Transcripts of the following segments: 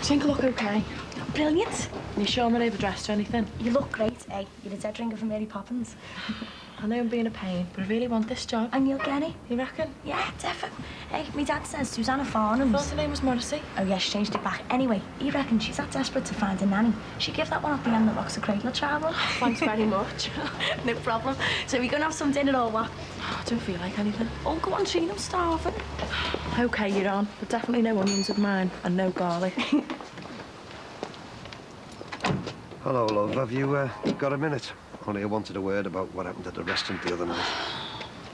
think I look okay? Brilliant. You sure I'm overdressed or anything? You look great, eh? You're a dead ringer for Mary Poppins. I know I'm being a pain, but I really want this job. And you'll get it. You reckon? Yeah, definitely. Hey, my dad says Susanna Farnham's. I thought her name was Morrissey. Oh, yeah, she changed it back. Anyway, he reckons she's that desperate to find a nanny. She'd give that one up the end that locks a cradle of travel. Thanks very much. No problem. So we gonna have some dinner or what? I don't feel like anything. Oh, go on, Trina, I'm starving. OK, you're on. But definitely no onions of mine and no garlic. Hello, love. Have you got a minute? Only I wanted a word about what happened at the restaurant the other night.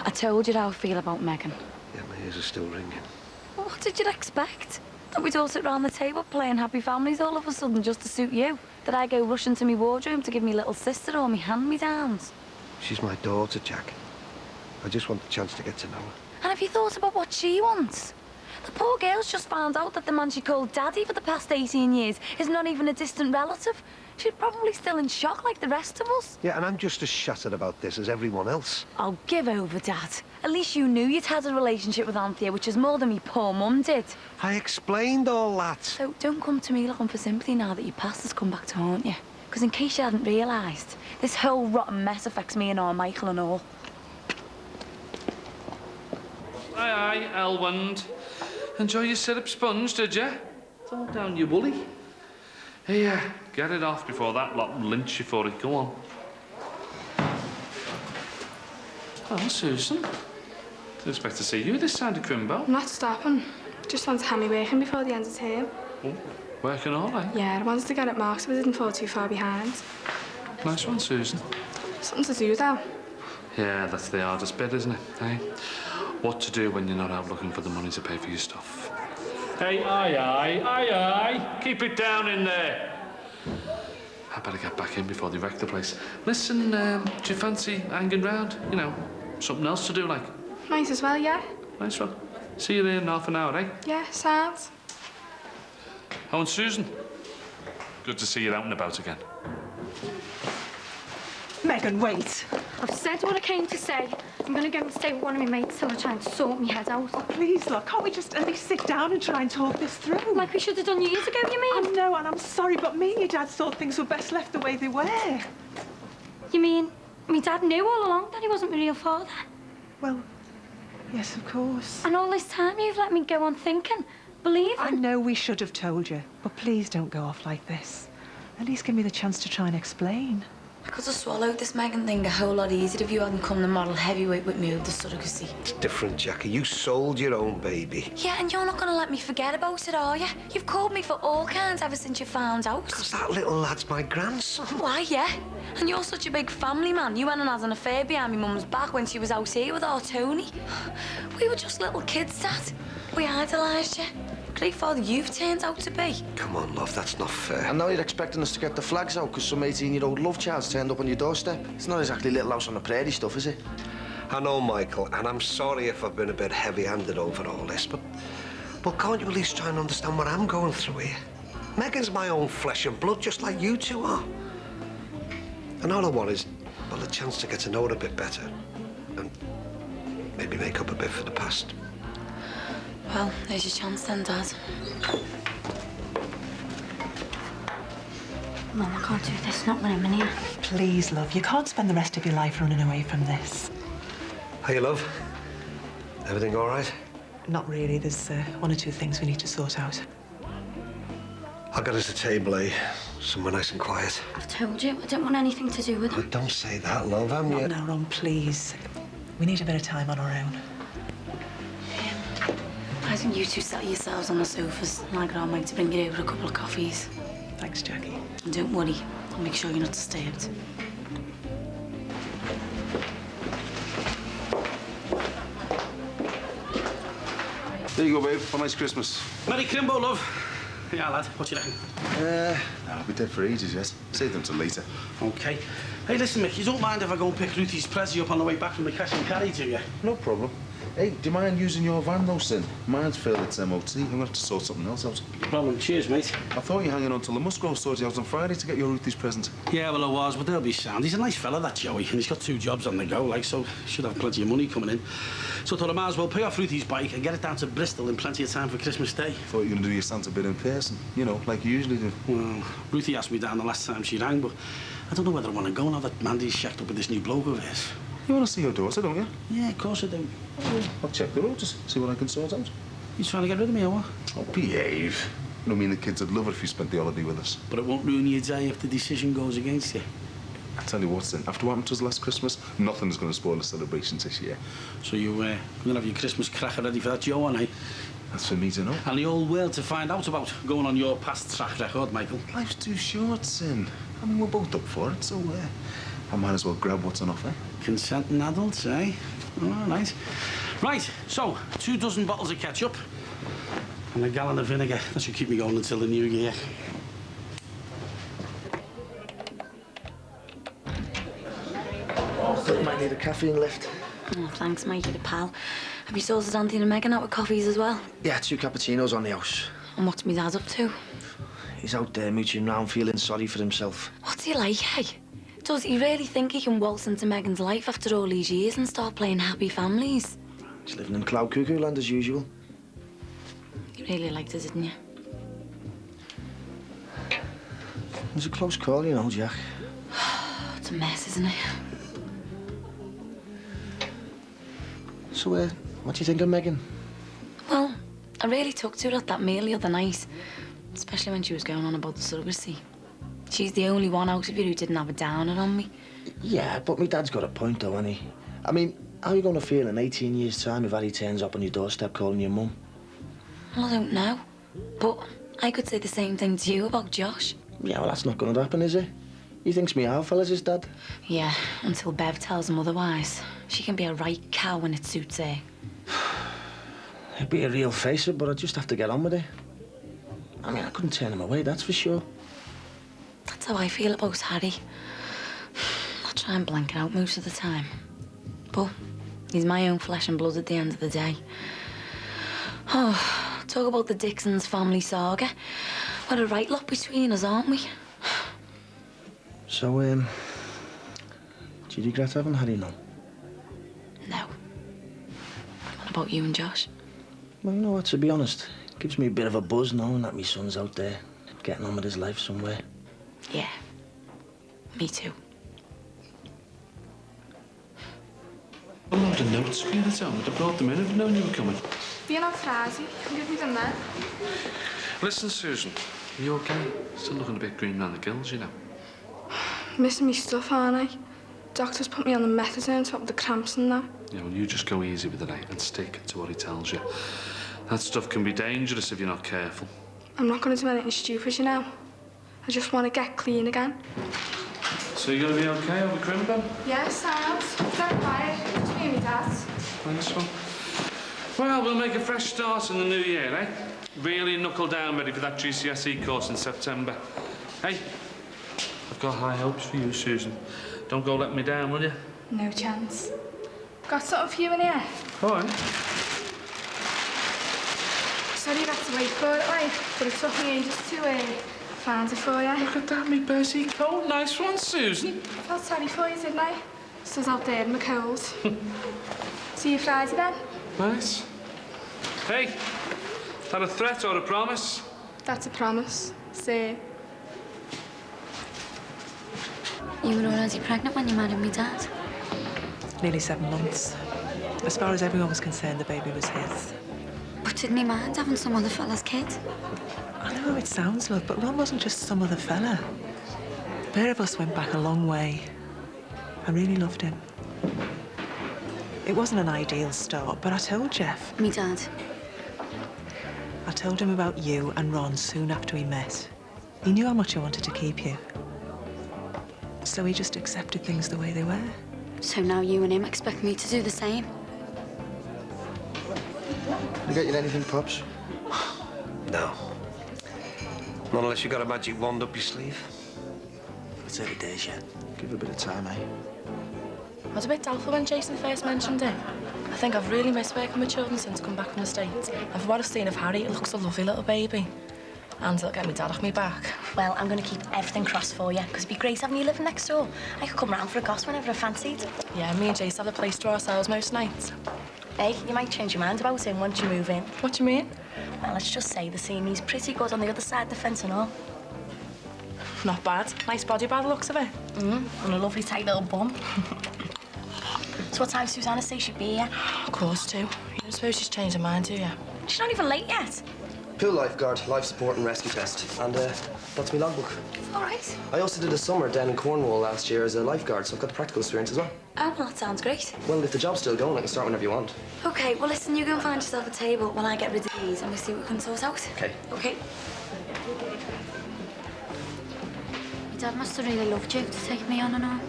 I told you how I feel about Megan. Yeah, my ears are still ringing. Well, what did you expect? That we'd all sit round the table playing happy families all of a sudden just to suit you? That I go rushing to me wardrobe to give me little sister all me hand-me-downs? She's my daughter, Jack. I just want the chance to get to know her. And have you thought about what she wants? The poor girl's just found out that the man she called Daddy for the past 18 years is not even a distant relative. She's probably still in shock like the rest of us. Yeah, and I'm just as shattered about this as everyone else. I'll give over, Dad. At least you knew you'd had a relationship with Anthea, which is more than me poor mum did. I explained all that. So don't come to me looking for sympathy now that your past has come back to haunt you. Because in case you hadn't realised, this whole rotten mess affects me and our Michael and all. Aye, Elwand. Enjoy your syrup sponge, did you? It's all down your woolly. Here, get it off before that lot lynch you for it. Go on. Well, Susan, didn't expect to see you this side of Crimbo. I'm not stopping. Just want to have me working before the end of term. Oh, working all right. Yeah, I wanted to get it marked so I didn't fall too far behind. Nice one, Susan. Something to do, though. Yeah, that's the hardest bit, isn't it? Hey, what to do when you're not out looking for the money to pay for your stuff. Hey, aye. Keep it down in there. I better get back in before they wreck the place. Listen, do you fancy hanging round? You know, something else to do, like? Might as well, yeah. Nice one. See you there in half an hour, eh? Yeah, sounds. Oh, and Susan, good to see you out and about again. Megan, wait. I've said what I came to say. I'm going to go and stay with one of my mates till I try and sort my head out. Oh, please, look, can't we just at least sit down and try and talk this through? Like we should have done years ago, you mean? I know, and I'm sorry, but me and your dad thought things were best left the way they were. You mean my dad knew all along that he wasn't my real father? Well, yes, of course. And all this time you've let me go on thinking, believing. I know we should have told you, but please don't go off like this. At least give me the chance to try and explain. I could have swallowed this Megan thing a whole lot easier if you hadn't come the model heavyweight with me with the surrogacy. It's different, Jackie. You sold your own baby. Yeah, and you're not going to let me forget about it, are you? You've called me for all kinds ever since you found out. Because that little lad's my grandson. Why, yeah. And you're such a big family man. You went and had an affair behind my mum's back when she was out here with our Tony. We were just little kids, Dad. We idolised you. Great father you've turned out to be. Come on, love, that's not fair. I know you're expecting us to get the flags out because some 18-year-old love child's turned up on your doorstep. It's not exactly Little House on the Prairie stuff, is it? I know, Michael, and I'm sorry if I've been a bit heavy-handed over all this, but can't you at least try and understand what I'm going through here? Megan's my own flesh and blood, just like you two are. And all I want is, well, a chance to get to know her a bit better and maybe make up a bit for the past. Well, there's your chance then, Dad. Mum, I can't do this, not when I'm in here. Please, love, you can't spend the rest of your life running away from this. Hey, love. Everything all right? Not really. There's one or two things we need to sort out. I'll get us a table, eh? Somewhere nice and quiet. I've told you, I don't want anything to do with Oh, him. don't say that, love, am you? No, Ron, please. We need a bit of time on our own. Why don't you two settle yourselves on the sofas and I'll get on Mike to bring you over a couple of coffees. Thanks, Jackie. And don't worry, I'll make sure you're not disturbed. There you go, babe. Have a nice Christmas. Merry Crimbo, love. Yeah, lad, what do you reckon? I'll be dead for ages, yes. Save them till later. OK. Hey, listen, Mick, you don't mind if I go and pick Ruthie's Prezi up on the way back from the cash and carry, do you? No problem. Hey, do you mind using your van, though, Sin? Mine's failed its MOT. I'm going to have to sort something else out. No problem. Cheers, mate. I thought you were hanging on till the Musgrove sorted you out on Friday to get your Ruthie's present. Yeah, well, I was, but they'll be sound. He's a nice fella, that Joey, and he's got 2 jobs on the go, like, so should have plenty of money coming in. So I thought I might as well pay off Ruthie's bike and get it down to Bristol in plenty of time for Christmas Day. Thought you were going to do your Santa bit in person, you know, like you usually do. Well, Ruthie asked me down the last time she rang, but I don't know whether I want to go now that Mandy's shacked up with this new bloke of his. You want to see your daughter, don't you? Yeah, of course I do. I'll check the road, just see what I can sort out. You trying to get rid of me or what? Oh, behave. I mean, the kids would love it if you spent the holiday with us. But it won't ruin your day if the decision goes against you. I tell you what, Sin, after what happened to us last Christmas, nothing's going to spoil the celebrations this year. So you're going to have your Christmas cracker ready for that Joe, aren't you? That's for me to know. And the whole world to find out about, going on your past track record, Michael. Life's too short, Sin. I mean, we're both up for it, so I might as well grab what's on offer. Consenting adults, eh? All right. Right, so 24 bottles of ketchup and a gallon of vinegar. That should keep me going until the new year. I might need a caffeine lift. Oh, thanks, Mikey, the pal. Have you sorted Anthony and Megan out with coffees as well? Yeah, 2 cappuccinos on the house. And what's my dad up to? He's out there mooching around feeling sorry for himself. What's he like, hey? Does he really think he can waltz into Megan's life after all these years and start playing happy families? He's living in cloud cuckoo land as usual. You really liked it, didn't you? It was a close call, you know, Jack. It's a mess, isn't it? So, what do you think of Megan? Well, I really took to her at that meal the other night. Especially when she was going on about the surrogacy. She's the only one out of you who didn't have a downer on me. Yeah, but my dad's got a point, though, hasn't he? I mean, how are you going to feel in 18 years' time if Harry turns up on your doorstep calling you mum? Well, I don't know. But I could say the same thing to you about Josh. Yeah, well, that's not going to happen, is it? He thinks me our fella's his dad. Yeah, until Bev tells him otherwise. She can be a right cow when it suits her. He'd be a real facer, but I'd just have to get on with it. I mean, I couldn't turn him away, that's for sure. That's how I feel about Harry. I try and blank it out most of the time. But he's my own flesh and blood at the end of the day. Oh, talk about the Dixon's family saga. We're a right lot between us, aren't we? So, do you regret having Harry now? No. What about you and Josh? Well, you know what, to be honest, it gives me a bit of a buzz knowing that my son's out there, getting on with his life somewhere. Yeah. Me too. A load of notes for you to tell me. I brought them in. I've known you were coming. Being on Friday, can you give me them there? Listen, Susan, are you okay? Still looking a bit green around the gills, you know. Missing me stuff, aren't I? Doctor's put me on the methadone to help with the cramps and that. Yeah, well, you just go easy with it, eh? And stick to what he tells you. That stuff can be dangerous if you're not careful. I'm not going to do anything stupid, you know. I just want to get clean again. So you're going to be okay over Crimbo? Yes, sounds. Don't quiet. Just me and my dad. Nice one. Well, we'll make a fresh start in the new year, eh? Really knuckle down ready for that GCSE course in September. Hey, I've got high hopes for you, Susan. Don't go letting me down, will you? No chance. Got something for you in here. All right. Sorry you had to wait for it, like, but it took me ages to find it for you. Look at that, me Bessie coat. Nice one, Susan. Felt sorry for you, didn't I? Stood out there in the cold. See you Friday then. Nice. Hey, is that a threat or a promise? That's a promise. See. You were already pregnant when you married me, Dad? Nearly 7 months. As far as everyone was concerned, the baby was his. But didn't he mind having some other fella's kid? I know how it sounds, love, but Ron wasn't just some other fella. The pair of us went back a long way. I really loved him. It wasn't an ideal start, but I told Jeff. Me dad. I told him about you and Ron soon after we met. He knew how much I wanted to keep you. So he just accepted things the way they were. So now you and him expect me to do the same? You got you anything, Pops? No. Not unless you got a magic wand up your sleeve. It's early days yet. Give it a bit of time, eh? I was a bit doubtful when Jason first mentioned it. I think I've really missed working with children since I come back from the States. And from what I've seen of Harry, it looks a lovely little baby. And it'll get me dad off me back. Well, I'm going to keep everything crossed for you, because it'd be great having you living next door. I could come round for a goss whenever I fancied. Yeah, me and Jace have the place to ourselves most nights. Hey, you might change your mind about him once you move in. What do you mean? Well, let's just say the scenery's pretty good on the other side of the fence and all. Not bad. Nice body by the looks of it. And a lovely tight little bum. So what time Susanna say she'd be here? Of course, too. You don't suppose she's changed her mind, do you? She's not even late yet. Pool lifeguard, life support and rescue test. And that's my logbook. All right. I also did a summer down in Cornwall last year as a lifeguard, so I've got the practical experience as well. Oh, well, that sounds great. Well, if the job's still going, I can start whenever you want. OK, well, listen, you go and find yourself a table while I get rid of these and we see what we can sort out. OK. OK. My dad must have really loved you to take me on and all.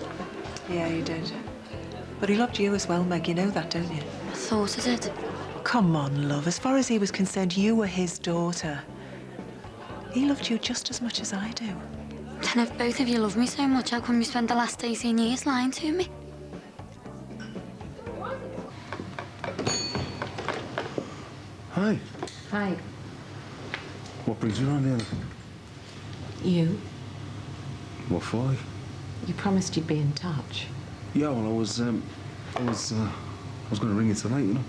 Yeah, he did. But he loved you as well, Meg. You know that, don't you? I thought I did. Come on, love. As far as he was concerned, you were his daughter. He loved you just as much as I do. Then if both of you love me so much, how come you spent the last 18 years lying to me? Hi. Hi. What brings you around here? You? What for? You promised you'd be in touch. Yeah, well, I was going to ring you tonight, you know.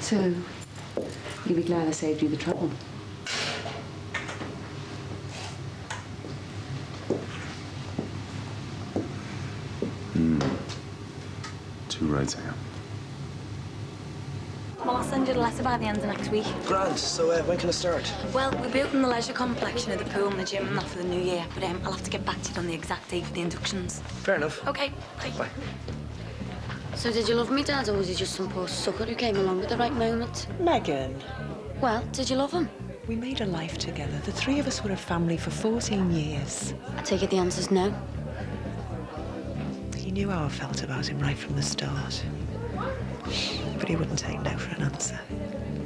So, you'll be glad I saved you the trouble. Too right, I am. Well, I'll send you the letter by the end of next week. Grand. So when can I start? Well, we're building the leisure complex, you know, the pool and the gym and that for the new year. But I'll have to get back to you on the exact date for the inductions. Fair enough. OK, bye. Bye. So did you love me, Dad, or was he just some poor sucker who came along at the right moment? Megan. Well, did you love him? We made a life together. The three of us were a family for 14 years. I take it the answer's no. You knew how I felt about him right from the start. But he wouldn't take no for an answer.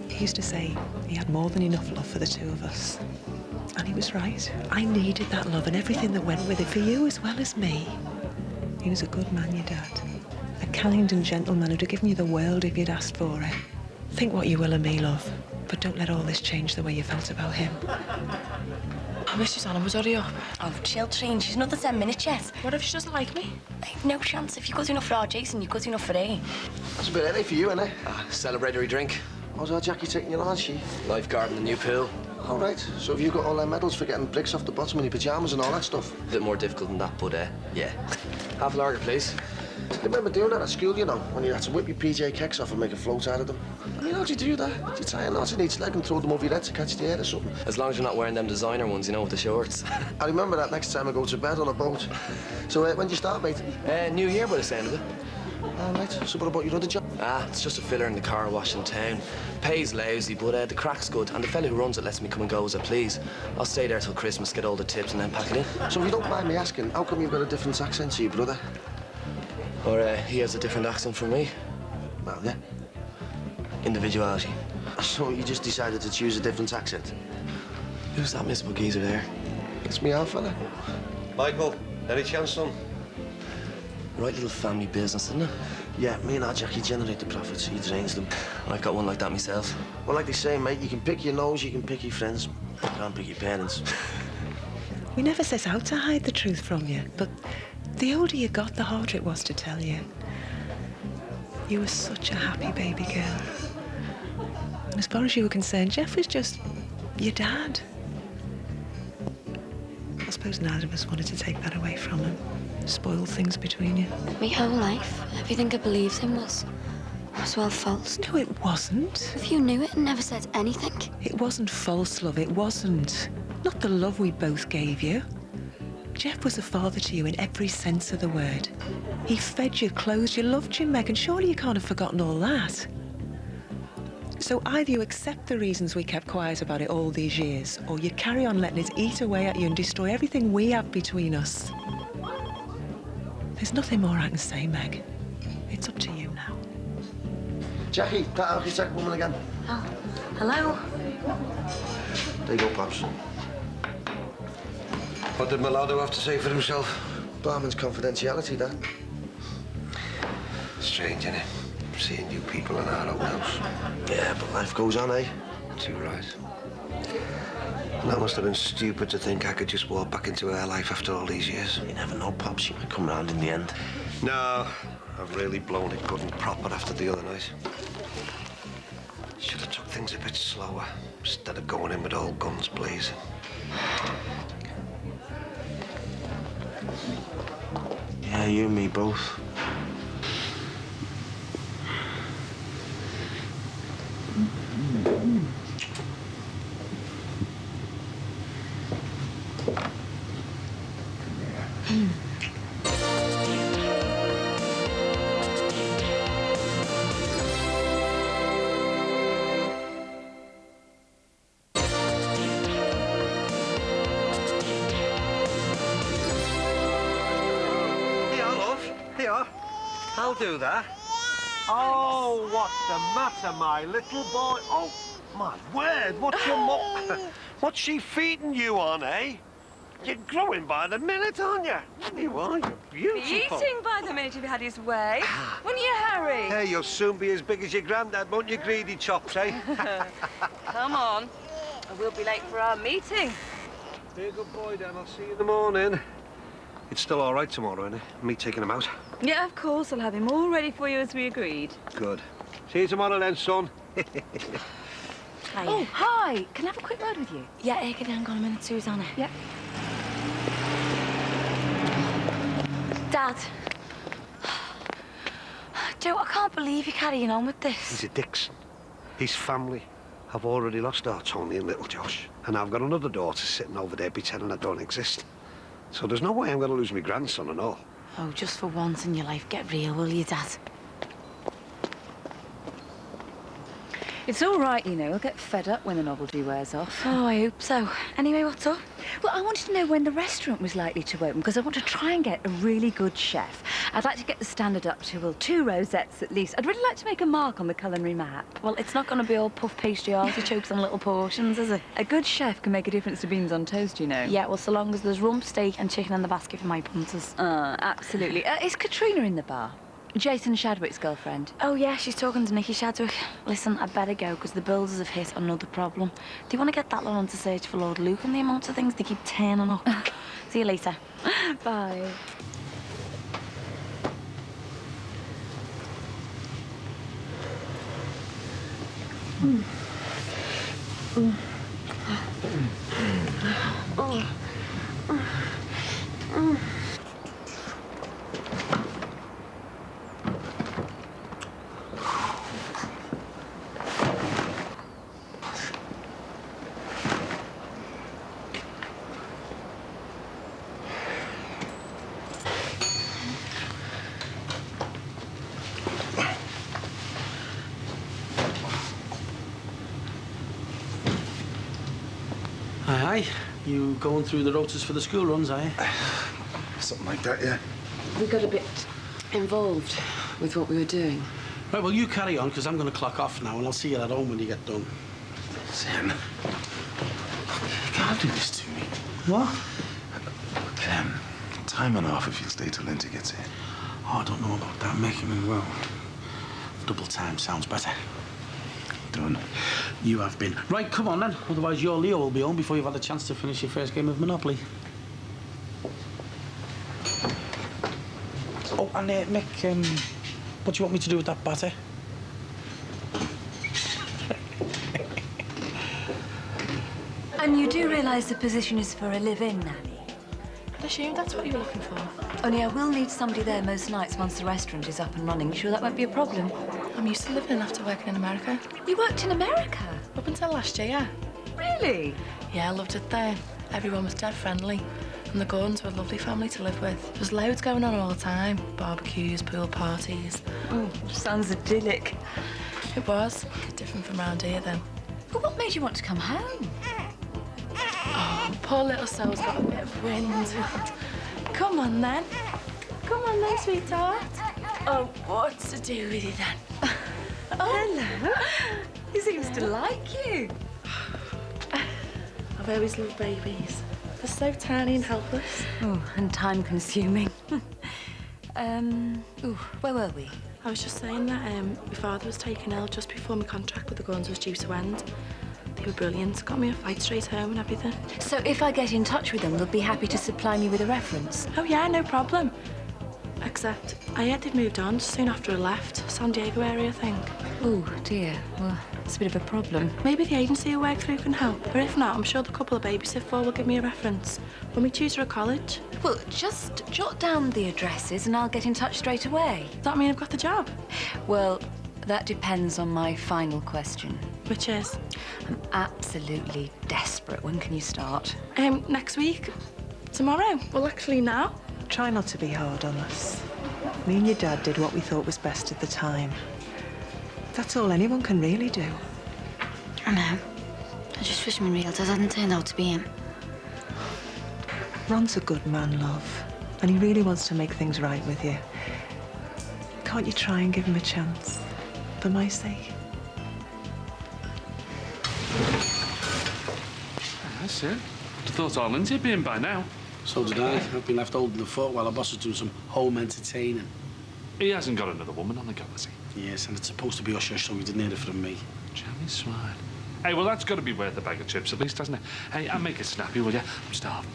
He used to say he had more than enough love for the two of us. And he was right. I needed that love and everything that went with it for you as well as me. He was a good man, your dad. A kind and gentle man who'd have given you the world if you'd asked for it. Think what you will of me, love, but don't let all this change the way you felt about him. I wish Susanna would hurry up. Oh, chill, Train. She's another 10 minutes yet. What if she doesn't like me? I've no chance. If you're good enough for our Jason, you're good enough for A. That's a bit early for you, isn't it? Celebratory drink. How's our Jackie taking you on, she? Lifeguard in the new pool. All right. So have you got all them medals for getting bricks off the bottom of your pyjamas and all that stuff? A bit more difficult than that, but yeah. Half a lager, please. I remember doing that at school, you know, when you had to whip your PJ kecks off and make a float out of them. I mean, how'd you do that? Did you tie a knot in each leg and throw them over your head to catch the air or something? As long as you're not wearing them designer ones, you know, with the shorts. I remember that next time I go to bed on a boat. So when do you start, mate? New Year by the sound of it. All right. So what about your other job? It's just a filler in the car wash in town. Pay's lousy, but the crack's good. And the fella who runs it lets me come and go as I please. I'll stay there till Christmas, get all the tips and then pack it in. So if you don't mind me asking, how come you've got a different accent to your brother? Or he has a different accent from me. Well, yeah. Individuality. So you just decided to choose a different accent? Who's that miserable geezer there? It's me, old fella. Michael, any chance, son? Right little family business, isn't it? Yeah, me and our Jackie generate the profits. He drains them. I've got one like that myself. Well, like they say, mate, you can pick your nose, you can pick your friends. You can't pick your parents. We never set out to hide the truth from you, but the older you got, the harder it was to tell you. You were such a happy baby girl. And as far as you were concerned, Jeff was just your dad. I suppose neither of us wanted to take that away from him. Spoil things between you. My whole life, everything I believed in was well false. No, it wasn't. If you knew it and never said anything. It wasn't false love, it wasn't. Not the love we both gave you. Jeff was a father to you in every sense of the word. He fed you, clothed you, loved you, Meg, and surely you can't have forgotten all that. So either you accept the reasons we kept quiet about it all these years, or you carry on letting it eat away at you and destroy everything we have between us. There's nothing more I can say, Meg. It's up to you now. Jackie, that architect woman again. Oh, hello. There you go, Pops. What did Millardo have to say for himself? Barman's confidentiality, Dad. Strange, innit? Seeing you people in our own house. Yeah, but life goes on, eh? Too right. And that must have been stupid to think I could just walk back into her life after all these years. You never know, Pops. She might come round in the end. No, I've really blown it good and proper after the other night. Should have took things a bit slower instead of going in with all guns blazing. Yeah, you and me both. Here, I'll do that. Oh, what's the matter, my little boy? Oh, my word, what's your what's she feeding you on, eh? You're growing by the minute, aren't you? You are, you're beautiful. Eating by the minute if you had his way. Wouldn't you, Harry? Hey, you'll soon be as big as your granddad, won't you, greedy chops, eh? Come on, or we'll be late for our meeting. Be a good boy, then. I'll see you in the morning. It's still all right tomorrow, isn't it? Me taking him out. Yeah, of course. I'll have him all ready for you as we agreed. Good. See you tomorrow then, son. Hi. Oh, hi. Can I have a quick word with you? Yeah, hang on a minute, Susanna. Yeah. Dad. Joe, I can't believe you're carrying on with this. He's a Dixon. He's family. I've already lost our Tony and little Josh. And I've got another daughter sitting over there pretending I don't exist. So there's no way I'm going to lose my grandson and all. Oh, just for once in your life, get real, will you, Dad? It's all right, you know. He'll get fed up when the novelty wears off. Oh, I hope so. Anyway, what's up? Well, I wanted to know when the restaurant was likely to open, because I want to try and get a really good chef. I'd like to get the standard up to, well, 2 rosettes at least. I'd really like to make a mark on the culinary map. Well, it's not going to be all puff pastry artichokes and little portions, is it? A good chef can make a difference to beans on toast, you know. Yeah, well, so long as there's rump steak and chicken in the basket for my punters. Absolutely. Is Katrina in the bar? Jason Shadwick's girlfriend. Oh, yeah, she's talking to Nicky Shadwick. Listen, I better go, because the builders have hit another problem. Do you want to get that lot on to search for Lord Luke and the amount of things they keep turning up? See you later. Bye. Aye. You going through the rotas for the school runs, are you? Something like that, yeah. We got a bit involved with what we were doing. Right, well, you carry on, because I'm going to clock off now, and I'll see you at home when you get done. Sam, you can't do this to me. What? Look, time and off if you'll stay till Lindsay gets in. Oh, I don't know about that, making me well. Double time sounds better. Done. You have been. Right, come on then. Otherwise, your Leo will be home before you've had a chance to finish your first game of Monopoly. Oh, and Mick, what do you want me to do with that batter? And you do realise the position is for a live-in nanny? I assume that's what you were looking for. Only I will need somebody there most nights once the restaurant is up and running. You sure that won't be a problem? I'm used to living after working in America. You worked in America? Up until last year, yeah. Really? Yeah, I loved it there. Everyone was dead friendly. And the Gordons were a lovely family to live with. There was loads going on all the time. Barbecues, pool parties. Oh, sounds idyllic. It was. Different from around here, then. But what made you want to come home? Oh, poor little soul's got a bit of wind. Come on, then. Come on, then, sweetheart. Oh, what's to do with you, then? Oh, hello. He seems to like you. I've always loved babies. They're so tiny and helpless. Oh, and time-consuming. Where were we? I was just saying that my father was taken ill just before my contract with the guns was due to end. They were brilliant, got me a flight straight home and everything. So if I get in touch with them, they'll be happy to supply me with a reference? Oh yeah, no problem. Except I heard they'd moved on soon after I left. San Diego area, I think. Oh, dear. Well, it's a bit of a problem. Maybe the agency I work through can help. Or if not, I'm sure the couple I babysit for will give me a reference. When we tutor at college. Well, just jot down the addresses and I'll get in touch straight away. Does that mean I've got the job? Well, that depends on my final question. Which is? I'm absolutely desperate. When can you start? Next week. Tomorrow. Well, actually now. Try not to be hard on us. Me and your dad did what we thought was best at the time. That's all anyone can really do. I know. I just wish my real dad hadn't turned out to be him. Ron's a good man, love. And he really wants to make things right with you. Can't you try and give him a chance? For my sake? That's it. I thought all Lindsay would be in by now. So did I. I've been left holding the fort while our boss is doing some home entertaining. He hasn't got another woman on the go, has he? Yes, and it's supposed to be hush-hush, so he didn't hear it from me. Jammy swine. Hey, well, that's got to be worth a bag of chips at least, hasn't it? Hey, I'll make it snappy, will you? I'm starving.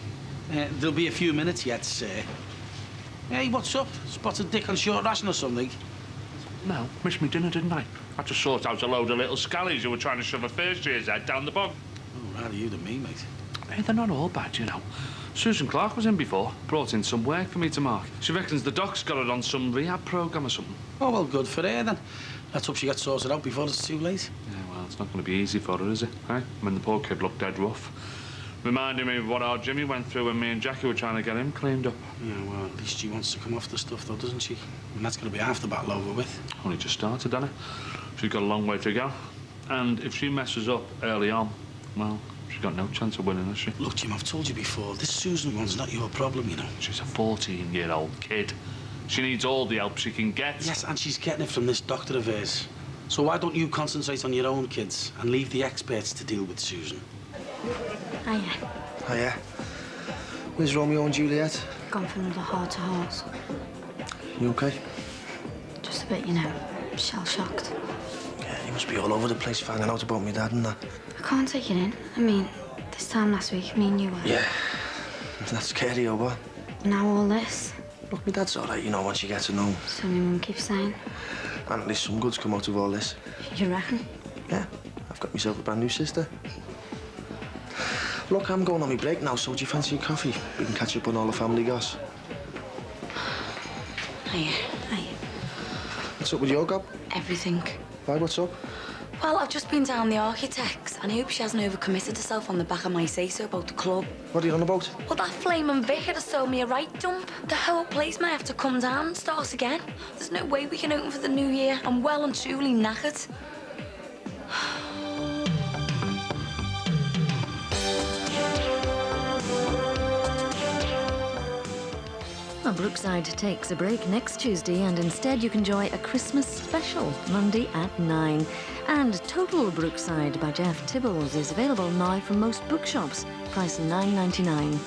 There'll be a few minutes yet, sir. Hey, what's up? Spotted Dick on short ration or something? No, missed me dinner, didn't I? Had to sort out a load of little scallies who were trying to shove a first year's head down the bog. Oh, rather you than me, mate. Hey, they're not all bad, you know. Susan Clark was in before, brought in some work for me to mark. She reckons the doc's got it on some rehab programme or something. Oh, well, good for her, then. Let's hope she gets sorted out before it's too late. Yeah, well, it's not going to be easy for her, is it? Eh? I mean, the poor kid looked dead rough. Reminding me of what our Jimmy went through when me and Jackie were trying to get him cleaned up. Yeah, well, at least she wants to come off the stuff, though, doesn't she? And that's going to be half the battle over with. Only just started, hasn't it? She's got a long way to go. And if she messes up early on, well, she's got no chance of winning, has she? Look, Jim, I've told you before, this Susan one's not your problem, you know. She's a 14-year-old kid. She needs all the help she can get. Yes, and she's getting it from this doctor of hers. So why don't you concentrate on your own kids and leave the experts to deal with Susan? Hiya. Hiya. Where's Romeo and Juliet? Gone for another heart-to-heart. You okay? Just a bit, you know, shell-shocked. Yeah, you must be all over the place finding out about my dad and that. I can't take it in. I mean, this time last week, me and you were... Yeah. That's scary, or what? Now all this. Look, my dad's all right, you know, once you get to know him. So my mum keeps saying. And at least some good's come out of all this. You reckon? Yeah, I've got myself a brand new sister. Look, I'm going on my break now, so do you fancy a coffee? We can catch up on all the family goss. Hiya. What's up with your gob? Everything. Why, what's up? Well, I've just been down the architects, and I hope she hasn't overcommitted herself on the back of my say-so about the club. What are you on about? Well, that flaming vicar has sold me a right dump. The whole place may have to come down and start again. There's no way we can open for the new year. I'm well and truly knackered. Well, Brookside takes a break next Tuesday, and instead you can enjoy a Christmas special Monday at 9. And Total Brookside by Jeff Tibbles is available now from most bookshops, price $9.99.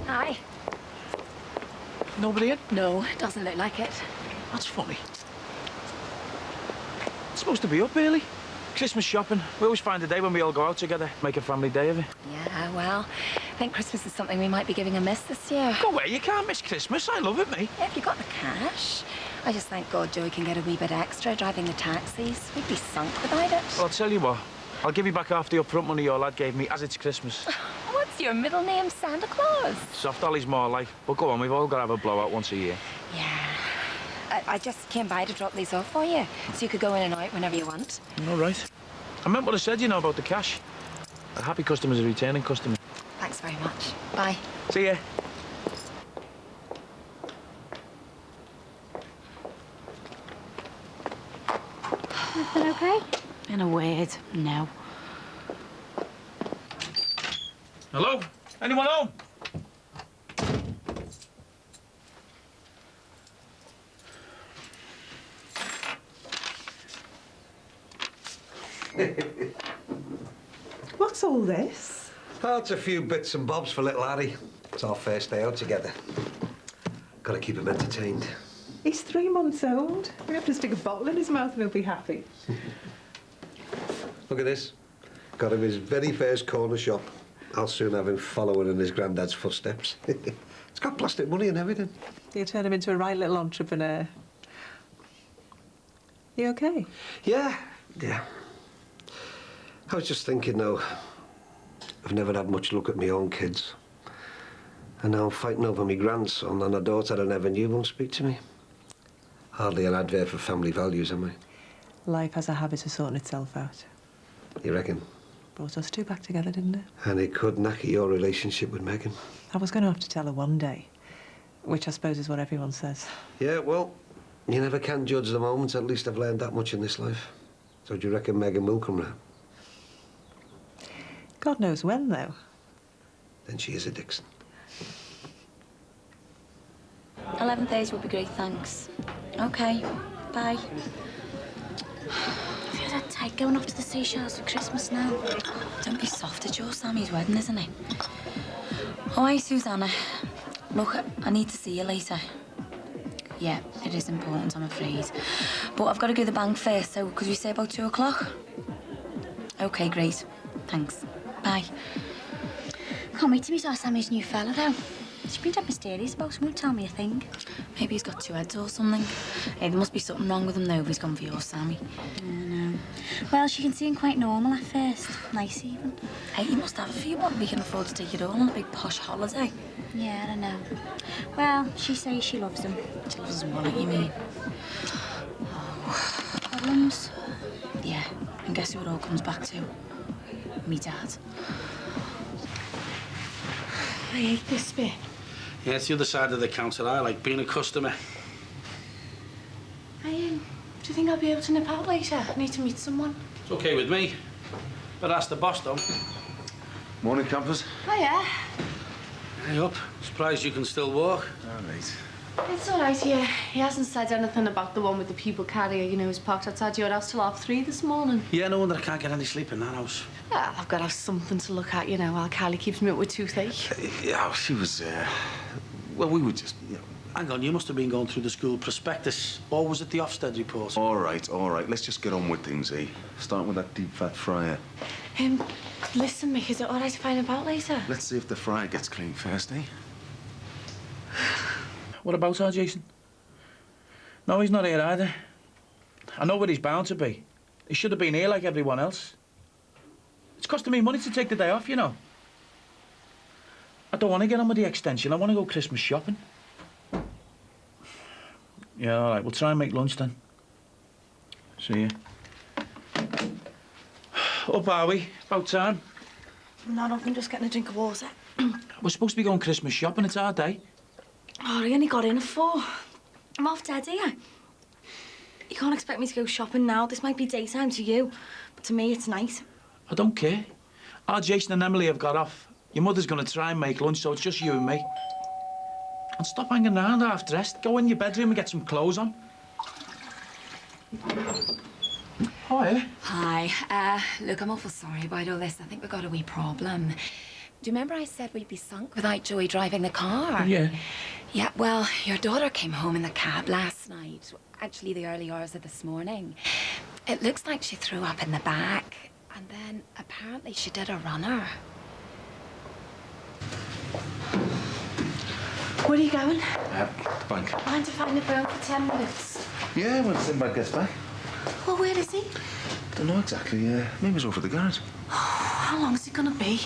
Hi. Nobody in? No, it doesn't look like it. That's funny. It's supposed to be up early. Christmas shopping. We always find a day when we all go out together, make a family day of it. Yeah, well, I think Christmas is something we might be giving a miss this year. Go away, you can't miss Christmas. I love it, mate. Yeah, if you got the cash. I just thank God Joey can get a wee bit extra driving the taxis. We'd be sunk without it. Well, I'll tell you what. I'll give you back half the upfront money your lad gave me as it's Christmas. What's your middle name, Santa Claus? Soft Ollie's more like. But go on, we've all got to have a blowout once a year. Yeah. I just came by to drop these off for you, so you could go in and out whenever you want. All right. I meant what I said, you know, about the cash. A happy customer's a returning customer. Thanks very much. Bye. See ya. Everything okay? In a word, no. Hello? Anyone home? What's all this? Oh, it's a few bits and bobs for little Harry. It's our first day out together. Got to keep him entertained. He's 3 months old. We have to stick a bottle in his mouth and he'll be happy. Look at this. Got him his very first corner shop. I'll soon have him following in his granddad's footsteps. It's got plastic money and everything. You turn him into a right little entrepreneur. You okay? Yeah. I was just thinking, though, I've never had much luck at my own kids. And now I'm fighting over my grandson and a daughter I never knew won't speak to me. Hardly an advert for family values, am I? Life has a habit of sorting itself out. You reckon? Brought us two back together, didn't it? And it could knacker your relationship with Megan. I was going to have to tell her one day, which I suppose is what everyone says. Yeah, well, you never can judge the moment. At least I've learned that much in this life. So do you reckon Megan will come round? God knows when, though. Then she is a Dixon. 11:30 would be great, thanks. Okay, bye. I feel that tight going off to the seashells for Christmas now. Don't be soft, it's your Sammy's wedding, isn't it? Oh, hi, Susanna. Look, I need to see you later. Yeah, it is important, I'm afraid. But I've got to go to the bank first, so could we say about 2 o'clock? Okay, great. Thanks. Bye. Can't wait to meet our Sammy's new fella, though. She's been dead mysterious about him, won't tell me a thing. Maybe he's got 2 heads or something. Hey, there must be something wrong with him, though, if he's gone for your Sammy. I know. Well, she can seem quite normal at first. Nice, even. Hey, you must have a few what we can afford to take it all on a big posh holiday. Yeah, I don't know. Well, she says she loves him. She loves him, what, you mean? Problems? Yeah, and guess who it all comes back to? Me dad. I hate this bit. Yeah, it's the other side of the counter. I like being a customer. Do you think I'll be able to nip out later? I need to meet someone. It's okay with me. But ask the boss, though. Morning, campers. Hiya. Hey, up. Surprised you can still walk. All right. It's all right, yeah. He hasn't said anything about the one with the people carrier, you know, who's parked outside your house till 3:30 this morning. Yeah, no wonder I can't get any sleep in that house. Well, I've got to have something to look at, you know, while Kylie keeps me up with toothache. Yeah, she was, well, we were just, you know... Hang on, you must have been going through the school prospectus. Or was it the Ofsted report? All right. Let's just get on with things, eh? Starting with that deep fat fryer. Listen, Mick, is it all right if I nip out later? Let's see if the fryer gets clean first, eh? What about her, Jason? No, he's not here either. I know where he's bound to be. He should have been here like everyone else. It's costing me money to take the day off, you know. I don't want to get on with the extension. I want to go Christmas shopping. Yeah, all right. We'll try and make lunch then. See you. Up are we? About time. No, nothing, just getting a drink of water. We're supposed to be going Christmas shopping. It's our day. Oh, I only got in at 4. I'm off dead here. You can't expect me to go shopping now. This might be daytime to you, but to me, it's night. I don't care. Our Jason and Emily have got off. Your mother's going to try and make lunch, so it's just you and me. And stop hanging around half-dressed. Go in your bedroom and get some clothes on. Hi. Hi. Look, I'm awful sorry about all this. I think we've got a wee problem. Do you remember I said we'd be sunk without Joey driving the car? Yeah. Yeah, well, your daughter came home in the cab last night. Actually, the early hours of this morning. It looks like she threw up in the back, and then apparently she did a runner. Where are you going? The bank. Mind if I nip around for 10 minutes? Yeah, when Sinbad gets back. Well, where is he? Don't know exactly. Maybe he's over the garage. How long is he gonna be?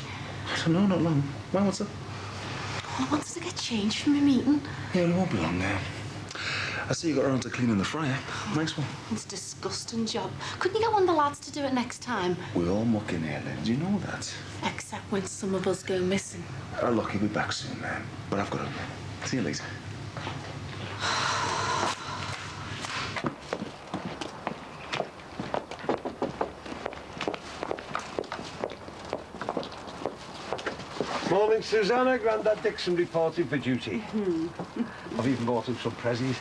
I don't know, not long. Why, what's up? Well, I wanted to get changed for my meeting. Yeah, it won't be long now. I see you got around to cleaning the fryer. Nice one. It's a disgusting job. Couldn't you get one of the lads to do it next time? We all muck in here, Lynn. Do you know that? Except when some of us go missing. Look, he'll be back soon, man. But I've got to... See you later. Morning, Susanna. Grandad Dixon reporting for duty. I've even bought him some prezzies.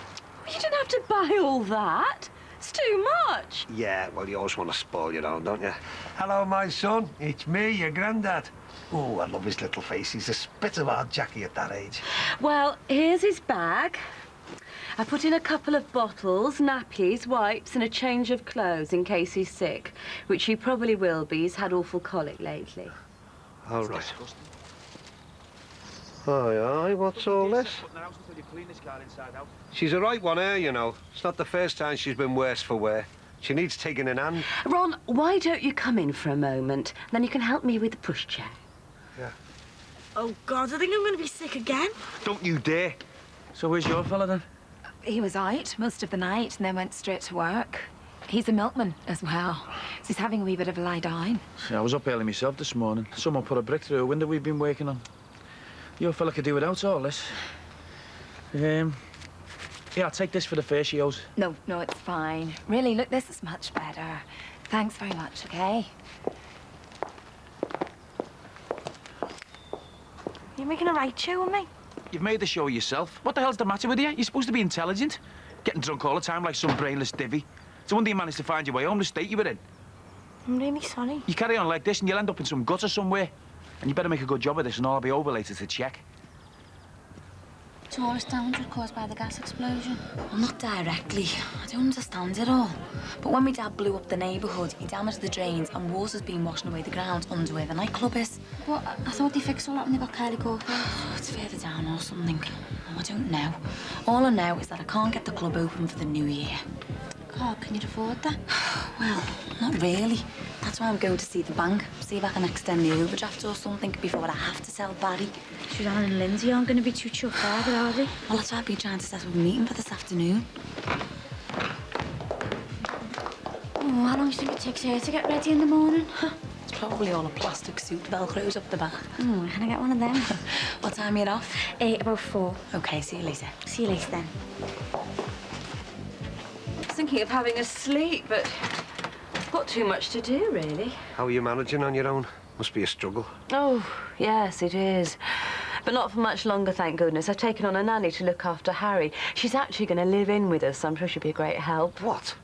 You didn't have to buy all that. It's too much. Yeah, well, you always want to spoil your own, don't you? Hello, my son. It's me, your grandad. Oh, I love his little face. He's a spit of hard Jackie at that age. Well, here's his bag. I put in a couple of bottles, nappies, wipes and a change of clothes in case he's sick, which he probably will be. He's had awful colic lately. All right. Aye, what's all this? She's a right one here, you know. It's not the first time she's been worse for wear. She needs taking in hand. Ron, why don't you come in for a moment? Then you can help me with the pushchair. Yeah. Oh, God, I think I'm going to be sick again. Don't you dare. So where's your fella then? He was out most of the night and then went straight to work. He's a milkman as well. So he's having a wee bit of a lie down. See, I was up early myself this morning. Someone put a brick through a window we've been working on. Your fella could do without all this. Yeah, I'll take this for the fare she owes. No, it's fine. Really, look, this is much better. Thanks very much, okay? You making a right show of me? You've made the show yourself. What the hell's the matter with you? You're supposed to be intelligent. Getting drunk all the time like some brainless divvy. It's a wonder you managed to find your way home, the state you were in. I'm really sorry. You carry on like this and you'll end up in some gutter somewhere. And you better make a good job of this and I'll be over later to check. Tourist damage was caused by the gas explosion. Well, not directly. I don't understand it all. But when my dad blew up the neighbourhood, he damaged the drains and water's been washing away the ground under where the nightclub is. But I thought they fixed all that when they got Kylie Court. It's further down or something. Oh, I don't know. All I know is that I can't get the club open for the new year. God, can you afford that? Well, not really. That's why I'm going to see the bank. See if I can extend the overdraft or something before I have to sell Barry. Suzanne and Lindsay aren't going to be too chuffed either, are they? Well, that's why I've been trying to set up a meeting for this afternoon. Oh, how long do you think it takes her to get ready in the morning? It's probably all a plastic suit, Velcro's up the back. Oh, can I get one of them? What time are you off? About 4. OK, see you later. See you later then. I was thinking of having a sleep, but I've got too much to do, really. How are you managing on your own? Must be a struggle. Oh, yes, it is. But not for much longer, thank goodness. I've taken on a nanny to look after Harry. She's actually going to live in with us, so I'm sure she'll be a great help. What?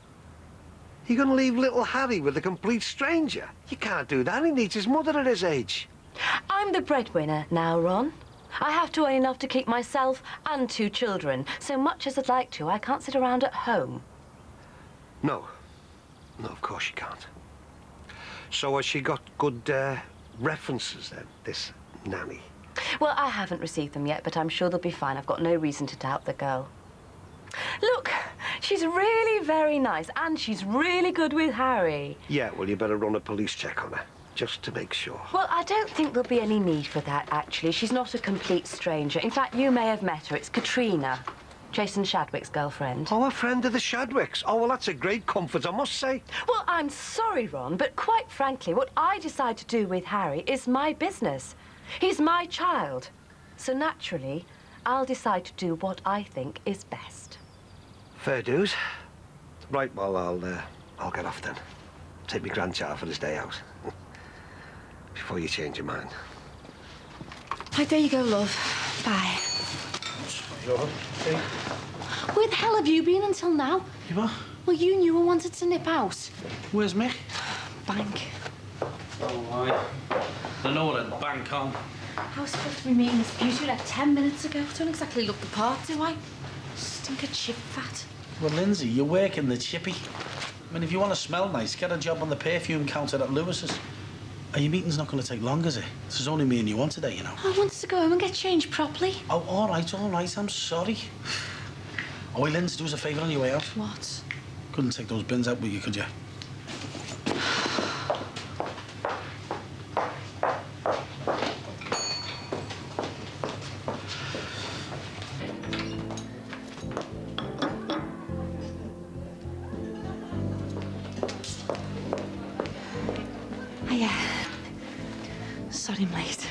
You're going to leave little Harry with a complete stranger? You can't do that. He needs his mother at his age. I'm the breadwinner now, Ron. I have to earn enough to keep myself and 2 children. So much as I'd like to, I can't sit around at home. No. No, of course you can't. So has she got good references then, this nanny? Well, I haven't received them yet, but I'm sure they'll be fine. I've got no reason to doubt the girl. Look, she's really very nice, and she's really good with Harry. Yeah, well, you better run a police check on her, just to make sure. Well, I don't think there'll be any need for that, actually. She's not a complete stranger. In fact, you may have met her. It's Katrina, Jason Shadwick's girlfriend. Oh, a friend of the Shadwicks. Oh, well, that's a great comfort, I must say. Well, I'm sorry, Ron, but quite frankly, what I decide to do with Harry is my business. He's my child. So naturally, I'll decide to do what I think is best. Fair dues. Right, well, I'll get off then. Take my grandchild for his day out. Before you change your mind. Right, there you go, love. Bye. Where the hell have you been until now? You what? Well, you knew I wanted to nip out. Where's Mick? Bank. Oh, right. I know what a bank on. I was supposed to be meeting this beauty like 10 minutes ago. Don't exactly look the part, do I? Stinker chip fat. Well, Lindsay, you're working the chippy. I mean, if you want to smell nice, get a job on the perfume counter at Lewis's. And your meeting's not going to take long, is it? This is only me and you on today, you know. I wanted to go home and get changed properly. Oh, all right, I'm sorry. Oh, wait, Linz, do us a favour on your way out. What? Couldn't take those bins out with you, could you? Hiya. Sorry I'm late.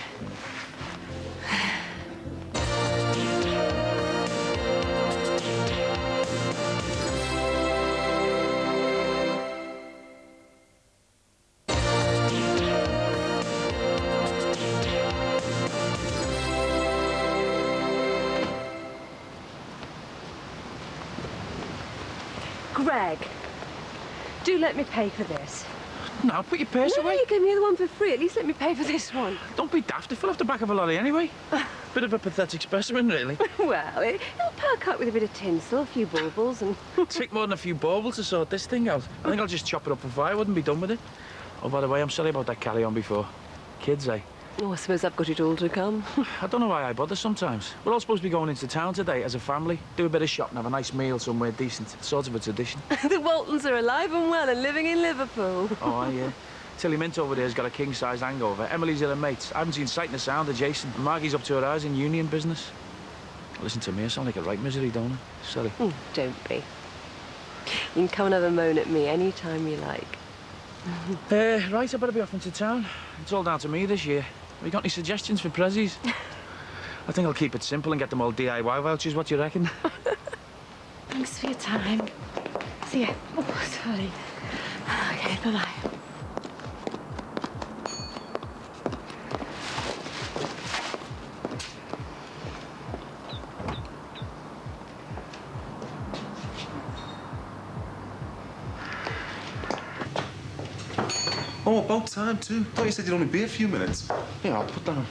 Greg, do let me pay for this. No, put your purse No, away. you gave me the one for free. At least let me pay for this one. Don't be daft. It fell off the back of a lorry anyway. Bit of a pathetic specimen, really. Well, it'll perk up with a bit of tinsel, a few baubles, and... Take more than a few baubles to sort this thing out. I think I'll just chop it up for firewood and be done with it. Oh, by the way, I'm sorry about that carry-on before. Kids, eh? Oh, I suppose I've got it all to come. I don't know why I bother sometimes. We're all supposed to be going into town today as a family, do a bit of shopping, have a nice meal somewhere decent. It's sort of a tradition. The Waltons are alive and well and living in Liverpool. Oh, yeah. Tilly Mint over there's got a king-size hangover. Emily's at her mates. I haven't seen sight and sound of Jason. And Margie's up to her eyes in union business. Listen to me, I sound like a right misery, don't I? Sorry. Don't be. You can come and have a moan at me any time you like. Right, I better be off into town. It's all down to me this year. Have you got any suggestions for prezzies? I think I'll keep it simple and get them all DIY vouchers. What do you reckon? Thanks for your time. See ya. Oh, sorry. Okay, bye-bye. Oh, about time, too. Thought you said you'd only be a few minutes. Yeah, I'll put that on.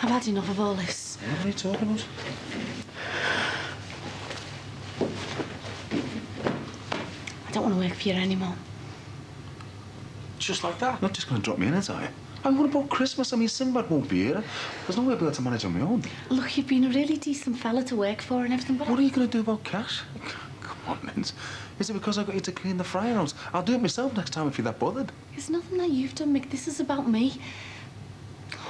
I've had enough of all this. Yeah, what are you talking about? I don't want to work for you anymore. Just like that? Not just going to drop me in it, are you? I mean, what about Christmas? I mean, Sinbad won't be here. There's no way I'll be able to manage on my own. Look, you've been a really decent fella to work for and everything, but... What are you going to do about cash? Come on, Linz. Is it because I got you to clean the fryer house? I'll do it myself next time if you're that bothered. It's nothing that you've done, Mick. This is about me.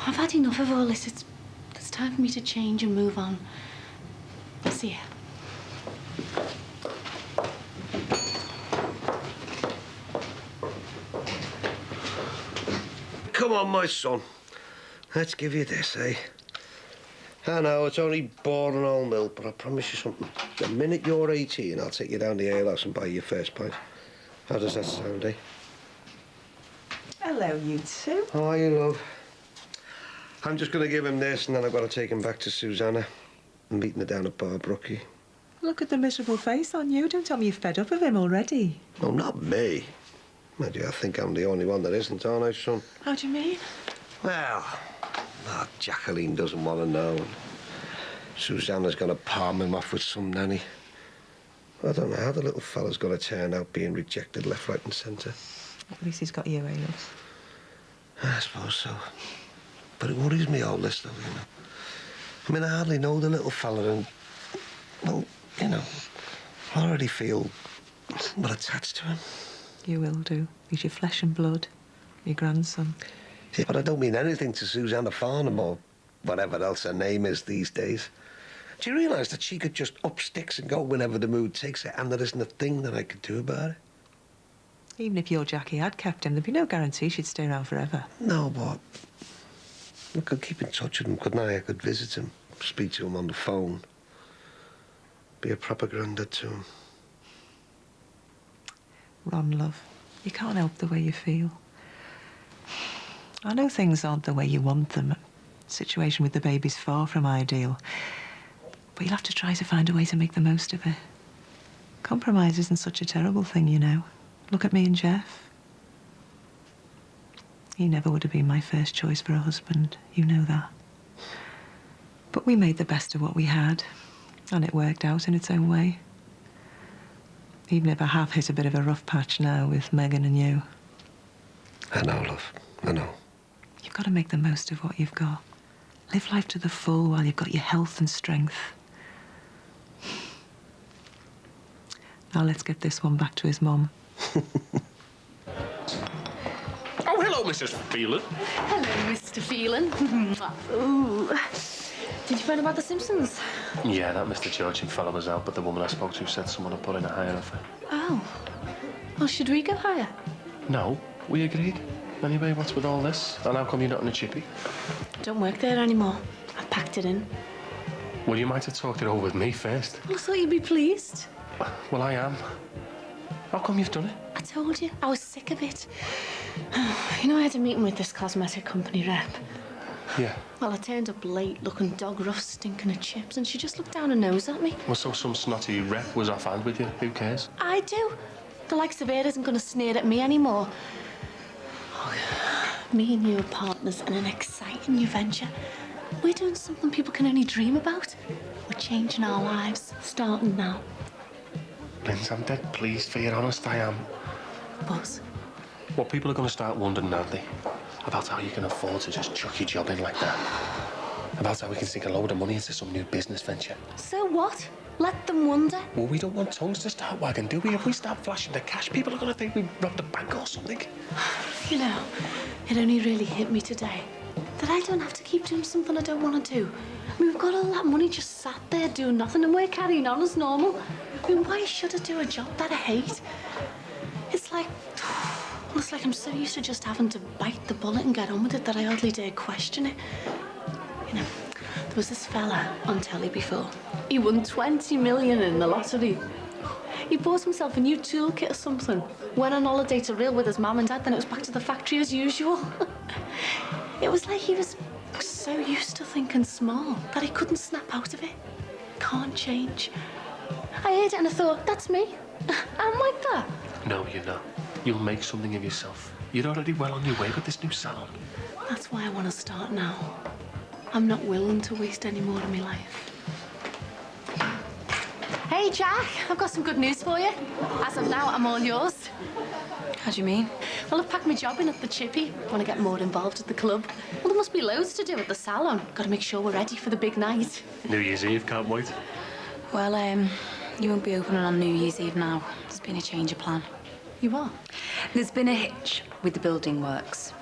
I've had enough of all this. It's time for me to change and move on. See ya. Come on, my son. Let's give you this, eh? I know, it's only boring old milk, but I promise you something. The minute you're 18, I'll take you down the alehouse and buy you your first pint. How does that sound, eh? Hello, you two. How are you, love? I'm just going to give him this, and then I've got to take him back to Susanna. I'm meeting her down at Bar Brookie. Look at the miserable face on you. Don't tell me you're fed up of him already. No, not me. Mind you, I think I'm the only one that isn't, aren't I, son? How do you mean? Well, Jacqueline doesn't want to know. And Susanna's going to palm him off with some nanny. I don't know how the little fella's going to turn out being rejected left, right and centre. At least he's got you, Amos. I suppose so. But it worries me all this, though, you know. I mean, I hardly know the little fella and, well, you know, I already feel well attached to him. You will do. He's your flesh and blood. Your grandson. Yeah, but I don't mean anything to Susanna Farnham or whatever else her name is these days. Do you realise that she could just up sticks and go whenever the mood takes her, and there isn't a thing that I could do about it? Even if your Jackie had kept him, there'd be no guarantee she'd stay around forever. No, but I could keep in touch with him, couldn't I? I could visit him, speak to him on the phone, be a proper granddad to him. Ron, love, you can't help the way you feel. I know things aren't the way you want them. The situation with the baby's far from ideal. But you'll have to try to find a way to make the most of it. Compromise isn't such a terrible thing, you know. Look at me and Jeff. He never would have been my first choice for a husband. You know that. But we made the best of what we had, and it worked out in its own way. Even if I have hit a bit of a rough patch now with Megan and you. I know, love. I know. You've got to make the most of what you've got. Live life to the full while you've got your health and strength. Now let's get this one back to his mum. Oh, hello, Mrs. Phelan. Hello, Mr. Phelan. Ooh. Did you find about The Simpsons? Yeah, that Mr. Georgie fella was out, but the woman I spoke to said someone had put in a higher offer. Oh. Well, should we go higher? No, we agreed. Anyway, what's with all this? And how come you're not in a chippy? Don't work there anymore. I've packed it in. Well, you might have talked it over with me first. Well, I thought you'd be pleased. Well, I am. How come you've done it? I told you, I was sick of it. You know, I had a meeting with this cosmetic company rep. Yeah. Well, I turned up late, looking dog rough, stinking of chips, and she just looked down her nose at me. Well, so some snotty rep was offhand with you. Who cares? I do. The likes of her isn't going to sneer at me anymore. Oh, me and you are partners in an exciting new venture. We're doing something people can only dream about. We're changing our lives, starting now. Linz, I'm dead pleased for you, honest I am. Buzz. Well, people are going to start wondering, aren't they, about how you can afford to just chuck your job in like that. About how we can sink a load of money into some new business venture. So what? Let them wonder. Well, we don't want tongues to start wagging, do we? If we start flashing the cash, people are going to think we robbed a bank or something. You know, it only really hit me today that I don't have to keep doing something I don't want to do. I mean, we've got all that money just sat there doing nothing and we're carrying on as normal. I mean, why should I do a job that I hate? It's like I'm so used to just having to bite the bullet and get on with it that I hardly dare question it. You know, there was this fella on telly before. He won 20 million in the lottery. He bought himself a new toolkit or something. Went on holiday to Real with his mum and dad, then it was back to the factory as usual. It was like he was so used to thinking small that he couldn't snap out of it. Can't change. I heard it and I thought, that's me. I'm like that. No, you're not. You'll make something of yourself. You're already well on your way with this new salon. That's why I want to start now. I'm not willing to waste any more of my life. Hey, Jack, I've got some good news for you. As of now, I'm all yours. How do you mean? Well, I've packed my job in at the Chippy. Want to get more involved at the club. Well, there must be loads to do at the salon. Got to make sure we're ready for the big night. New Year's Eve, can't wait. Well, you won't be opening on New Year's Eve now. There's been a change of plan. You are? There's been a hitch with the building works.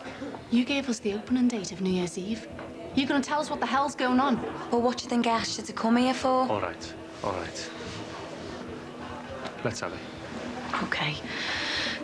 You gave us the opening date of New Year's Eve. You gonna tell us what the hell's going on? Well, what do you think I asked you to come here for? All right, all right. Let's have it. OK.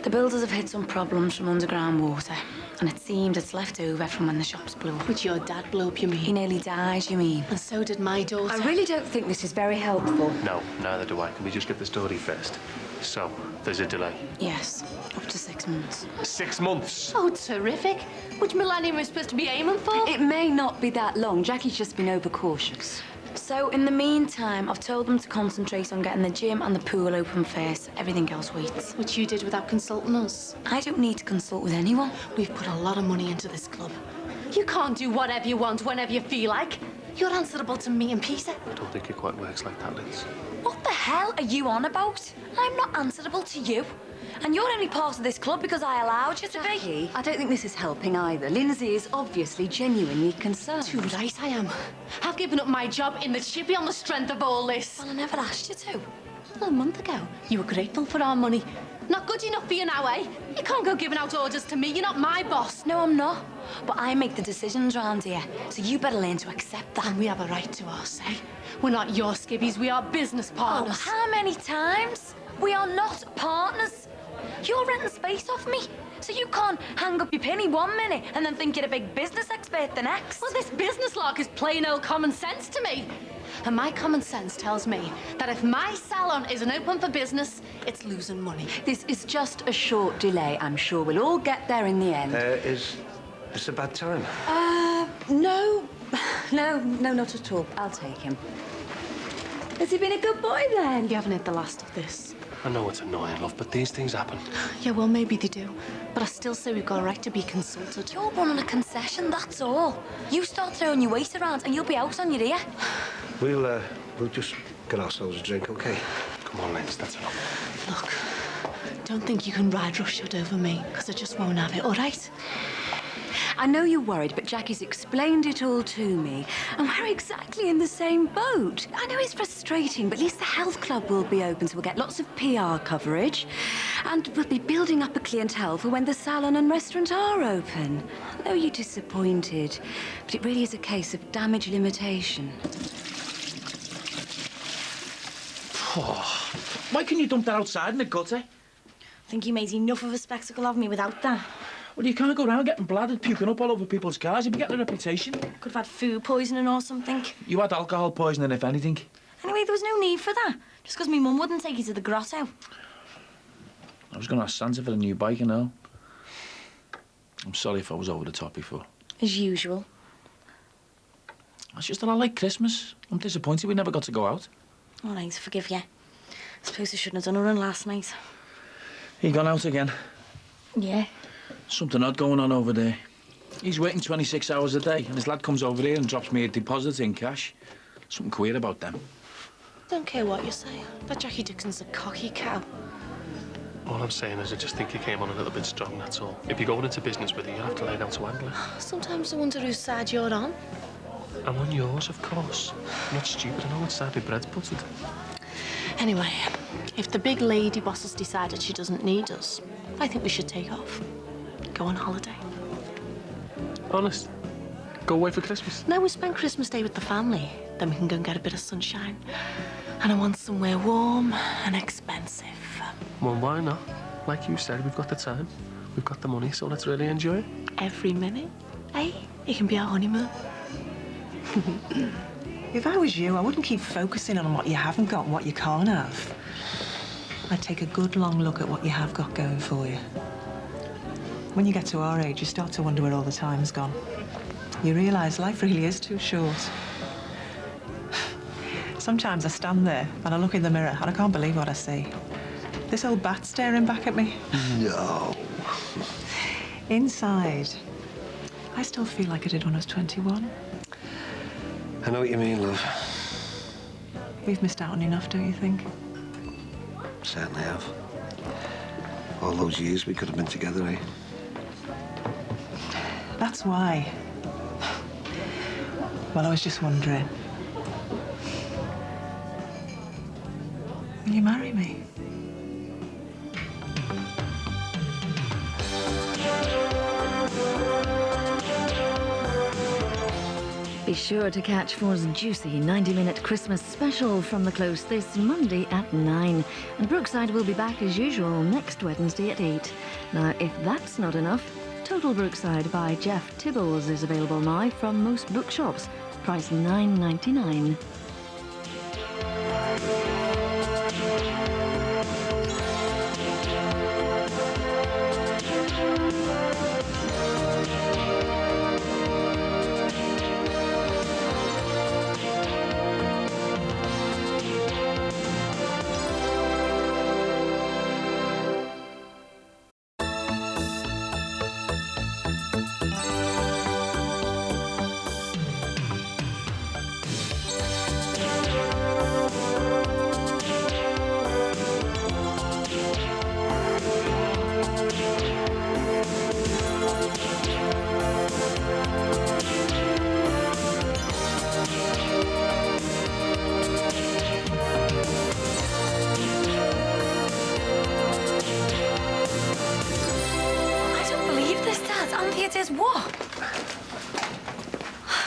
The builders have hit some problems from underground water. And it seemed it's left over from when the shops blew up. Which your dad blew up, you mean? He nearly died, you mean? And so did my daughter. I really don't think this is very helpful. No, neither do I. Can we just get the story first? So, there's a delay. Yes, up to 6 months. 6 months? Oh, terrific. Which millennium are we supposed to be aiming for? It may not be that long. Jackie's just been overcautious. So, in the meantime, I've told them to concentrate on getting the gym and the pool open first. Everything else waits. Which you did without consulting us. I don't need to consult with anyone. We've put a lot of money into this club. You can't do whatever you want whenever you feel like. You're answerable to me and Peter. I don't think it quite works like that, Liz. What the hell are you on about? I'm not answerable to you. And you're only part of this club because I allowed you to be. I don't think this is helping either. Lindsay is obviously genuinely concerned. Too right I am. I've given up my job in the Chippy on the strength of all this. Well, I never asked you to. Well, a month ago, you were grateful for our money. Not good enough for you now, eh? You can't go giving out orders to me. You're not my boss. No, I'm not. But I make the decisions round here, so you better learn to accept that. And we have a right to our say. We're not your skivvies, we are business partners. Oh, how many times? We are not partners. You're renting space off me, so you can't hang up your penny 1 minute and then think you're a big business expert the next. Well, this business lark is plain old common sense to me. And my common sense tells me that if my salon isn't open for business, it's losing money. This is just a short delay. I'm sure we'll all get there in the end. Is this a bad time? No, not at all. I'll take him. Has he been a good boy then? You haven't had the last of this. I know it's annoying, love, but these things happen. Yeah, well, maybe they do. But I still say we've got a right to be consulted. You're running a concession, that's all. You start throwing your weight around and you'll be out on your ear. We'll just get ourselves a drink, OK? Come on, Liz, that's enough. Look, don't think you can ride roughshod over me, because I just won't have it, all right? I know you're worried, but Jackie's explained it all to me. And we're exactly in the same boat. I know it's frustrating, but at least the health club will be open, so we'll get lots of PR coverage. And we'll be building up a clientele for when the salon and restaurant are open. I know you're disappointed, but it really is a case of damage limitation. Oh, why couldn't you dump that outside in the gutter? I think you made enough of a spectacle of me without that. Well, you can't go around getting bladdered, puking up all over people's cars. You'd be getting a reputation. Could have had food poisoning or something. You had alcohol poisoning, if anything. Anyway, there was no need for that. Just because my mum wouldn't take you to the grotto. I was going to ask Santa for a new bike, you know. I'm sorry if I was over the top before. As usual. It's just that I like Christmas. I'm disappointed we never got to go out. All right, forgive you. I suppose I shouldn't have done a run last night. He gone out again. Yeah. Something odd going on over there. He's working 26 hours a day, and his lad comes over here and drops me a deposit in cash. Something queer about them. Don't care what you say. That Jackie Dixon's a cocky cow. All I'm saying is I just think you came on a little bit strong, that's all. If you're going into business with it, you have to learn how to handle it. Sometimes I wonder whose side you're on. I'm on yours, of course. I'm not stupid, I know what side my bread's buttered. Anyway, if the big lady boss has decided she doesn't need us, I think we should take off. Go on holiday. Honest? Go away for Christmas? No, we spend Christmas Day with the family. Then we can go and get a bit of sunshine. And I want somewhere warm and expensive. Well, why not? Like you said, we've got the time. We've got the money, so let's really enjoy it. Every minute. Hey, it can be our honeymoon. If I was you, I wouldn't keep focusing on what you haven't got and what you can't have. I'd take a good long look at what you have got going for you. When you get to our age, you start to wonder where all the time's gone. You realise life really is too short. Sometimes I stand there and I look in the mirror and I can't believe what I see. This old bat staring back at me. No. Inside, I still feel like I did when I was 21. I know what you mean, love. We've missed out on enough, don't you think? Certainly have. All those years we could have been together, eh? That's why. Well, I was just wondering. Will you marry me? Be sure to catch Four's juicy 90-minute Christmas special from the Close this Monday at 9. And Brookside will be back as usual next Wednesday at 8. Now, if that's not enough, Total Brookside by Jeff Tibbles is available now from most bookshops. Price $9.99. There's what?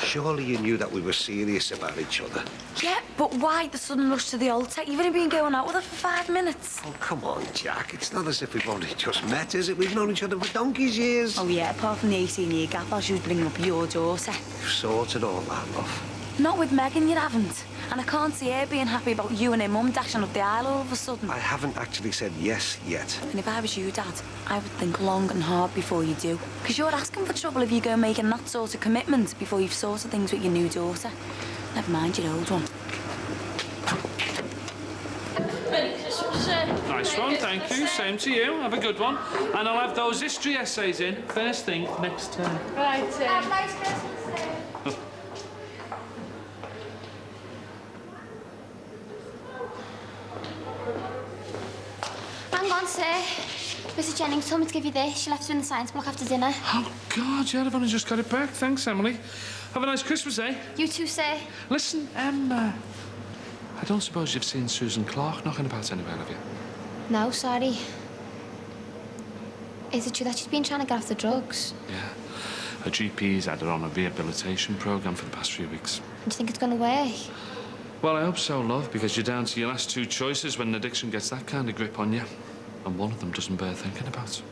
Surely you knew that we were serious about each other. Yeah, but why the sudden rush to the altar? You've only been going out with her for 5 minutes. Oh, come on, Jack. It's not as if we've only just met, is it? We've known each other for donkey's years. Oh, yeah, apart from the 18-year gap while she was bringing up your daughter. You've sorted all that, love. Not with Megan, you haven't. And I can't see her being happy about you and her mum dashing up the aisle all of a sudden. I haven't actually said yes yet. And if I was you, Dad, I would think long and hard before you do. Because you're asking for trouble if you go making that sort of commitment before you've sorted things with your new daughter. Never mind your old one. Merry Christmas, sir. Nice one, thank you. Same to you. Have a good one. And I'll have those history essays in first thing next term. Right, nice Christmas, sir. on, sir. Mrs. Jennings told me to give you this. She left it in the science block after dinner. Oh, God, yeah, I've only just got it back. Thanks, Emily. Have a nice Christmas, eh? You too, sir. Listen, Emma. I don't suppose you've seen Susan Clark knocking about anywhere, have you? No, sorry. Is it true that she's been trying to get off the drugs? Yeah. Her GP's had her on a rehabilitation programme for the past few weeks. Do you think it's going to work? Well, I hope so, love, because you're down to your last two choices when addiction gets that kind of grip on you. And one of them doesn't bear thinking about.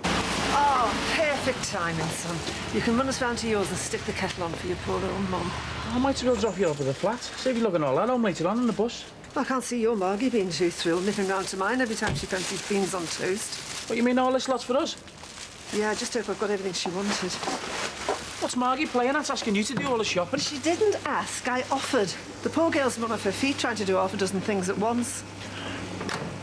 Oh, perfect timing, son. You can run us round to yours and stick the kettle on for your poor old mum. I might as well drop you over the flat. Save you looking all that home later on the bus. I can't see your Margie being too thrilled nipping round to mine every time she fancies beans on toast. What, you mean all this lot's for us? Yeah, I just hope I've got everything she wanted. What's Margie playing at, asking you to do all the shopping? She didn't ask, I offered. The poor girl's been off her feet trying to do half a dozen things at once.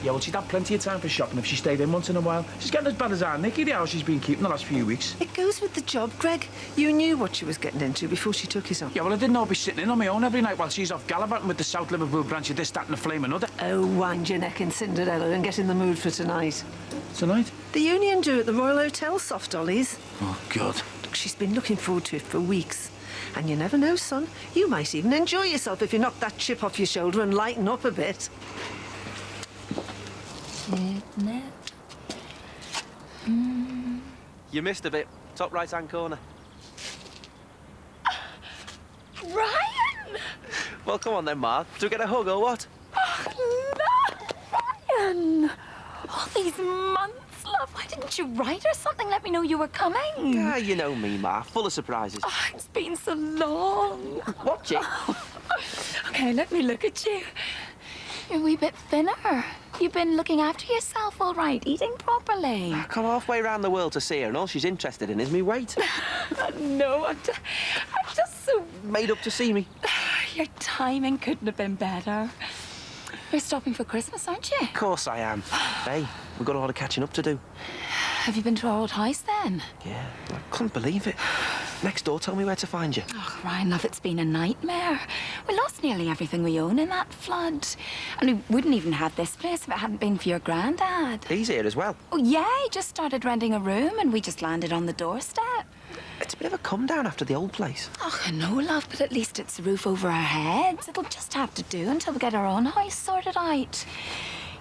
Yeah, well, she'd have plenty of time for shopping if she stayed in once in a while. She's getting as bad as our Nicky, the house she's been keeping the last few weeks. It goes with the job, Greg. You knew what she was getting into before she took it on. Yeah, well, I didn't know I'd be sitting in on my own every night while she's off gallivanting with the South Liverpool branch of this, that and the flame another. Oh, wind your neck in Cinderella and get in the mood for tonight. Tonight? The Union do at the Royal Hotel, soft dollies. Oh, God. Look, she's been looking forward to it for weeks. And you never know, son. You might even enjoy yourself if you knock that chip off your shoulder and lighten up a bit. You missed a bit. Top right-hand corner. Ryan! Well, come on then, Mark. Do we get a hug or what? Oh, no, Ryan! All these months, love. Why didn't you write or something? Let me know you were coming. Ah, you know me, Ma. Full of surprises. Oh, it's been so long. Watch it. OK, let me look at you. You're a wee bit thinner. You've been looking after yourself all right, eating properly. I come halfway around the world to see her, and all she's interested in is me weight. No, I'm just so... Made up to see me. Your timing couldn't have been better. You're stopping for Christmas, aren't you? Of course I am. Hey, we've got a lot of catching up to do. Have you been to our old house then? Yeah, I couldn't believe it. Next door told me where to find you. Oh, Ryan, love, it's been a nightmare. We lost nearly everything we own in that flood. And we wouldn't even have this place if it hadn't been for your granddad. He's here as well. Oh, yeah, he just started renting a room and we just landed on the doorstep. It's a bit of a come down after the old place. Oh, I know, love, but at least it's a roof over our heads. It'll just have to do until we get our own house sorted out.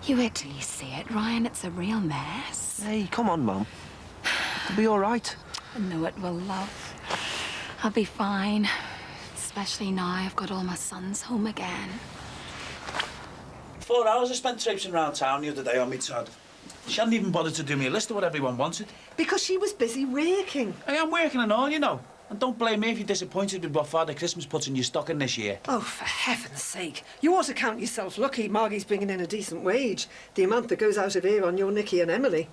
You wait till you see it, Ryan. It's a real mess. Hey, come on, Mum. It'll be all right. I know it will, love. I'll be fine. Especially now I've got all my sons home again. 4 hours I spent traipsing around town the other day on me Todd. She hadn't even bothered to do me a list of what everyone wanted. Because she was busy working. I am working and all, you know. And don't blame me if you're disappointed with what Father Christmas puts in your stocking this year. Oh, for heaven's sake. You ought to count yourself lucky Margie's bringing in a decent wage. The amount that goes out of here on your Nicky and Emily.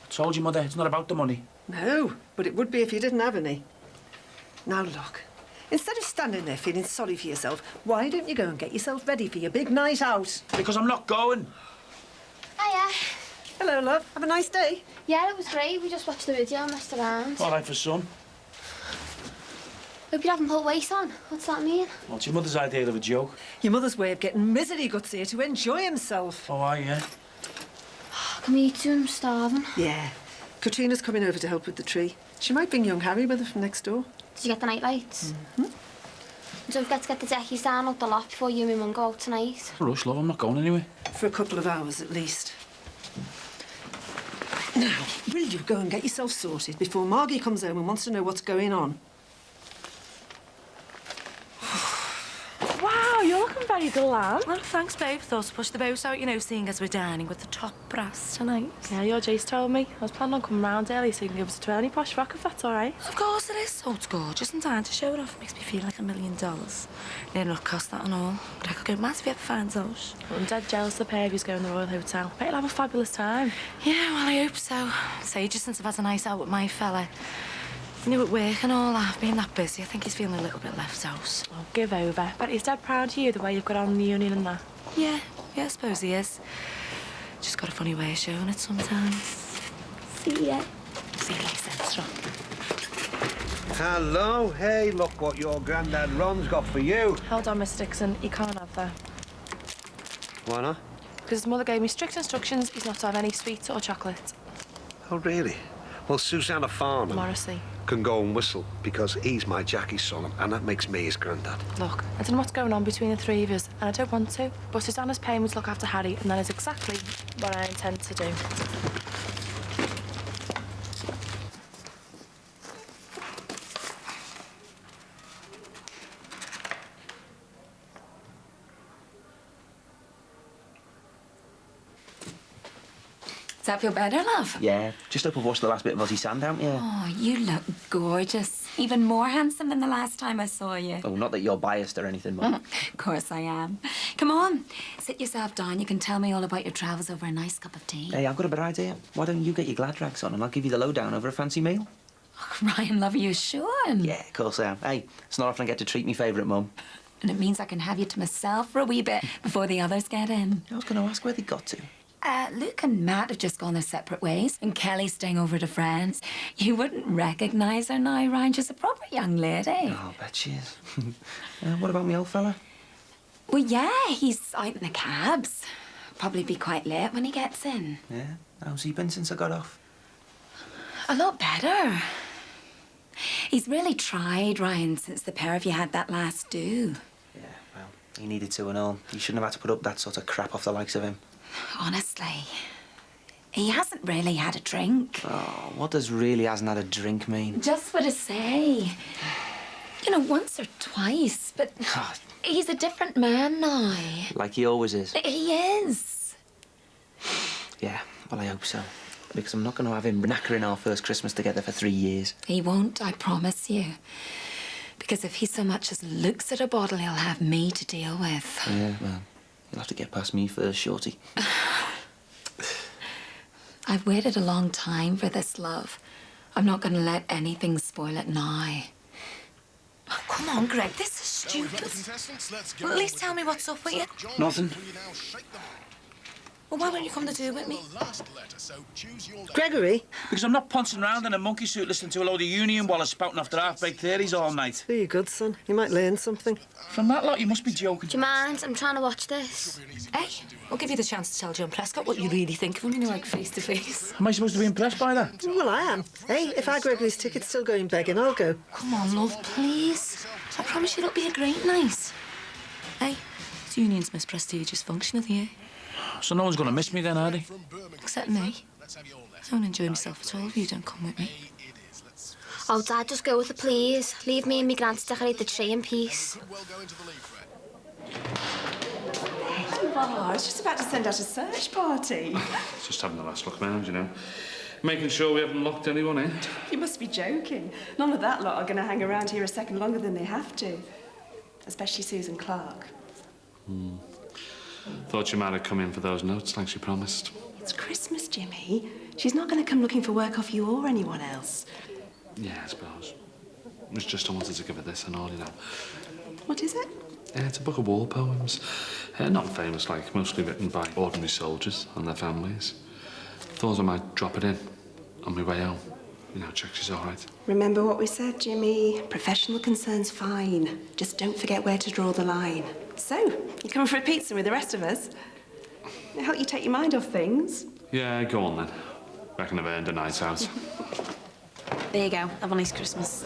I told you, Mother, it's not about the money. No, but it would be if you didn't have any. Now, look. Instead of standing there feeling sorry for yourself, why don't you go and get yourself ready for your big night out? Because I'm not going. Hiya. Hello, love. Have a nice day. Yeah, it was great. We just watched the video and messed around. All right for some. Hope you haven't put weight on. What's that mean? Well, it's your mother's idea of a joke. Your mother's way of getting misery guts here to enjoy himself. Oh, yeah? Can we eat soon? I'm starving. Yeah. Katrina's coming over to help with the tree. She might bring young Harry with her from next door. Did you get the night lights? Mm-hmm. Don't forget to get the deckies down up the lot before you and my mum go out tonight. Rush, love, I'm not going anywhere. For a couple of hours at least. Now, will you go and get yourself sorted before Margie comes home and wants to know what's going on? Wow, you're looking very dull, Anne. Well, thanks, babe. Thought to push the boat out, you know, seeing as we're dining with the top brass tonight. Yeah, your Jace told me. I was planning on coming round early so you can give us a 20 posh rock if that's all right. Of course it is. Oh, it's gorgeous and time to show it off. Makes me feel like $1 million. Near enough cost that and all. But I could go mad if you ever find those. Well, I'm dead jealous of the pair of you's going to the Royal Hotel. Bet you'll have a fabulous time. Yeah, well, I hope so. It's ages since I've had a night out with my fella. You know, at work and all that, being that busy, I think he's feeling a little bit left out. Oh, give over. Bet he's dead proud of you, the way you've got on in the Union and that. Yeah, I suppose he is. Just got a funny way of showing it sometimes. See ya. See you later, Strong. Hello. Hey, look what your granddad Ron's got for you. Hold on, Miss Dixon. You can't have that. Why not? because his mother gave me strict instructions he's not to have any sweets or chocolate. Oh, really? Well, Susanna Farnham Morrissey. can go and whistle because he's my Jackie's son, and that makes me his granddad. Look, I don't know what's going on between the three of us, and I don't want to, but Susanna's paying me to look after Harry, and that is exactly what I intend to do. Does that feel better, love? Yeah, just hope I've washed the last bit of Aussie sand out, yeah. Oh, you look gorgeous. Even more handsome than the last time I saw you. Oh, not that you're biased or anything, Mum. Of course I am. Come on, sit yourself down. You can tell me all about your travels over a nice cup of tea. Hey, I've got a better idea. Why don't you get your glad rags on and I'll give you the lowdown over a fancy meal? Oh, Ryan, love, are you sure? Yeah, of course I am. Hey, it's not often I get to treat me favourite mum. And it means I can have you to myself for a wee bit before the others get in. I was going to ask where they got to. Luke and Matt have just gone their separate ways, and Kelly's staying over to friends. You wouldn't recognise her now, Ryan. She's a proper young lady. Oh, I bet she is. What about me old fella? Well, yeah, he's out in the cabs. Probably be quite late when he gets in. Yeah? How's he been since I got off? A lot better. He's really tried, Ryan, since the pair of you had that last do. Yeah, well, he needed to and all. You shouldn't have had to put up that sort of crap off the likes of him. Honestly, he hasn't really had a drink. Oh, what does really hasn't had a drink mean? Just what to say. You know, once or twice, but he's a different man now. Like he always is. He is. Yeah, well, I hope so. Because I'm not going to have him knackering our first Christmas together for 3 years. He won't, I promise you. Because if he so much as looks at a bottle, he'll have me to deal with. Yeah, well, you'll have to get past me first, Shorty. I've waited a long time for this, love. I'm not going to let anything spoil it now. Oh, come on, Greg, this is stupid. Well, at least tell me what's up with you. Nothing. Well, why won't you come to do with me? Gregory? Because I'm not pouncing around in a monkey suit listening to a load of union wallers spouting off their half-baked theories all night. Are you good, son? You might learn something. From that lot, you must be joking. Do you mind? I'm trying to watch this. Hey, I'll give you the chance to tell John Prescott what you really think of him, you know, like face to face. Am I supposed to be impressed by that? Well, I am. Hey, if our Gregory's ticket's still going begging, I'll go. Come on, love, please. I promise you it'll be a great night. Hey, it's Union's most prestigious function of the year. So no one's going to miss me then, are they? Except me. I won't enjoy myself at all if you don't come with me. Oh, Dad, just go with it, please. Leave me and me grand to decorate the tree in peace. Oh, I was just about to send out a search party. Just having the last look round, you know. Making sure we haven't locked anyone in. You must be joking. None of that lot are going to hang around here a second longer than they have to. Especially Susan Clark. Thought you might have come in for those notes like she promised. It's Christmas, Jimmy. She's not going to come looking for work off you or anyone else. Yeah, I suppose. It's just I wanted to give her this and all, you know. What is it? It's a book of war poems. Not famous, like, mostly written by ordinary soldiers and their families. Thought I might drop it in on my way home. You know, check she's all right. Remember what we said, Jimmy. Professional concern's fine. Just don't forget where to draw the line. So, you coming for a pizza with the rest of us? It'll help you take your mind off things. Yeah, go on then. Reckon I've earned a night out. There you go. Have a nice Christmas.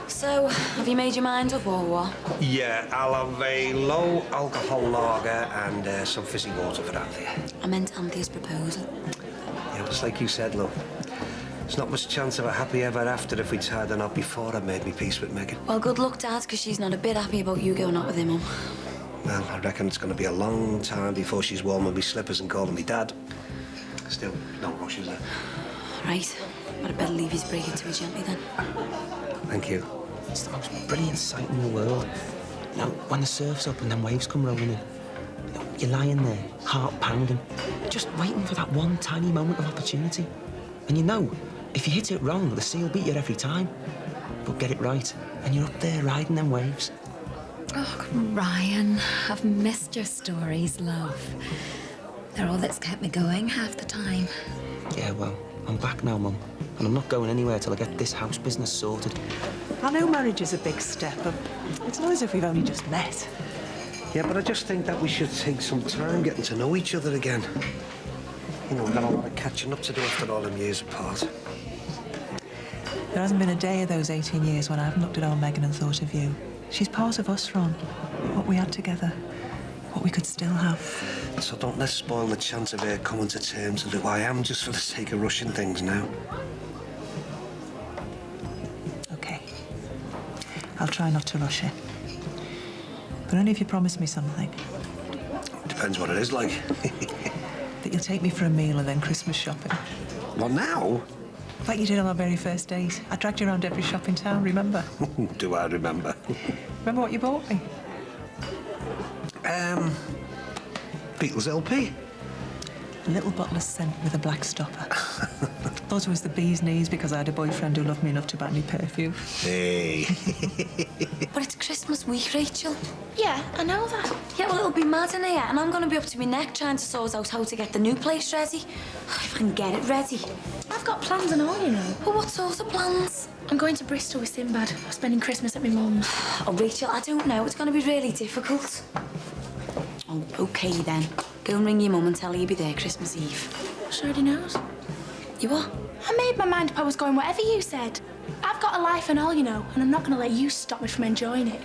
So, have you made your mind up or what? Yeah, I'll have a low alcohol lager and some fizzy water for Anthea. I meant Anthea's proposal. Yeah, it's like you said, love. There's not much chance of a happy ever after if we'd tied her up before I made me peace with Megan. Well, good luck, Dad, because she's not a bit happy about you going out with him, Mum. Well, I reckon it's going to be a long time before she's warming me slippers and calling me Dad. Still, no rush, is there? Right. But I'd better leave his break to her gently then. Thank you. It's the most brilliant sight in the world. You know, when the surf's up and then waves come rolling in. You know, you're lying there, heart pounding, just waiting for that one tiny moment of opportunity. And you know, if you hit it wrong, the sea will beat you every time. But get it right, and you're up there riding them waves. Oh, Ryan, I've missed your stories, love. They're all that's kept me going half the time. Yeah, well, I'm back now, Mum. And I'm not going anywhere till I get this house business sorted. I know marriage is a big step, but it's not as if we've only just met. Yeah, but I just think that we should take some time getting to know each other again. You know, we've got a lot of catching up to do after all them years apart. There hasn't been a day of those 18 years when I haven't looked at old Megan and thought of you. She's part of us, Ron. What we had together. What we could still have. So don't let's spoil the chance of her coming to terms with who I am just for the sake of rushing things now. OK. I'll try not to rush it. But only if you promise me something. Depends what it is like. That you'll take me for a meal and then Christmas shopping. What, now? Like you did on our very first date. I dragged you around every shop in town, remember? Do I remember? Remember what you bought me? Beatles LP. A little bottle of scent with a black stopper. Thought it was the bee's knees because I had a boyfriend who loved me enough to buy me perfume. Hey. But it's Christmas week, Rachel. Yeah, I know that. Yeah, well, it'll be mad in here, and I'm going to be up to my neck trying to sort out how to get the new place ready. If I can get it ready. I've got plans and all, you know. Well, what sort of plans? I'm going to Bristol with Sinbad. I'm spending Christmas at my mum's. Oh, Rachel, I don't know. It's going to be really difficult. Oh, OK, then. Go and ring your mum and tell her you'll be there Christmas Eve. She already knows. You what? I made my mind up I was going whatever you said. I've got a life and all, you know, and I'm not going to let you stop me from enjoying it.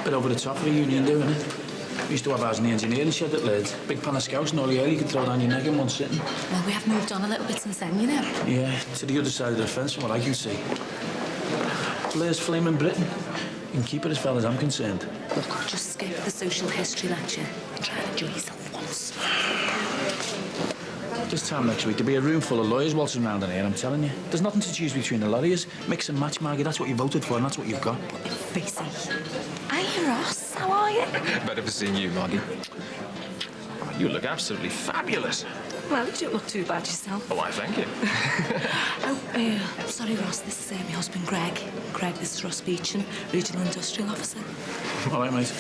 Bit over the top of a union, doing it. We used to have ours in the engineering shed at Leeds. Big pan of scouts and all the air you could throw down your neck in one sitting. Well, we have moved on a little bit since then, you know. Yeah, to the other side of the fence from what I can see. Blair's flaming Britain. You can keep it as far as I'm concerned. Look, just skip the social history lecture and try and enjoy yourself once. This time next week, there'll be a room full of lawyers waltzing around in here, I'm telling you. There's nothing to choose between the lot of yous. Mix and match, Margie. That's what you voted for, and that's what you've got. Facey. Hi, Ross. How are you? Better for seeing you, Margie. You look absolutely fabulous. Well, you don't look too bad yourself. Oh, why, thank you. Sorry, Ross. This is my husband, Greg. Greg, this is Ross Beechan, Regional Industrial Officer. All right, mate.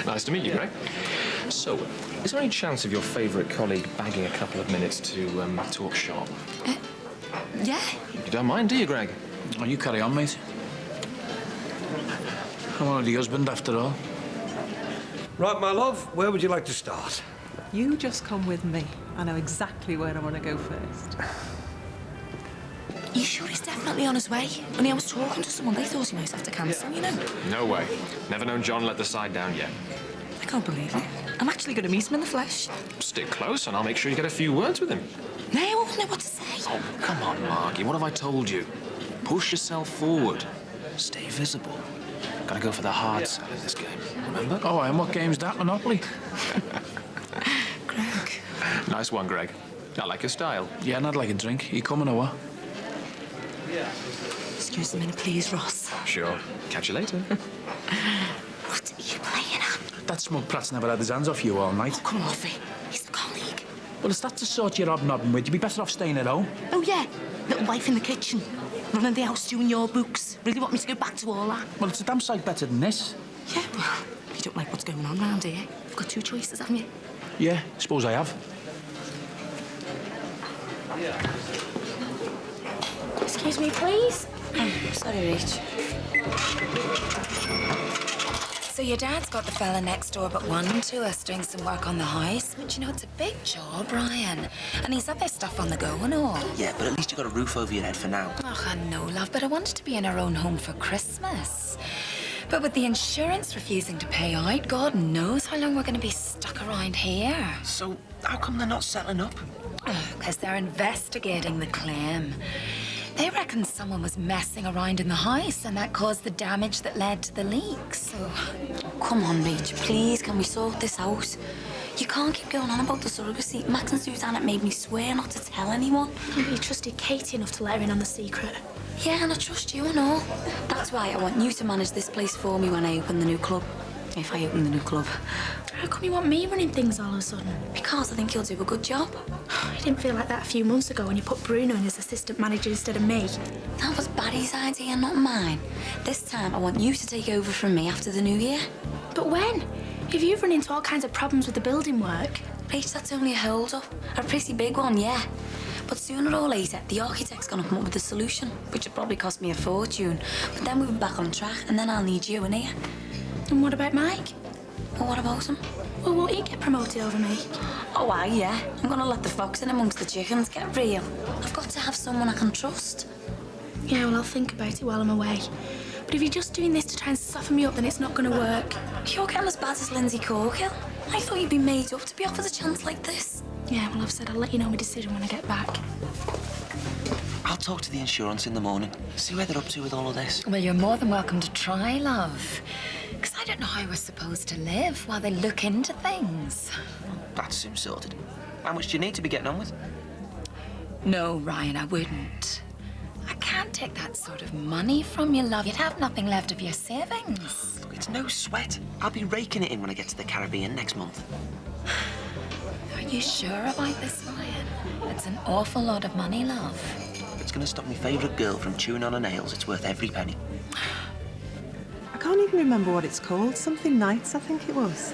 Nice to meet you, Greg. So, is there any chance of your favourite colleague bagging a couple of minutes to talk shop? Yeah. You don't mind, do you, Greg? Oh, you carry on, mate. I'm only the husband, after all. Right, my love, where would you like to start? You just come with me. I know exactly where I want to go first. You sure he's definitely on his way? When I was talking to someone, they thought he might have to cancel, you know. No way. Never known John let the side down yet. I can't believe it. I'm actually going to meet him in the flesh. Stick close and I'll make sure you get a few words with him. No, I won't know what to say. Oh, come on, Margie. What have I told you? Push yourself forward. Stay visible. Gotta go for the hard sell in this game, remember? Oh, and what game's that, Monopoly? Greg. Nice one, Greg. I like your style. Yeah, and I'd like a drink. You coming or what? Excuse me, please, Ross. Sure. Catch you later. What are you playing at? That smug prat's never had his hands off you all night. Oh, come off it. He's a colleague. Well, is that the sort you're hobnobbing with? You'd be better off staying at home. Oh, yeah. Little wife in the kitchen. Running the house doing your books. Really want me to go back to all that? Well, it's a damn sight better than this. Yeah, well, if you don't like what's going on round here, you've got two choices, haven't you? Yeah, suppose I have. Excuse me, please. Oh, sorry, Rach. So your dad's got the fella next door but one to us doing some work on the house. But you know, it's a big job, Brian. And he's had their stuff on the go and all. Yeah, but at least you got a roof over your head for now. Oh, I know, love, but I wanted to be in our own home for Christmas. But with the insurance refusing to pay out, God knows how long we're going to be stuck around here. So how come they're not settling up? Because they're investigating the claim. They reckon someone was messing around in the house and that caused the damage that led to the leak, so... Come on, Rach, please, can we sort this out? You can't keep going on about the surrogacy. Max and Suzanne, it made me swear not to tell anyone. But you trusted Katie enough to let her in on the secret. Yeah, and I trust you and all. That's why I want you to manage this place for me when I open the new club. if I open the new club. How come you want me running things all of a sudden? Because I think you'll do a good job. You didn't feel like that a few months ago when you put Bruno in as assistant manager instead of me. That was Barry's idea, not mine. This time, I want you to take over from me after the new year. But when? If you've run into all kinds of problems with the building work. Rach, that's only a hold-up. A pretty big one, yeah. But sooner or later, the architect's gonna come up with a solution, which will probably cost me a fortune. But then we'll be back on track, and then I'll need you in here. And what about Mike? Well, what about him? Well, won't he get promoted over me? Oh, yeah. I'm gonna let the fox in amongst the chickens get real. I've got to have someone I can trust. Yeah, well, I'll think about it while I'm away. But if you're just doing this to try and soften me up, then it's not gonna work. You're getting as bad as Lindsay Corkill. I thought you'd be made up to be offered a chance like this. Yeah, well, I've said I'll let you know my decision when I get back. I'll talk to the insurance in the morning, see where they're up to with all of this. Well, you're more than welcome to try, love. Because I don't know how we're supposed to live while they look into things. That's soon sorted. How much do you need to be getting on with? No, Ryan, I wouldn't. I can't take that sort of money from you, love. You'd have nothing left of your savings. Look, it's no sweat. I'll be raking it in when I get to the Caribbean next month. Are you sure about this, Ryan? It's an awful lot of money, love. If it's going to stop my favourite girl from chewing on her nails, it's worth every penny. I can't even remember what it's called. Something Nights, I think it was.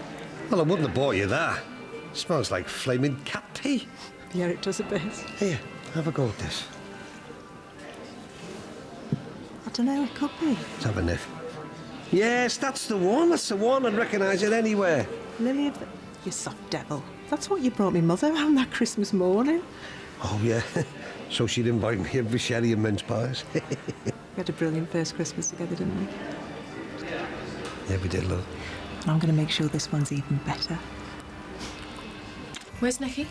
Well, I wouldn't have bought you that. Smells like flaming cat pee. Yeah, it does a bit. Here, have a go at this. I don't know, it could be. Let's have a sniff. Yes, that's the one. That's the one. I'd recognise it anywhere. Lily of the... You soft devil. That's what you brought me mother on that Christmas morning. Oh, yeah. So she'd invite me in for sherry and mince pies. We had a brilliant first Christmas together, didn't we? Yeah, we did, love. And I'm going to make sure this one's even better. Where's Nikki?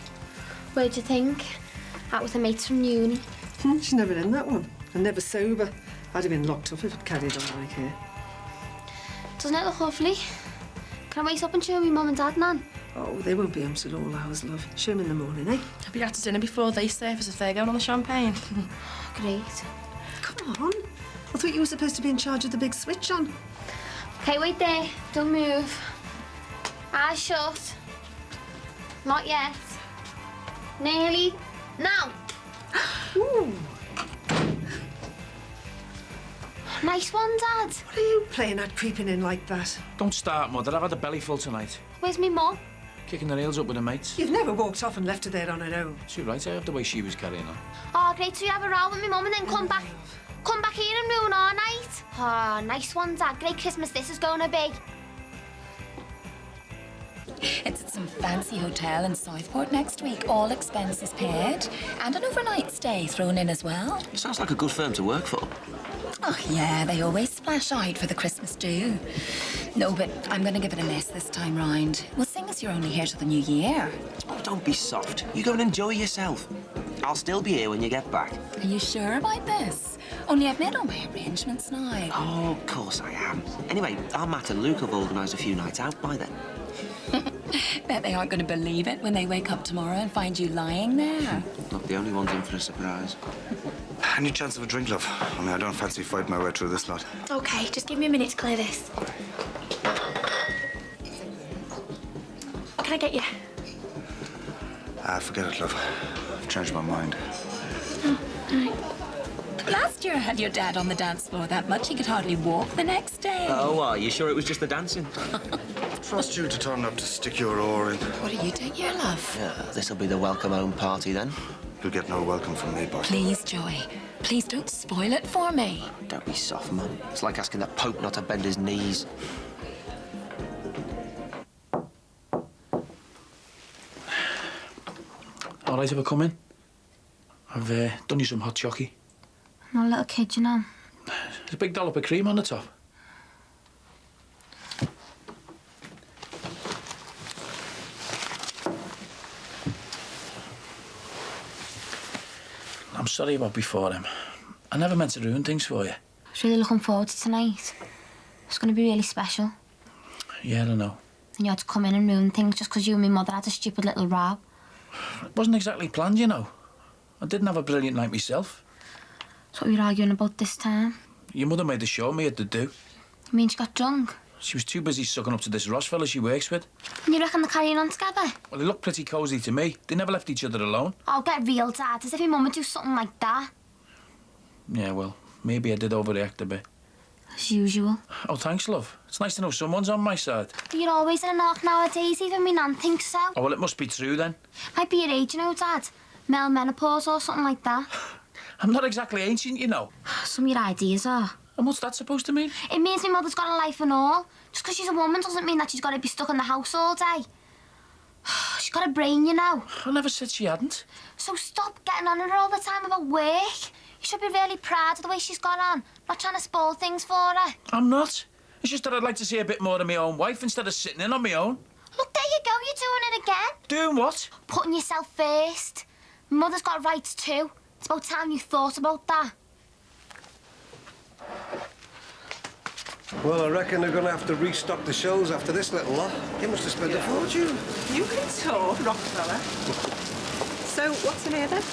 Where'd you think? Out with her mates from uni. She's never in that one. And never sober. I'd have been locked up if it carried on like her. Doesn't it look lovely? Can I wait up and show me mum and dad, Nan? Oh, they won't be home till all hours, love. Show them in the morning, eh? I'll be out to dinner before they surface if they're going on the champagne. Great. Come on. I thought you were supposed to be in charge of the big switch on. Okay, wait there. Don't move. Eyes shut. Not yet. Nearly. Now. Ooh. Nice one, Dad. What are you playing at, creeping in like that? Don't start, Mother. I've had a belly full tonight. Where's me mum? Kicking her heels up with her mates. You've never walked off and left her there on her own. Too right, I have the way she was carrying on. Oh, great. So you have a row with me mum and then come back here and ruin our night. Oh, nice one, Dad. Great Christmas this is going to be. It's at some fancy hotel in Southport next week, all expenses paid, and an overnight stay thrown in as well. Sounds like a good firm to work for. Oh, yeah, they always splash out for the Christmas do. No, but I'm going to give it a miss this time round. Well, seeing as you're only here till the new year. Oh, don't be soft. You go and enjoy yourself. I'll still be here when you get back. Are you sure about this? Only I've made all my arrangements now. Oh, of course I am. Anyway, our Matt and Luke have organised a few nights out by then. Bet they aren't going to believe it when they wake up tomorrow and find you lying there. Not the only ones in for a surprise. Any chance of a drink, love? I mean, I don't fancy fighting my way through this lot. Okay, just give me a minute to clear this. What can I get you? Forget it, love. I've changed my mind. Oh, all right. Last year I had your dad on the dance floor that much he could hardly walk the next day. Oh, are you sure it was just the dancing? Trust you to turn up to stick your oar in. What are you doing here, love? Yeah, this'll be the welcome home party then. You'll get no welcome from me, boy. Please, Joy. Please don't spoil it for me. Don't be soft, Mum. It's like asking the Pope not to bend his knees. All right, have I come in? I've done you some hot chocky. I'm a little kid, you know. There's a big dollop of cream on the top. I'm sorry about before, I never meant to ruin things for you. I was really looking forward to tonight. It's going to be really special. Yeah, I know. And you had to come in and ruin things just because you and my mother had a stupid little row. It wasn't exactly planned, you know. I didn't have a brilliant night myself. That's what we were arguing about this time. Your mother made the show me had to do. You mean she got drunk? She was too busy sucking up to this Ross fella she works with. And you reckon they're carrying on together? Well, they look pretty cosy to me. They never left each other alone. Oh, get real, Dad. As if your mum would do something like that. Yeah, well, maybe I did overreact a bit. As usual. Oh, thanks, love. It's nice to know someone's on my side. But you're always in a knock nowadays, even me nan thinks so. Oh, well, it must be true then. Might be your age, you know, Dad. Male menopause or something like that. I'm not exactly ancient, you know. Some of your ideas are. And what's that supposed to mean? It means my mother's got a life and all. Just because she's a woman doesn't mean that she's got to be stuck in the house all day. She's got a brain, you know. I never said she hadn't. So stop getting on her all the time about work. You should be really proud of the way she's got on. Not trying to spoil things for her. I'm not. It's just that I'd like to see a bit more of my own wife instead of sitting in on my own. Look, there you go. You're doing it again. Doing what? Putting yourself first. Mother's got rights too. It's about time you thought about that. Well, I reckon they're going to have to restock the shows after this little lot. You must have spent a fortune. You can talk, Rockefeller. So, what's in here then?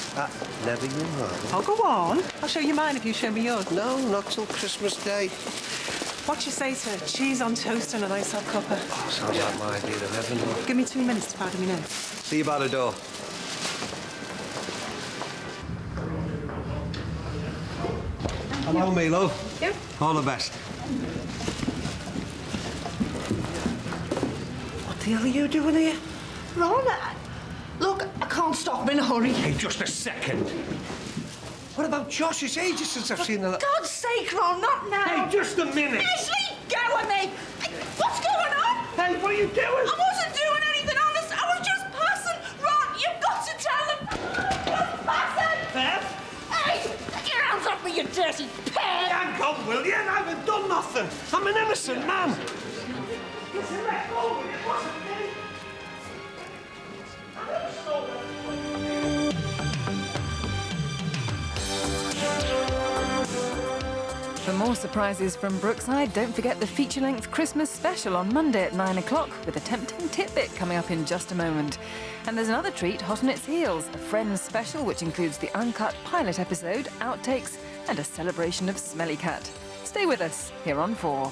Never you know. Oh, go on. I'll show you mine if you show me yours. No, not till Christmas Day. What you say to cheese on toast and a nice hot cuppa? Oh, sounds like my idea of heaven. Give me 2 minutes to powder me now. See you by the door. Hello, me love. Yeah. All the best. What the hell are you doing here? Ron, look, I can't stop. I'm in a hurry. Hey, just a second. What about Josh? It's ages since I've seen her. For God's sake, Ron, not now. Hey, just a minute. Ashley, go with me. What's going on? Hey, what are you doing? I wasn't doing anything, honest. I was just passing. Ron, you've got to tell them. Just passing. Beth? Hey, get your hands off me, you dirty pig. Hang on, will you? I haven't done nothing. I'm an innocent man. Listen, let go. It wasn't me. I never stole it. For more surprises from Brookside, don't forget the feature-length Christmas special on Monday at 9 o'clock with a tempting tidbit coming up in just a moment. And there's another treat hot on its heels, a Friends special which includes the uncut pilot episode, outtakes and a celebration of Smelly Cat. Stay with us here on 4.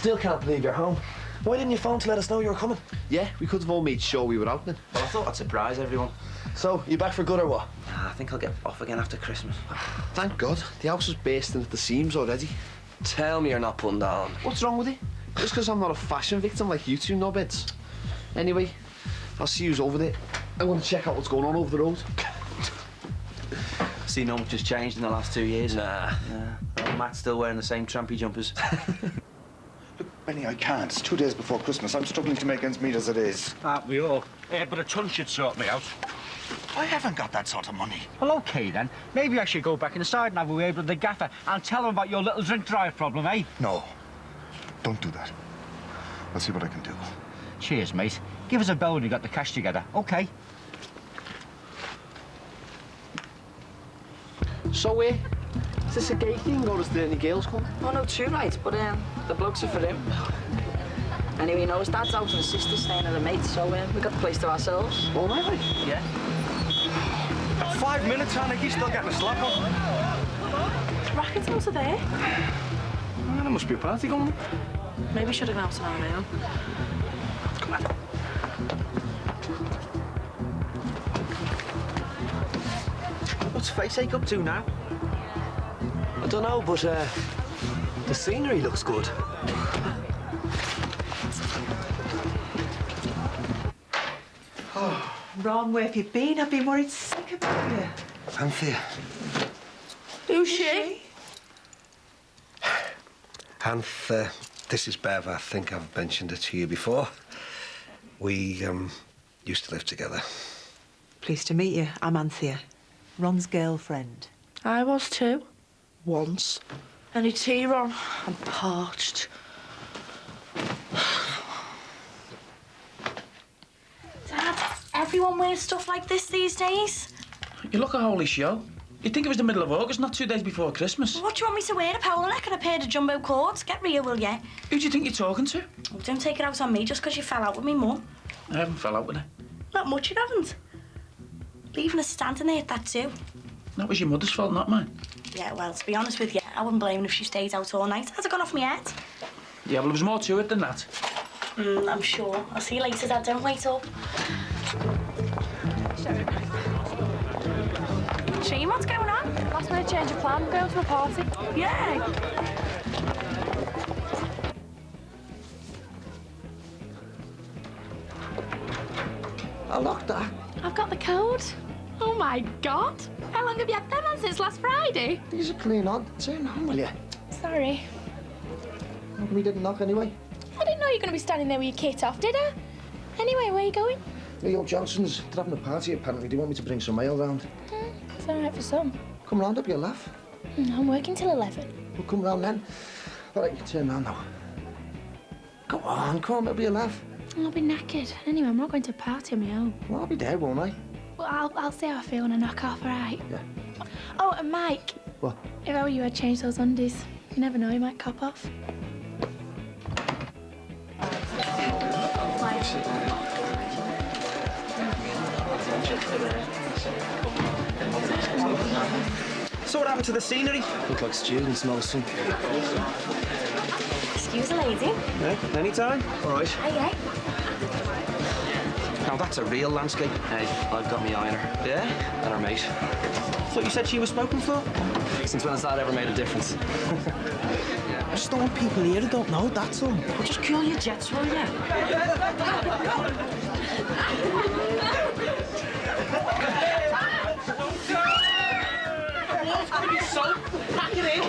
Still can't believe you're home. Why didn't you phone to let us know you were coming? Yeah, we could have all made sure we were out then. Well, I thought I'd surprise everyone. So, you back for good or what? Nah, I think I'll get off again after Christmas. Thank God. The house is bursting at the seams already. Tell me you're not putting down. What's wrong with it? Just because I'm not a fashion victim like you two knobheads. Anyway, I'll see yous over there. I'm going to check out what's going on over the road. See, not much has changed in the last 2 years. Nah. Well, Matt's still wearing the same trampy jumpers. Look, Benny, I can't. It's 2 days before Christmas. I'm struggling to make ends meet as it is. Aren't we all? But a ton should sort me out. I haven't got that sort of money. Well, OK, then. Maybe I should go back inside and have a word with the gaffer and tell him about your little drink drive problem, eh? No. Don't do that. I'll see what I can do. Cheers, mate. Give us a bell when you got the cash together, OK? So, is this a gay thing or is there any girls coming? Oh, no, too right, but the blokes are for him. Anyway, you know, his dad's out and his sister's staying at a mate, so we got the place to ourselves. Oh, really? Yeah. 5 minutes, Anarchy, still getting a slap on. Rackets out of there. Oh, there must be a party going on. Maybe should have gone out on our own. Come on. What's Faceache up to now? I don't know, but the scenery looks good. Oh, Ron, where have you been? I've been worried sick about you. Anthea. Who's she? Anth, this is Bev. I think I've mentioned it to you before. We used to live together. Pleased to meet you. I'm Anthea, Ron's girlfriend. I was too. Once. Any tea, Ron? I'm parched. Dad, everyone wears stuff like this these days. You look a holy show. You'd think it was the middle of August, not 2 days before Christmas. What do you want me to wear? A polo neck and a pair of jumbo cords? Get real, will ya? Who do you think you're talking to? Oh, don't take it out on me just because you fell out with me mum. I haven't fell out with her. Not much you haven't. Leaving us standing there at that too. That was your mother's fault, not mine. Yeah, well, to be honest with you, I wouldn't blame her if she stayed out all night. Has it gone off my head? Yeah, well, there was more to it than that. I'm sure. I'll see you later, Dad. Don't wait up. Shane, what's going on? Last minute change of plan. Going to a party. Yay! I locked that. I've got the code. Oh my God! How long have you had them on since last Friday? These are clean on. Turn on, will you? Sorry. How come we didn't knock anyway? I didn't know you were going to be standing there with your kit off, did I? Anyway, where are you going? Leo Johnson's. They're having a party, apparently. They want me to bring some mail round. It's all right for some. Come round, up your laugh. I'm working till 11. We'll come round then. All right, you turn round now. Go on, come, it'll be a laugh. I'll be knackered. Anyway, I'm not going to a party on my own. Well, I'll be there, won't I? Well, I'll see how I feel when I knock off, all right? Yeah. Oh, and Mike. What? If I were you, I'd change those undies. You never know, you might cop off. So what happened to the scenery? Look like students and all some. Excuse a lady. Yeah, anytime. All right. Hey. Now that's a real landscape. Hey, I've got me ironer. Yeah? And her mate. Thought you said she was spoken for? Since when has that ever made a difference? I just don't want people here who don't know, that's all. Well, just cool your jets, will you? Pack it in.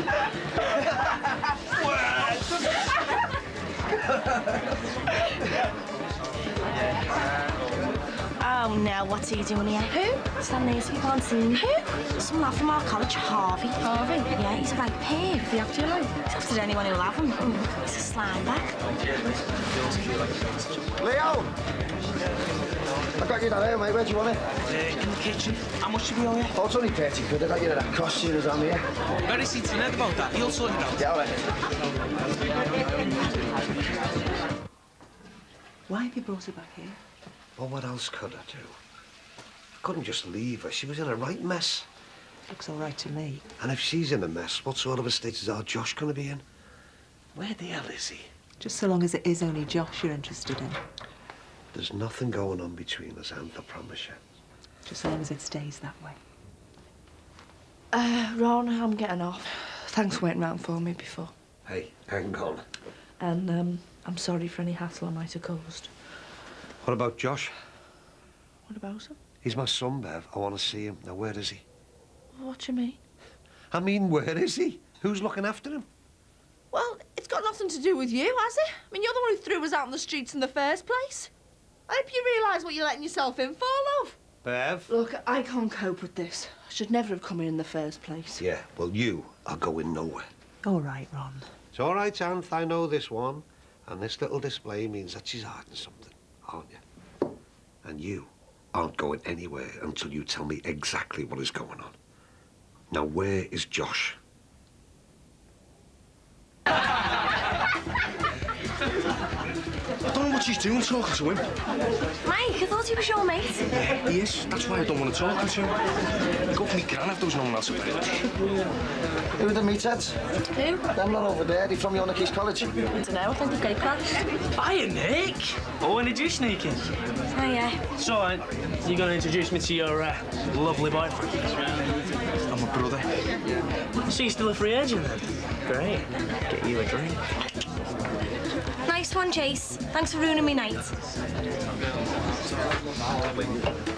Oh, no, what's he doing here? Who? Stand there so you can't see him. Who? Some lad from our college, Harvey. Harvey? Yeah, he's a right pig. Is he after you, like? He's after anyone who'll have him. He's a slime bag. Leo! I got you that here, mate. Where do you want it? In the kitchen. How much do we owe you? Oh, it's only 30 quid. I got you that costume as I'm here. Where is he to know about that? He'll sort it out. Yeah, all right. Why have you brought her back here? Well, what else could I do? I couldn't just leave her. She was in a right mess. Looks all right to me. And if she's in a mess, what sort of a state is our Josh going to be in? Where the hell is he? Just so long as it is only Josh you're interested in. There's nothing going on between us, Anth, I promise you. Just so long as it stays that way. Ron, I'm getting off. Thanks for waiting around for me before. Hey, hang on. And I'm sorry for any hassle I might have caused. What about Josh? What about him? He's my son, Bev. I want to see him. Now, where is he? What do you mean? I mean, where is he? Who's looking after him? Well, it's got nothing to do with you, has it? I mean, you're the one who threw us out on the streets in the first place. I hope you realise what you're letting yourself in for, love. Bev? Look, I can't cope with this. I should never have come here in the first place. Yeah, well, you are going nowhere. All right, Ron. It's all right, Anth. I know this one. And this little display means that she's hiding something, aren't you? And you aren't going anywhere until you tell me exactly what is going on. Now, where is Josh? I don't know what she's doing talking to him. Mike, I thought he was your mate. He is. That's why I don't want to talk to him. He'd go for me gran if there was no one else about. Who are the meatheads? Who? Them lot over there. They from Yonakees College. I don't know. I think they've got crashed. Hiya, Nick. Oh, when did you sneak in? Oh, yeah. So, you're going to introduce me to your lovely boyfriend? I'm a brother. So you're still a free agent then? Great. Get you a drink. Nice one, Chase. Thanks for ruining me night.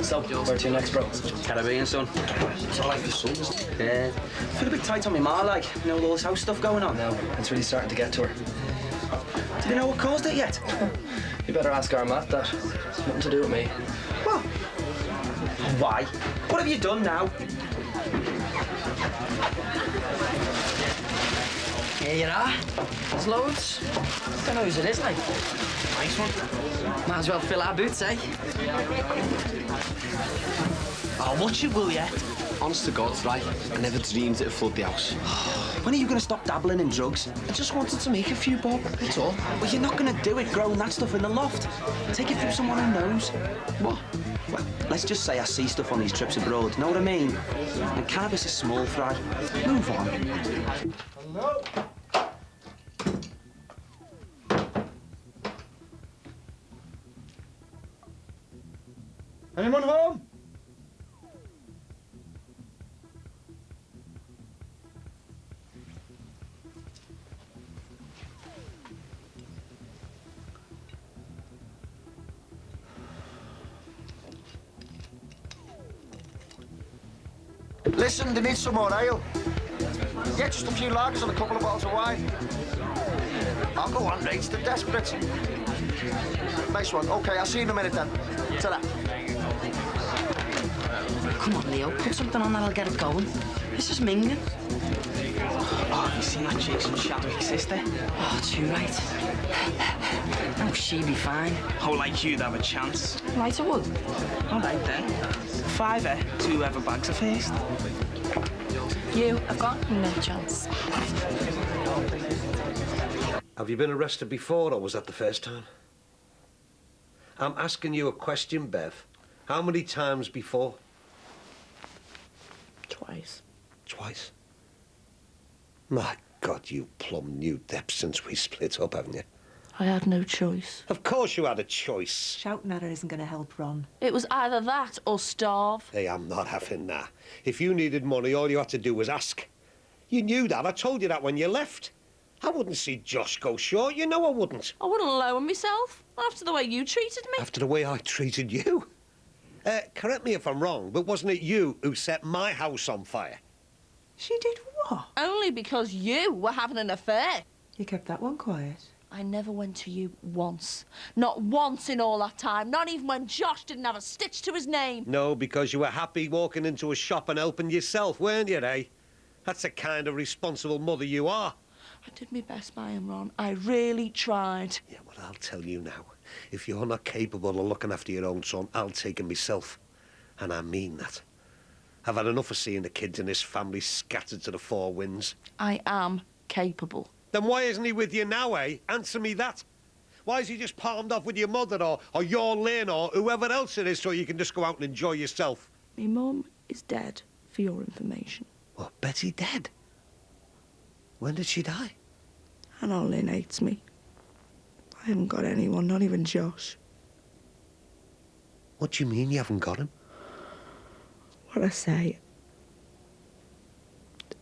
So, where to next, bro? Caribbean, son. It's all like the sun, isn't it? Yeah. I feel a bit tight on my ma, like, you know, with all this house stuff going on. No, it's really starting to get to her. Do you know what caused it yet? You better ask our Matt that. It's nothing to do with me. What? Why? What have you done now? Here you are. There's loads. Don't know whose it is, like. Nice one. Might as well fill our boots, eh? Oh, watch it, will ya? Honest to God, right? I never dreamed it'd flood the house. When are you going to stop dabbling in drugs? I just wanted to make a few bob, that's all. Well, you're not going to do it growing that stuff in the loft. Take it from someone who knows. What? Well, let's just say I see stuff on these trips abroad, know what I mean? And cannabis is small fry. Move on. Hello? Anyone home? Listen, they need some more ale. Yeah, just a few lagers and a couple of bottles of wine. I'll go on, rates, they're desperate. Nice one. OK, I'll see you in a minute then. Ta-ra. Come on, Leo. Put something on that'll get it going. This is minging. Oh, have you seen that Jason's shadowy sister? Oh, too right. Oh, she'd be fine. Oh, like you'd have a chance. Right, I would. All right, then. £5 to whoever bags are first. You, I've got no chance. Have you been arrested before, or was that the first time? I'm asking you a question, Bev. How many times before? Twice. Twice? My God, you plumb new depths since we split up, haven't you? I had no choice. Of course you had a choice. Shouting at her isn't going to help, Ron. It was either that or starve. Hey, I'm not having that. If you needed money, all you had to do was ask. You knew that. I told you that when you left. I wouldn't see Josh go short. You know I wouldn't. I wouldn't lower myself after the way you treated me. After the way I treated you? Correct me if I'm wrong, but wasn't it you who set my house on fire? She did what? Only because you were having an affair. You kept that one quiet. I never went to you once. Not once in all that time. Not even when Josh didn't have a stitch to his name. No, because you were happy walking into a shop and helping yourself, weren't you, eh? That's the kind of responsible mother you are. I did my best by him, Ron. I really tried. Yeah, well, I'll tell you now. If you're not capable of looking after your own son, I'll take him myself. And I mean that. I've had enough of seeing the kids in this family scattered to the four winds. I am capable. Then why isn't he with you now, eh? Answer me that. Why is he just palmed off with your mother or your Lynn or whoever else it is so you can just go out and enjoy yourself? My mum is dead, for your information. What, Betty dead? When did she die? And all Lynn hates me. I haven't got anyone, not even Josh. What do you mean you haven't got him? What I say,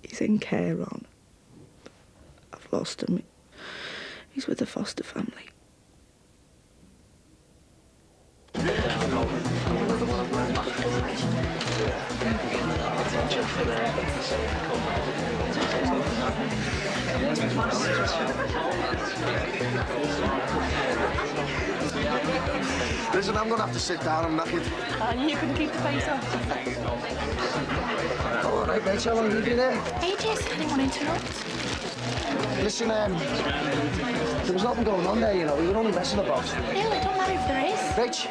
he's in care, Ron. I've lost him. He's with the foster family. Listen, I'm going to have to sit down. I'm knackered. And you can keep the face off. All right, mate. How long have you been here? Ages. I didn't want to interrupt. Listen, there was nothing going on there, you know. We were only messing about. Ew, it don't matter if there is. Rach,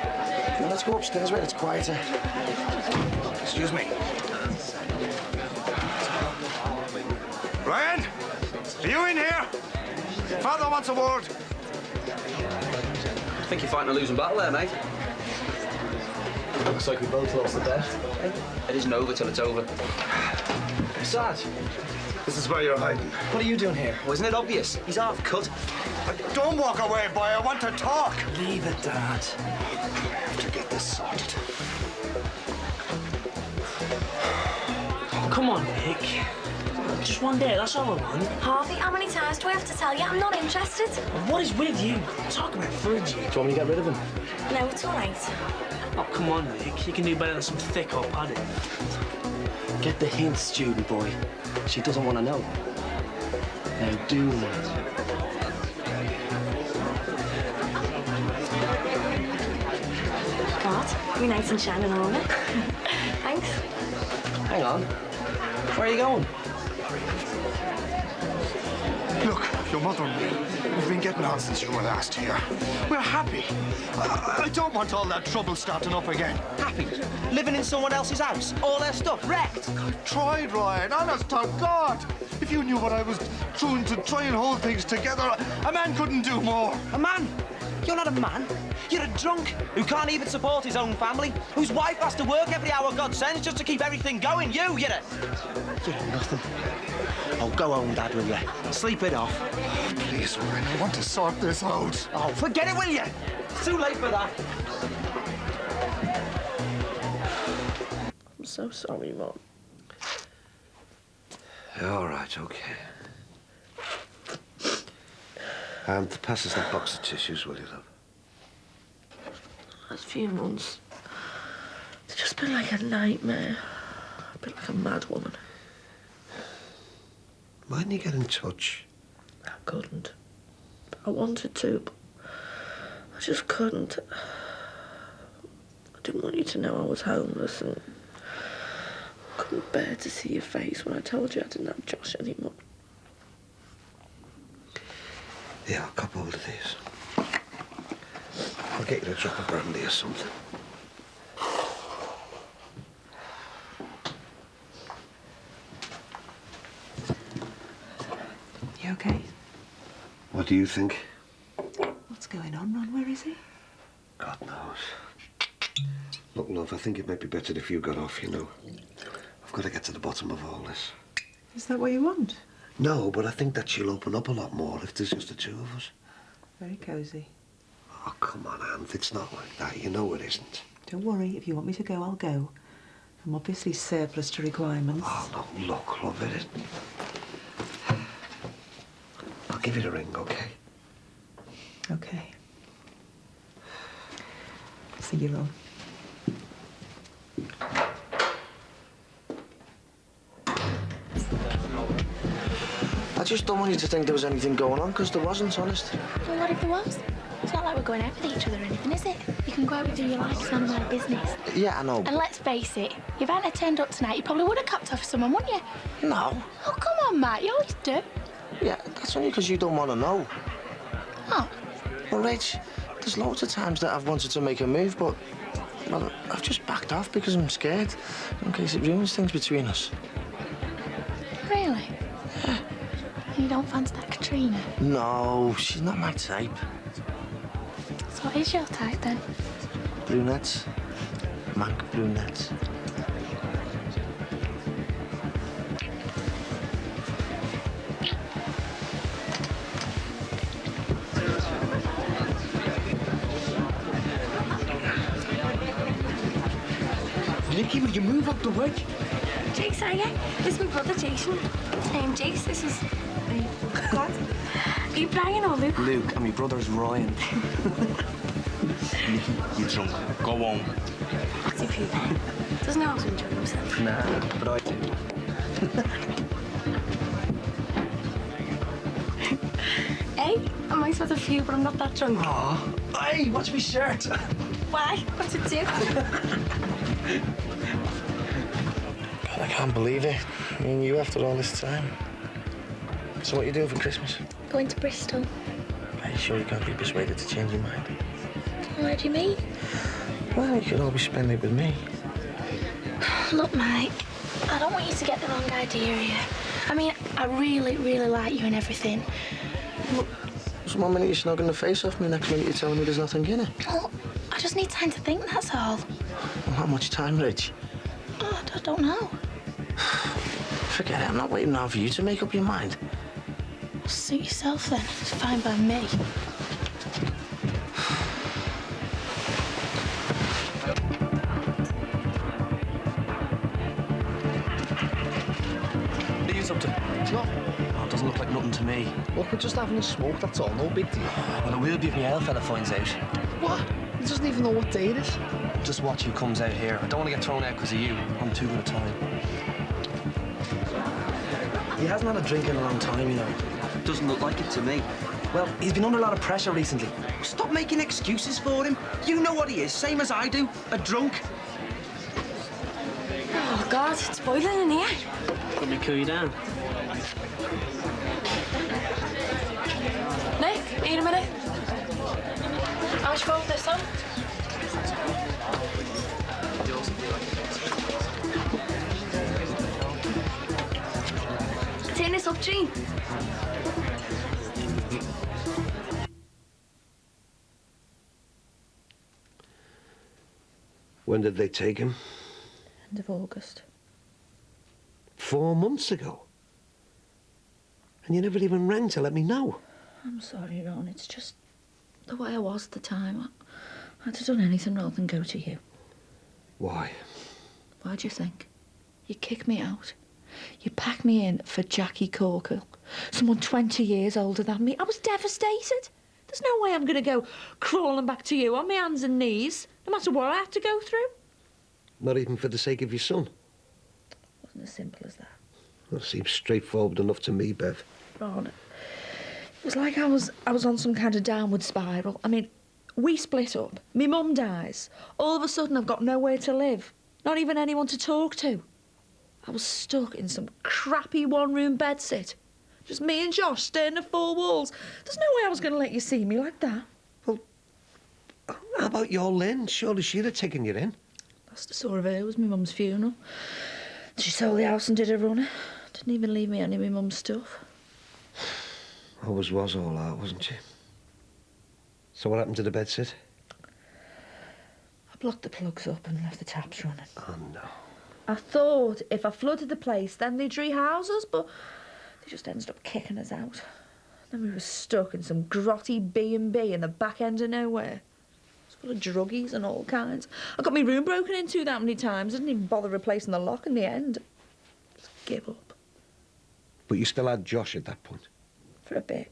let's go upstairs where it's quieter. Excuse me. Ryan, are you in here? Father wants a word. I think you're fighting a losing battle there, mate. Looks like we both lost the bet. It isn't over till it's over. Sarge, This is where you're hiding. what are you doing here? Well, isn't it obvious? He's half cut. Don't walk away, boy. I want to talk. Leave it, Dad. have to get this sorted. Come on, Nick. Just one day, that's all I want. Harvey, how many times do I have to tell you I'm not interested? What is with you? Talk about fridge. Do you want me to get rid of him? No, it's all right. Oh, come on, Nick. You can do better than some thick old padding. Get the hint, student boy. She doesn't want to know. Now do it. What? You're nice and shining all over. Thanks. Hang on. Where are you going? Look, your mother and me, we've been getting on since you were last here. We're happy. I don't want all that trouble starting up again. Happy? Living in someone else's house? All their stuff wrecked? I tried, Ryan. Honest to God. If you knew what I was doing to try and hold things together, a man couldn't do more. A man? You're not a man. You're a drunk who can't even support his own family, whose wife has to work every hour God sends just to keep everything going. You're nothing. Oh, go home, Dad, will you? Sleep it off. Please, Ryan, I want to sort this out. Oh, forget it, will you? It's too late for that. I'm so sorry, Mum. All right, OK. Pass us that box of tissues, will you, love? Last few months, it's just been like a nightmare. I've been like a mad woman. Why didn't you get in touch? I couldn't. I wanted to, but I just couldn't. I didn't want you to know I was homeless and couldn't bear to see your face when I told you I didn't have Josh anymore. Yeah, I'll cup hold of these. I'll get you a drop of brandy or something. You okay? What do you think? What's going on, Ron? Where is he? God knows. Look, love, I think it might be better if you got off, you know. I've got to get to the bottom of all this. Is that what you want? No, but I think that she'll open up a lot more if there's just the two of us. Very cosy. Oh, come on, Anth, it's not like that. You know it isn't. Don't worry. If you want me to go, I'll go. I'm obviously surplus to requirements. Oh, no, look, love, it isn't. I'll give you the ring, OK? OK. See you, Ron. I just don't want you to think there was anything going on, because there wasn't, honest. Well, what if there was? It's not like we're going out with each other or anything, is it? You can go out with who you like, it's none of my business. Yeah, I know. And let's face it, if I hadn't turned up tonight, you probably would have copped off with someone, wouldn't you? No. Oh, come on, Matt, you always do. Yeah, that's only because you don't want to know. Oh. Well, Rach, there's loads of times that I've wanted to make a move, but, well, I've just backed off because I'm scared, in case it ruins things between us. Really? Yeah. You don't fancy that Katrina? No, she's not my type. So what is your type, then? Brunettes. Mank brunettes. Nicky, will you move up the way? Jace, are you? This is my brother, Jason. Jace, this is... What? Are you Brian or Luke? Luke, and my brother's Ryan. Nicky, you're drunk. Go home. What's he feeling? Doesn't know how to enjoy himself. Nah, but I do. Hey, I might have a few, but I'm not that drunk. Aw. Hey, watch me shirt. Why? What's it do? God, I can't believe it. I mean, you after all this time. So what are you doing for Christmas? Going to Bristol. Are you sure you can't be persuaded to change your mind? What do you mean? Well, you could always spend it with me. Look, Mike, I don't want you to get the wrong idea here. I mean, I really, really like you and everything. But... So one minute you're snogging the face off me, next minute you're telling me there's nothing in it. Well, I just need time to think, that's all. Well, how much time, Rich? Oh, I don't know. Forget it, I'm not waiting around for you to make up your mind. Suit yourself, then. It's fine by me. not? Oh, it doesn't look like nothing to me. Look, we're just having a smoke, that's all. No big deal. Well, it will be if my hell fella finds out. What? He doesn't even know what day it is. Just watch who comes out here. I don't want to get thrown out because of you. I'm too good a time. He hasn't had a drink in a long time, you know. Doesn't look like it to me. Well, he's been under a lot of pressure recently. Stop making excuses for him. You know what he is, same as I do. A drunk. Oh, God, it's boiling in here. Let me cool you down. Nick, here a minute. How much for this one? Take this up, Jean. When did they take him? End of August. 4 months ago. And you never even rang to let me know. I'm sorry, Ron. It's just the way I was at the time. I'd have done anything rather than go to you. Why? Why do you think? You kick me out. You pack me in for Jackie Corkhill, someone 20 years older than me. I was devastated. There's no way I'm going to go crawling back to you on my hands and knees, no matter what I have to go through. Not even for the sake of your son? It wasn't as simple as that. Well, it seems straightforward enough to me, Bev. Ron, it was like I was on some kind of downward spiral. I mean, we split up. My mum dies. All of a sudden, I've got nowhere to live. Not even anyone to talk to. I was stuck in some crappy one-room bedsit. Just me and Josh staring at 4 walls. There's no way I was going to let you see me like that. Well, how about your Lynn? Surely she'd have taken you in. Last I saw of her was my mum's funeral. She sold the house and did a runner. Didn't even leave me any of my mum's stuff. Always was all out, wasn't she? So what happened to the bedsit? I blocked the plugs up and left the taps running. Oh, no. I thought if I flooded the place, then they'd rehouse us, but they just ended up kicking us out. Then we were stuck in some grotty B&B in the back end of nowhere. It's full of druggies and all kinds. I got my room broken into that many times. Didn't even bother replacing the lock in the end. Just give up. But you still had Josh at that point? For a bit.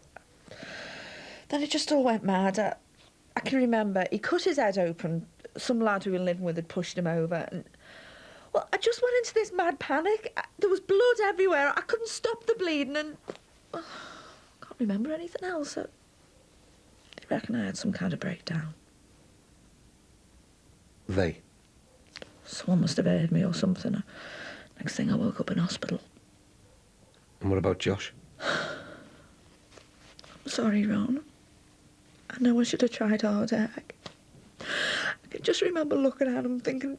Then it just all went mad. I can remember he cut his head open. Some lad who we were living with had pushed him over. And, well, I just went into this mad panic. There was blood everywhere. I couldn't stop the bleeding and... I can't remember anything else. I reckon I had some kind of breakdown. They? Someone must have heard me or something. Next thing I woke up in hospital. And what about Josh? I'm sorry, Ron. I know I should have tried harder. I can just remember looking at him thinking,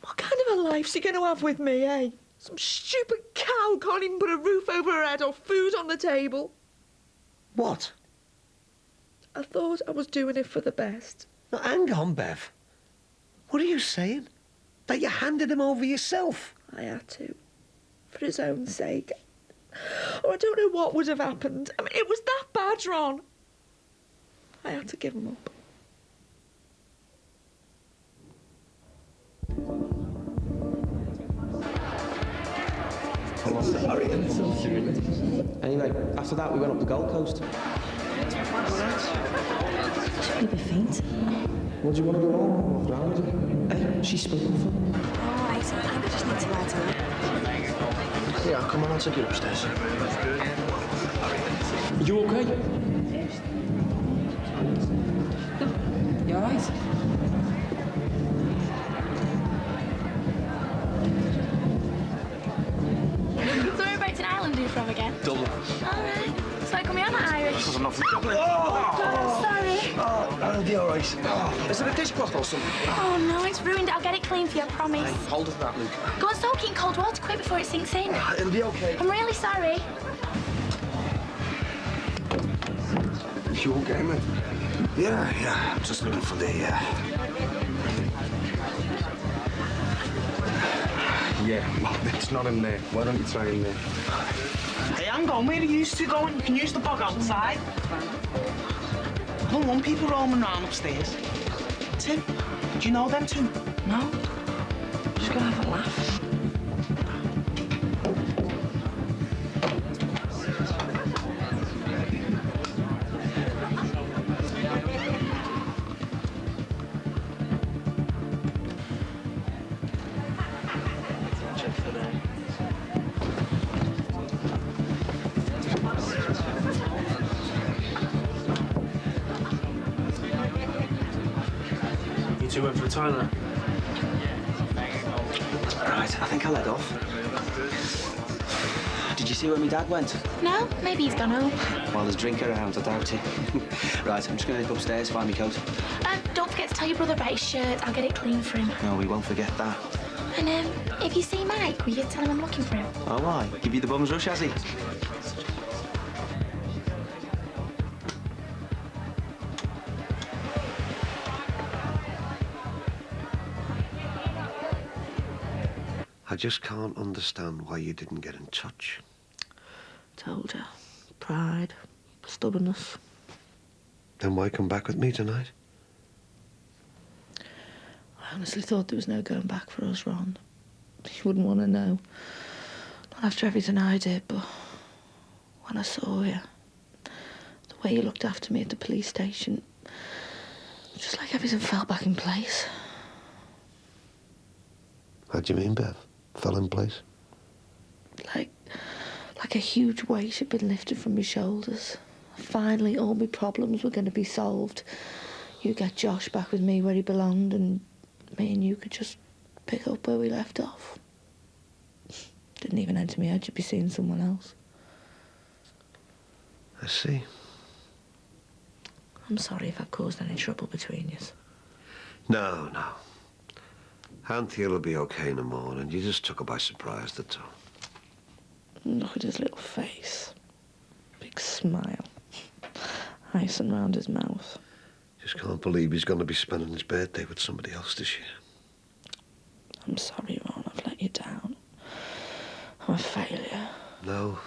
what kind of a life's he going to have with me, eh? Some stupid cow can't even put a roof over her head or food on the table. What? I thought I was doing it for the best. Now, hang on, Bev. What are you saying? That you handed him over yourself? I had to. For his own sake. Or I don't know what would have happened. I mean, it was that bad, Ron. I had to give him up. Sorry. Anyway, after that we went up the Gold Coast. Should be faint. Would you want to go home? What's wrong with you? Hey, she's spoken for. All right, I think I just need to lie to her. Yeah, come on, I'll take you upstairs. Are you okay? You all right? So whereabouts in Ireland are you from again? Dublin. All right. So come here, I'm not Irish. Because I'm not from Dublin. Oh, God, I'm sorry. Oh, that'll be all right. Oh, is it a dishcloth or something? Oh, no, it's ruined. I'll get it clean for you, I promise. Hey, hold it for that, Luke. Go and soak it in cold water quick before it sinks in. It'll be okay. I'm really sorry. You okay, mate? Yeah, I'm just looking for the, Yeah, well, it's not in there. Why don't you try in there? Hey, hang on, where are you two going? You can use the bog outside. I don't want people roaming around upstairs. Tim, do you know them two? No. Just gonna have a laugh. went for the toilet. Right, I think I'll head off. Did you see where my dad went? No, maybe he's gone home. Well, there's drink around, I doubt it. Right, I'm just going to go upstairs, find my coat. Don't forget to tell your brother about his shirt. I'll get it clean for him. No, we won't forget that. And if you see Mike, will you tell him I'm looking for him? Oh, why? Give you the bum's rush, has he? I just can't understand why you didn't get in touch. Told her. Pride. Stubbornness. Then why come back with me tonight? I honestly thought there was no going back for us, Ron. You wouldn't want to know. Not after everything I did, but when I saw you, the way you looked after me at the police station, just like everything fell back in place. How do you mean, Bev? Fell in place? Like a huge weight had been lifted from my shoulders. Finally, all my problems were going to be solved. You get Josh back with me where he belonged, and me and you could just pick up where we left off. Didn't even enter my head you'd be seeing someone else. I see. I'm sorry if I've caused any trouble between you. No, no. Anthea will be okay in the morning. You just took her by surprise, that's all. Look at his little face. Big smile. Icing round his mouth. Just can't believe he's going to be spending his birthday with somebody else this year. I'm sorry, Ron, I've let you down. I'm a failure. No,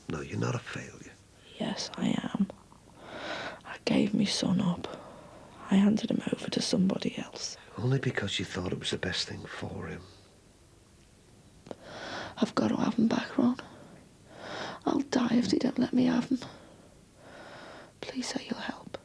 you're not a failure. Yes, I am. I gave me son up. I handed him over to somebody else. Only because you thought it was the best thing for him. I've got to have him back, Ron. I'll die if they don't let me have him. Please say you'll help.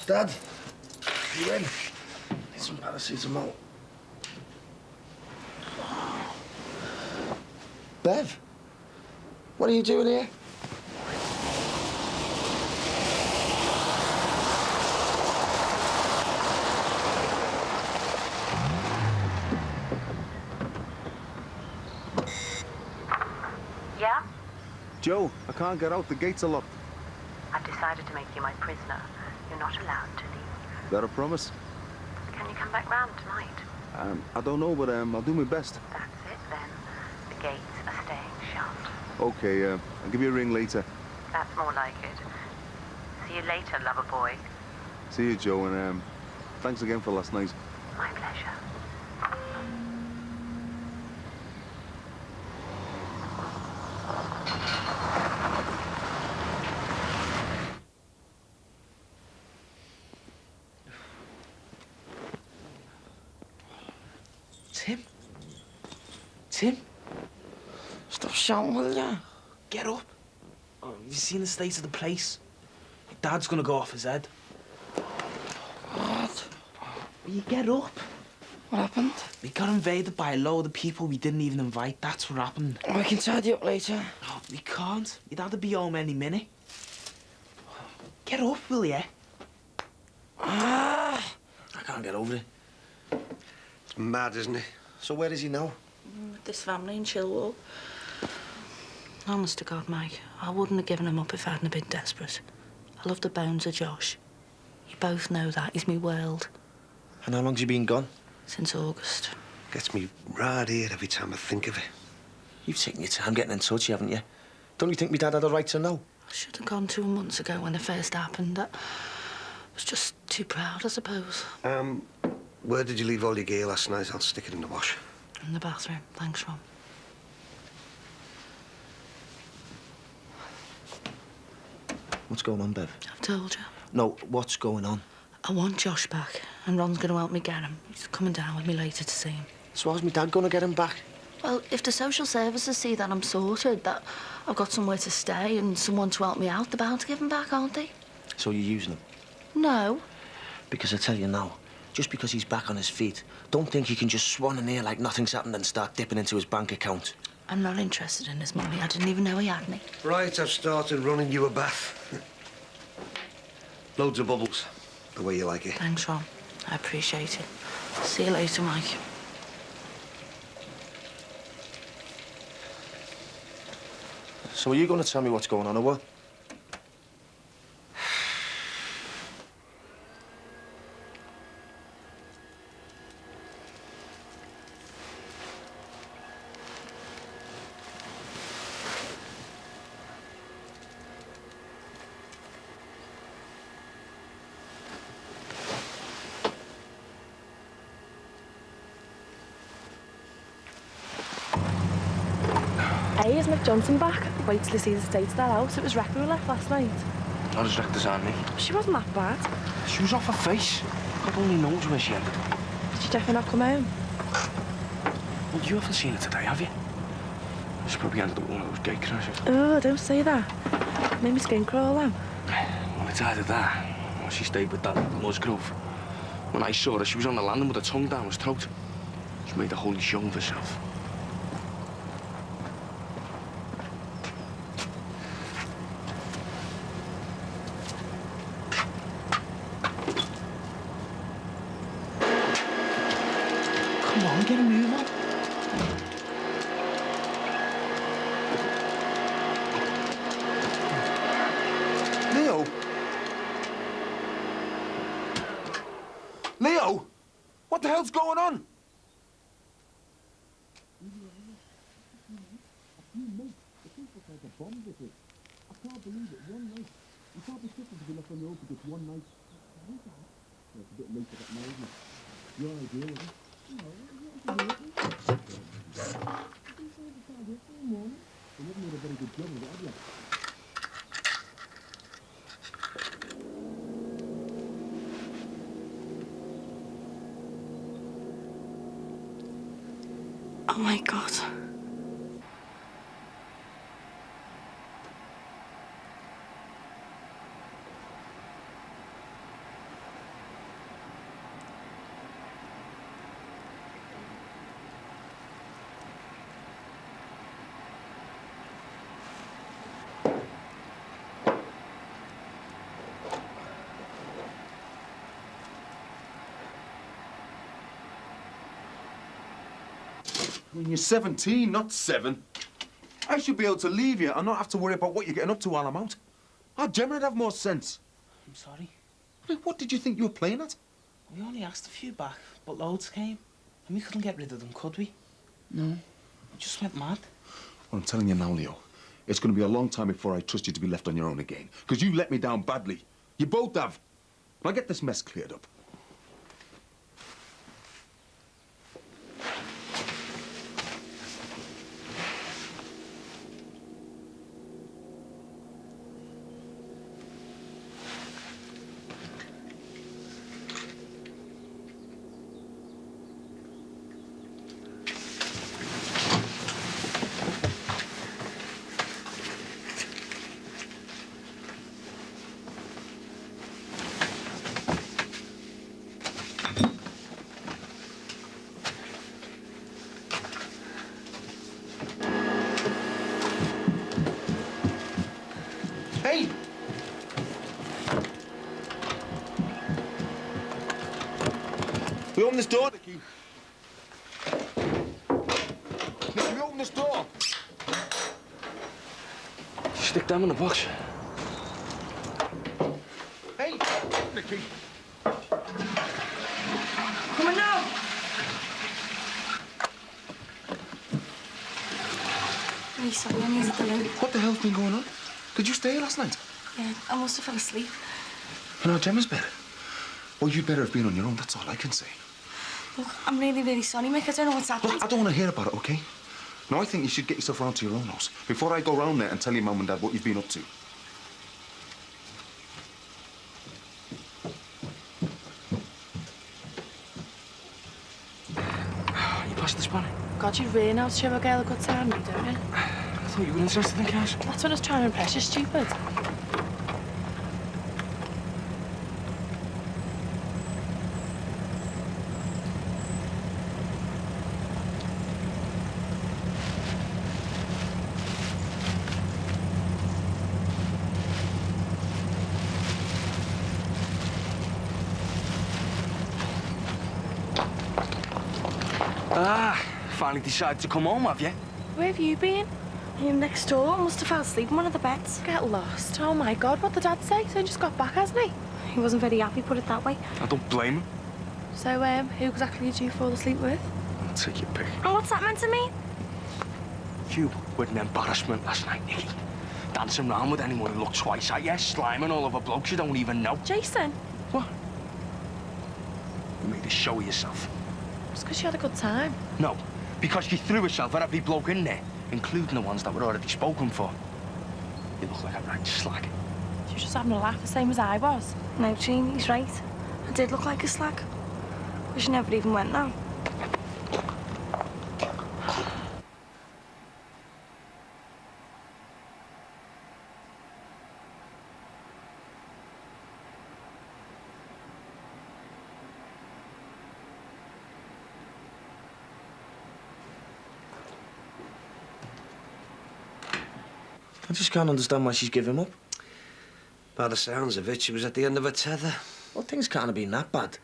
Dad, you in? Need some paracetamol. Bev, what are you doing here? Yeah? Joe, I can't get out. The gates are locked. I've decided to make you my prisoner. You're not allowed to leave. Is that a promise? Can you come back round tonight? I don't know, but I'll do my best. That's it then. The gates are staying shut. Okay, I'll give you a ring later. That's more like it. See you later, lover boy. See you, Joe, and thanks again for last night. My pleasure. Tim? Stop shouting, will ya? Get up. Oh, have you seen the state of the place? Your dad's gonna go off his head. What? Will you get up? What happened? We got invaded by a load of people we didn't even invite. That's what happened. We can tidy up later. No, we can't. Your dad'll be home any minute. Get up, will ya? Ah! I can't get over it. It's mad, isn't it? So where is he now? With this family in Chilwell. Honest to God, Mike, I wouldn't have given him up if I hadn't been desperate. I love the bones of Josh. You both know that. He's my world. And how long's he been gone? Since August. Gets me right here every time I think of it. You've taken your time getting in touch, haven't you? Don't you think my dad had a right to know? I should have gone 2 months ago when it first happened. I was just too proud, I suppose. Where did you leave all your gear last night? I'll stick it in the wash. In the bathroom. Thanks, Ron. What's going on, Bev? I've told you. No, what's going on? I want Josh back, and Ron's going to help me get him. He's coming down with me later to see him. So how's my dad going to get him back? Well, if the social services see that I'm sorted, that I've got somewhere to stay and someone to help me out, they're bound to give him back, aren't they? So you're using him? No. Because I tell you now, just because he's back on his feet, don't think he can just swan in here like nothing's happened and start dipping into his bank account. I'm not interested in his money. I didn't even know he had any. Right, I've started running you a bath. Loads of bubbles, the way you like it. Thanks, Ron. I appreciate it. See you later, Mike. So are you going to tell me what's going on, or what? Hey, is Mick Johnson back? Wait till you see the state of that house. It was wrecked when we left last night. Not as wrecked as Annie. She wasn't that bad. She was off her face. God only knows where she ended. Did she definitely not come home? Well, you haven't seen her today, have you? She probably ended up with one of those gate crashes. Oh, don't say that. Made me skin crawl then. Well, it's either that, or she stayed with that Musgrove. When I saw her, she was on the landing with her tongue down his throat. She made a holy show of herself. Come on, get a move on. Leo? Leo? What the hell's going on? Oh, my God. I mean, you're 17, not 7. I should be able to leave you and not have to worry about what you're getting up to while I'm out. Our Gemma would have more sense. I'm sorry. I mean, what did you think you were playing at? We only asked a few back, but loads came. And we couldn't get rid of them, could we? No. We just went mad. Well, I'm telling you now, Leo, it's going to be a long time before I trust you to be left on your own again. Because you let me down badly. You both have. Now get this mess cleared up. Hey! We open this door, Nicky. stick them in the box. Hey, Nicky. Come on now. Really sorry, I needed the loo. What the hell's been going on? Did you stay here last night? Yeah, I must have fell asleep. In our Gemma's bed? Well, you'd better have been on your own, that's all I can say. Look, I'm really, really sorry, Mick. I don't know what's happened. Look, I don't want to hear about it, OK? Now, I think you should get yourself round to your own house before I go round there and tell your mum and dad what you've been up to. You passed this one? God, you really know how to show a girl a good time, you don't you? I thought you were interested in cars. That's what I was trying to impress you, stupid. Ah, finally decided to come home, have you? Where have you been? Next door. I must have fell asleep in one of the beds. Get lost. Oh my God, what did Dad say? So he just got back, hasn't he? He wasn't very happy, put it that way. I don't blame him. So, who exactly did you fall asleep with? I'll take your pick. And what's that meant to mean? You were an embarrassment last night, Nicky. Dancing around with anyone who looked twice at you, sliming all over blokes you don't even know. Jason. What? You made a show of yourself. It's because you had a good time. No, because you threw yourself at every bloke in there, including the ones that were already spoken for. You look like a right slag. You were just having a laugh, the same as I was. No, Jean, he's right. I did look like a slag. Wish I never even went now. I just can't understand why she's given up. By the sounds of it, she was at the end of her tether. Well, things can't have been that bad.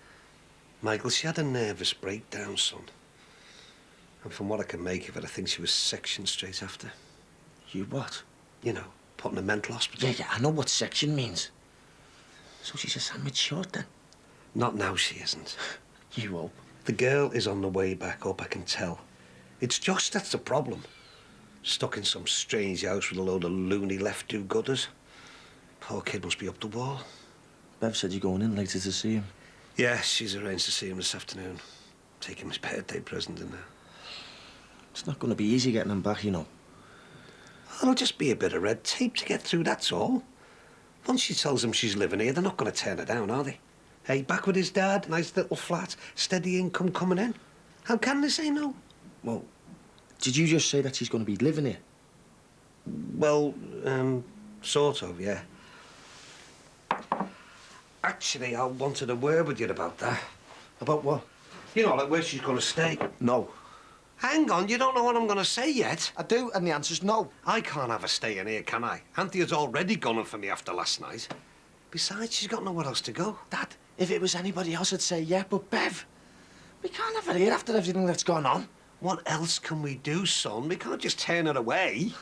Michael, she had a nervous breakdown, son. And from what I can make of it, I think she was sectioned straight after. You what? You know, put in a mental hospital. Yeah, I know what section means. So she's a sandwich short, then? Not now, she isn't. You hope. The girl is on the way back up, I can tell. It's Josh that's the problem. Stuck in some strange house with a load of loony left-do-gooders. Poor kid must be up the wall. Bev said you're going in later to see him. Yeah, she's arranged to see him this afternoon. Take him his birthday present in there. It's not going to be easy getting him back, you know. It'll just be a bit of red tape to get through, that's all. Once she tells them she's living here, they're not going to turn her down, are they? Hey, back with his dad, nice little flat, steady income coming in. How can they say no? Well, did you just say that she's going to be living here? Well, sort of, yeah. Actually, I wanted a word with you about that. About what? You know, like where she's going to stay. No. Hang on, you don't know what I'm going to say yet. I do, and the answer's no. I can't have her staying here, can I? Anthea's already gone for me after last night. Besides, she's got nowhere else to go. Dad, if it was anybody else, I'd say yeah, but Bev, we can't have her here after everything that's gone on. What else can we do, son? We can't just turn her away.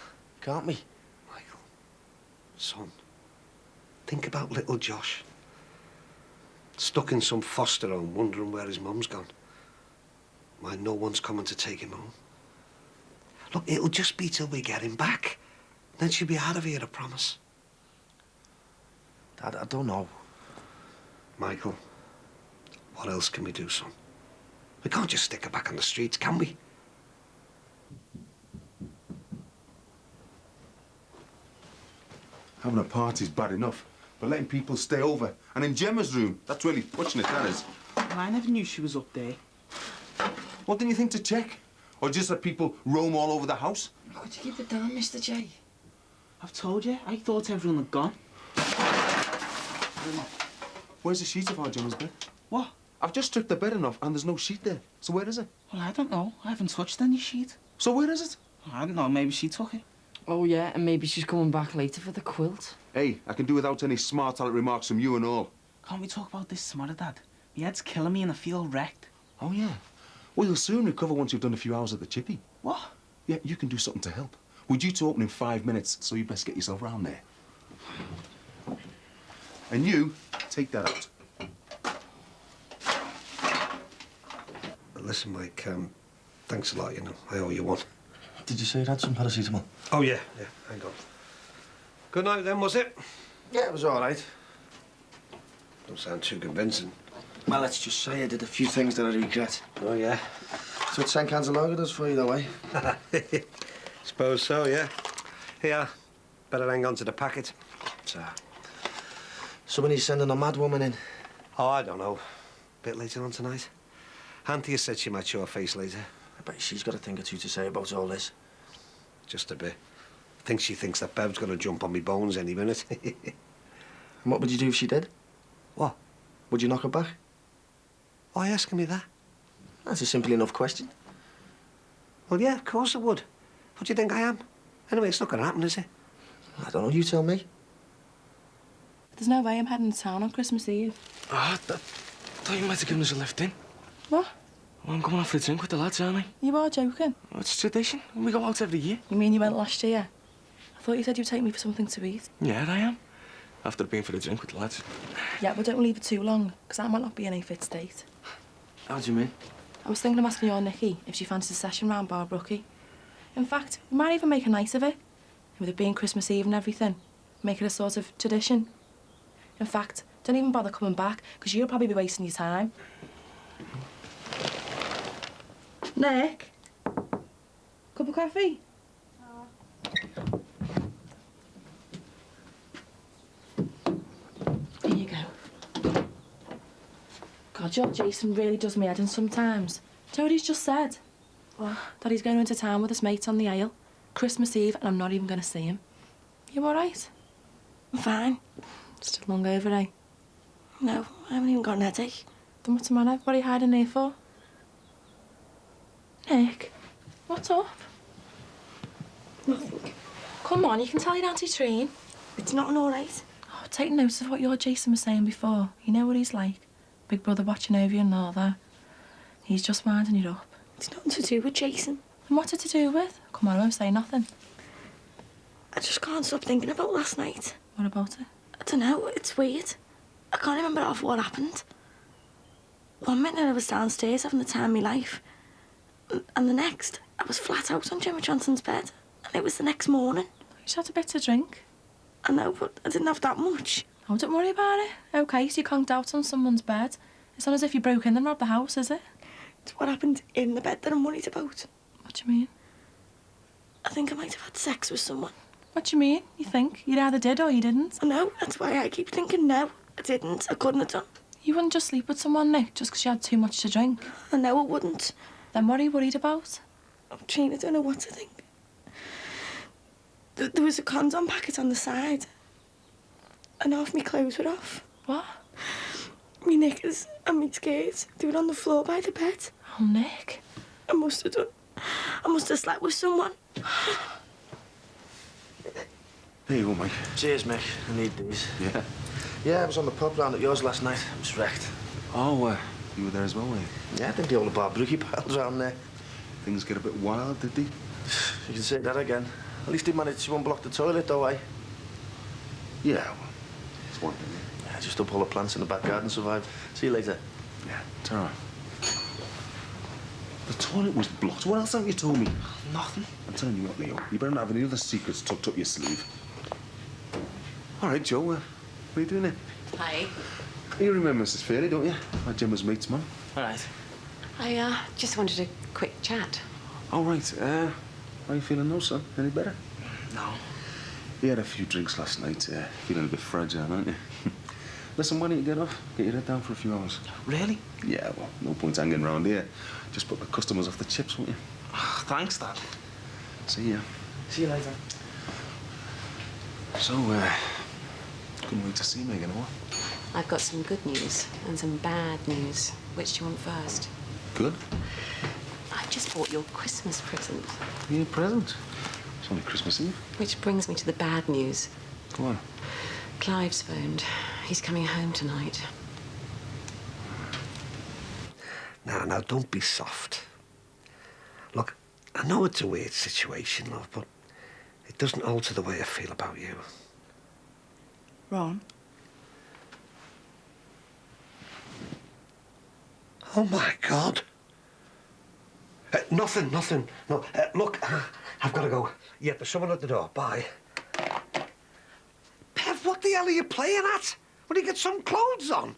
Can't we? Michael, son, think about little Josh. Stuck in some foster home, wondering where his mum's gone. Why no one's coming to take him home. Look, it'll just be till we get him back. Then she'll be out of here, I promise. Dad, I don't know. Michael, what else can we do, son? We can't just stick her back on the streets, can we? Having a party's bad enough, but letting people stay over, and in Gemma's room, that's really pushing it, that is. Well, I never knew she was up there. What didn't you think to check? Or just let people roam all over the house? Could you keep it down, Mr. J? I've told you, I thought everyone had gone. Where's the sheet of our Gemma's bed? What? I've just stripped the bed enough, and there's no sheet there. So where is it? Well, I don't know. I haven't touched any sheet. So where is it? I don't know. Maybe she took it. Oh, yeah, and maybe she's coming back later for the quilt. Hey, I can do without any smart aleck remarks from you and all. Can't we talk about this tomorrow, Dad? My head's killing me and I feel wrecked. Oh, yeah. Well, you'll soon recover once you've done a few hours at the chippy. What? Yeah, you can do something to help. We're due to open in 5 minutes, so you best get yourself round there. And you, take that out. Listen, Mike, thanks a lot, you know. I owe you one. Did you say you had some paracetamol? Oh, yeah, hang on. Good night, then, was it? Yeah, it was all right. Don't sound too convincing. Well, let's just say I did a few things that I regret. Oh, yeah? That's what 10 cans of lager does for you, though, eh? Suppose so, yeah. Here, better hang on to the packet. So, somebody's sending a mad woman in. Oh, I don't know. Bit later on tonight. Anthea said she might show her face later. I bet she's got a thing or two to say about all this. Just a bit. I think she thinks that Bev's going to jump on me bones any minute. And what would you do if she did? What? Would you knock her back? Why asking me that? That's a simple enough question. Well, yeah, of course I would. What do you think I am? Anyway, it's not going to happen, is it? I don't know, you tell me. There's no way I'm heading to town on Christmas Eve. Oh, I thought you might have given us a lift in. What? Well, I'm going out for a drink with the lads, aren't I? You are joking. Well, it's tradition. We go out every year. You mean you went last year? I thought you said you'd take me for something to eat. Yeah, I am. After being for a drink with the lads. Yeah, but don't leave it too long, because I might not be in a fit state. How do you mean? I was thinking of asking your Nikki if she fancies a session round Bar Brookie. In fact, we might even make a night of it. With it being Christmas Eve and everything. Make it a sort of tradition. In fact, don't even bother coming back, because you'll probably be wasting your time. Nick? Cup of coffee? Here you go. God, your Jason really does me head in sometimes. Do you know what he's just said? What? That he's going into town with his mates on the Isle. Christmas Eve, and I'm not even going to see him. You all right? I'm fine. Still hungover, eh? No, I haven't even got an headache. Then what's the matter? What are you hiding here for? Nick, what's up? Nothing. Come on, you can tell your Auntie Treen. It's not all right. Oh, take notice of what your Jason was saying before. You know what he's like. Big brother watching over you and all that. He's just winding you up. It's nothing to do with Jason. And what's it to do with? Come on, I won't say nothing. I just can't stop thinking about last night. What about it? I don't know, it's weird. I can't remember half what happened. One minute I was downstairs having the time of my life. And the next, I was flat out on Gemma Johnson's bed. And it was the next morning. You just had a bit to drink. I know, but I didn't have that much. Oh, don't worry about it. OK, so you conked out on someone's bed. It's not as if you broke in and robbed the house, is it? It's what happened in the bed that I'm worried about. What do you mean? I think I might have had sex with someone. What do you mean? You think? You either did or you didn't? I know, that's why I keep thinking no. I didn't. I couldn't have done. You wouldn't just sleep with someone, Nick, just because you had too much to drink. I know I wouldn't. Then what are you worried about? I'm trying, I don't know what to think. There was a condom packet on the side. And half my clothes were off. What? Me knickers and me skirts. They were on the floor by the bed. Oh, Nick. I must have done. I must have slept with someone. There you go, Mike. Cheers, Mick. I need these. Yeah. Yeah, I was on the pub round at yours last night. I was wrecked. Oh, you were there as well, were you? Yeah, I think the old Bar Brookie piles around there. Things get a bit wild, did they? You can say that again. At least he managed to unblock the toilet, though, eh? Yeah, well, it's one thing. Yeah, just up all the plants in the back garden survived. See you later. Yeah, Tara. The toilet was blocked. What else haven't you told me? Nothing. I'm telling you what, Leo. You better not have any other secrets tucked up your sleeve. All right, Joe. What are you doing here? Hi. You remember Mrs. Fairley, don't you? My Gemma's mate's mum. All right. I just wanted a quick chat. All right. How are you feeling now, son? Any better? No. You had a few drinks last night. Feeling a bit fragile, aren't you? Listen, why don't you get off? Get your head down for a few hours. Really? Yeah, well, no point hanging around here. Just put the customers off the chips, won't you? Oh, thanks, Dad. See ya. See you later. So, couldn't wait to see Megan, or what? I've got some good news and some bad news. Which do you want first? Good. I've just bought your Christmas present. Your present? It's only Christmas Eve. Which brings me to the bad news. Go on. Clive's phoned. He's coming home tonight. Now, don't be soft. Look, I know it's a weird situation, love, but It doesn't alter the way I feel about you. Ron? Oh, my God. Nothing. No, look, I've got to go. Yeah, there's someone at the door. Bye. Bev, what the hell are you playing at? Will you get some clothes on?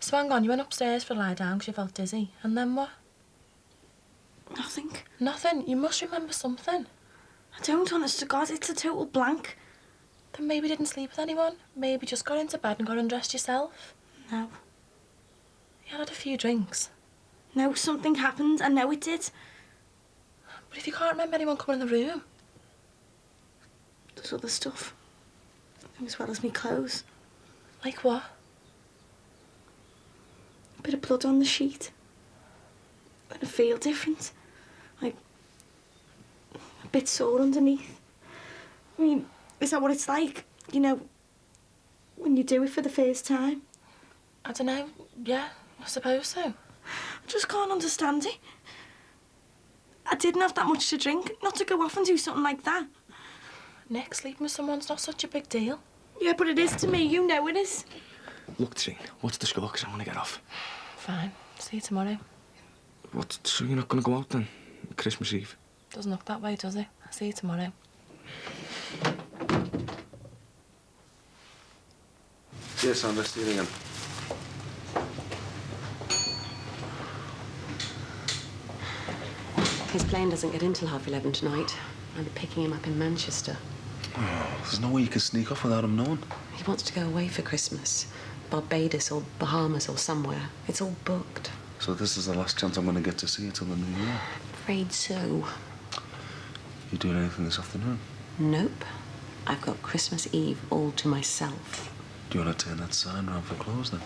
So hang on, you went upstairs for a lie down because you felt dizzy. And then what? Nothing. Nothing. You must remember something. I don't, honest to God. It's a total blank. Then maybe you didn't sleep with anyone. Maybe just got into bed and got undressed yourself. No. You had a few drinks. No, something happened. I know it did. But if you can't remember anyone coming in the room... There's other stuff. As well as me clothes. Like what? A bit of blood on the sheet. And I feel different. Like... a bit sore underneath. I mean, is that what it's like? You know, when you do it for the first time? I don't know. Yeah, I suppose so. I just can't understand it. I didn't have that much to drink, not to go off and do something like that. Nick, sleeping with someone's not such a big deal. Yeah, but it is to me. You know it is. Look, Trine, what's the score? 'Cause I want to get off. Fine. See you tomorrow. What? So you're not going to go out then? Christmas Eve? Doesn't look that way, does it? I'll see you tomorrow. Yes, Sandra, see you again. His plane doesn't get in till 11:30 tonight. I'll be picking him up in Manchester. Oh, there's no way you can sneak off without him knowing. He wants to go away for Christmas. Barbados or Bahamas or somewhere. It's all booked. So this is the last chance I'm going to get to see you till the new year. Afraid so. You doing anything this afternoon? Nope. I've got Christmas Eve all to myself. Do you want to turn that sign around for clothes then?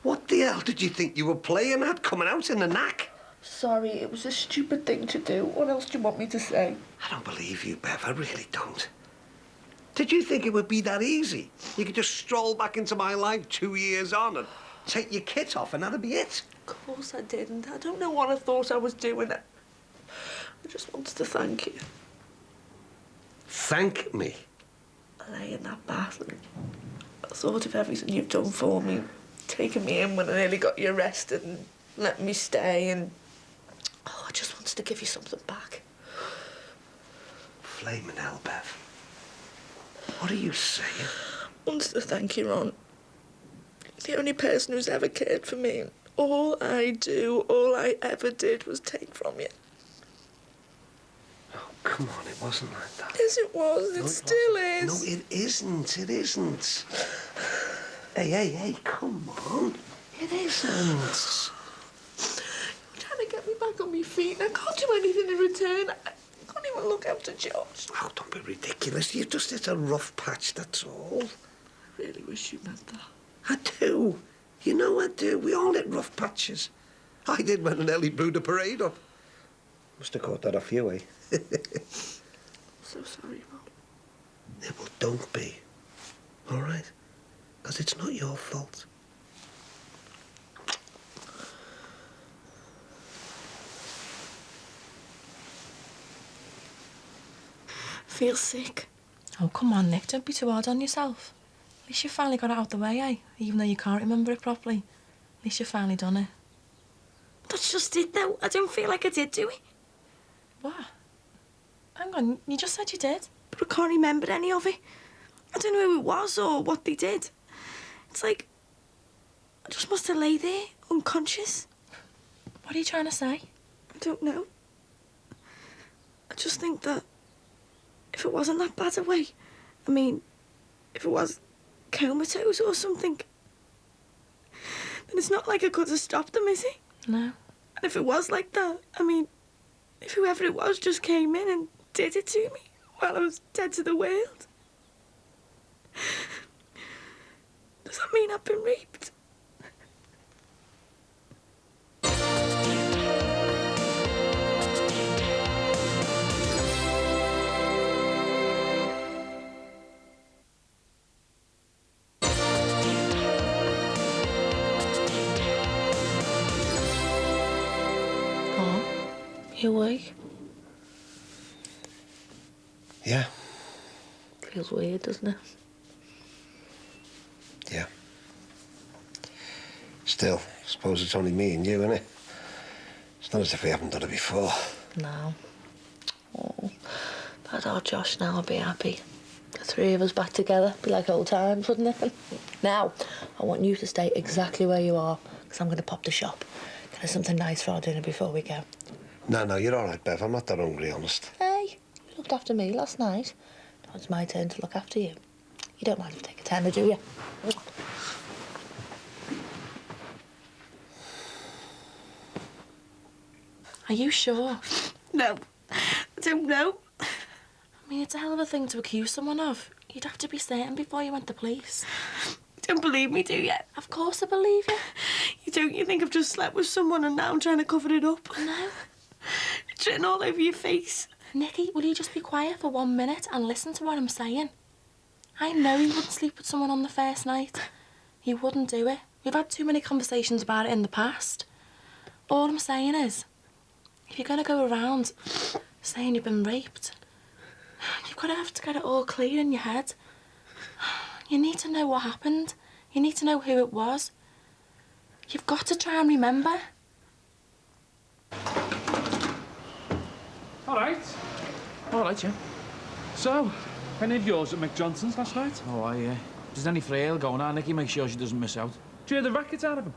What the hell did you think you were playing at, coming out in the knack? Sorry, it was a stupid thing to do. What else do you want me to say? I don't believe you, Bev. I really don't. Did you think it would be that easy? You could just stroll back into my life 2 years on and take your kit off and that'd be it? Of course I didn't. I don't know what I thought I was doing. I just wanted to thank you. Thank me? I lay in that bath and I thought of everything you've done for me. Taking me in when I nearly got you arrested and letting me stay and... Oh, I just wanted to give you something back. Flaming hell, Bev. What are you saying? I wanted to thank you, Ron. The only person who's ever cared for me. All I ever did was take from you. Oh, come on, it wasn't like that. Yes, it was. It still is. No, it isn't. It isn't. Hey, come on. It isn't. You're trying to get me back on my feet and I can't do anything in return. I can't even look after George. Oh, don't be ridiculous. You've just hit a rough patch, that's all. I really wish you meant that. I do. You know I do. We all hit rough patches. I did when Nellie brewed a parade up. Must have caught that off you, eh? So sorry, Ron. Yeah, well, don't be. All right? Because it's not your fault. Feel sick. Oh, come on, Nick. Don't be too hard on yourself. At least you finally got it out the way, eh? Even though you can't remember it properly. At least you've finally done it. That's just it, though. I don't feel like I did do it. What? Hang on, you just said you did. But I can't remember any of it. I don't know who it was or what they did. It's like... I just must have lay there, unconscious. What are you trying to say? I don't know. I just think that if it wasn't that bad a way, I mean, if it was comatose or something, then it's not like I could have stopped them, is it? No. And if it was like that, I mean, if whoever it was just came in and did it to me while I was dead to the world, does that mean I've been raped? You awake? Yeah, Feels weird, doesn't it? yeah. Still, I suppose it's only me and you, innit? It's not as if we haven't done it before. No. Oh, if I had our Josh now, I'd be happy. The three of us back together, be like old times, wouldn't it? Now, I want you to stay exactly where you are, because I'm going to pop the shop. Get us something nice for our dinner before we go. No, you're all right, Bev. I'm not that hungry, honest. Hey, you looked after me last night. Now it's my turn to look after you. You don't mind if I take a tenner, do you? Are you sure? No, I don't know. I mean, it's a hell of a thing to accuse someone of. You'd have to be certain before you went to police. You don't believe me, do you? Of course I believe you. You think I've just slept with someone and now I'm trying to cover it up? No. It's written all over your face. Nikki, will you just be quiet for 1 minute and listen to what I'm saying? I know he wouldn't sleep with someone on the first night. He wouldn't do it. We've had too many conversations about it in the past. All I'm saying is, if you're going to go around saying you've been raped, you've got to have to get it all clear in your head. You need to know what happened. You need to know who it was. You've got to try and remember. All right. All right, yeah. So, any of yours at McJohnson's last night? Oh, if there's any frail going on, Nicky, make sure she doesn't miss out. Do you hear the racket out of him?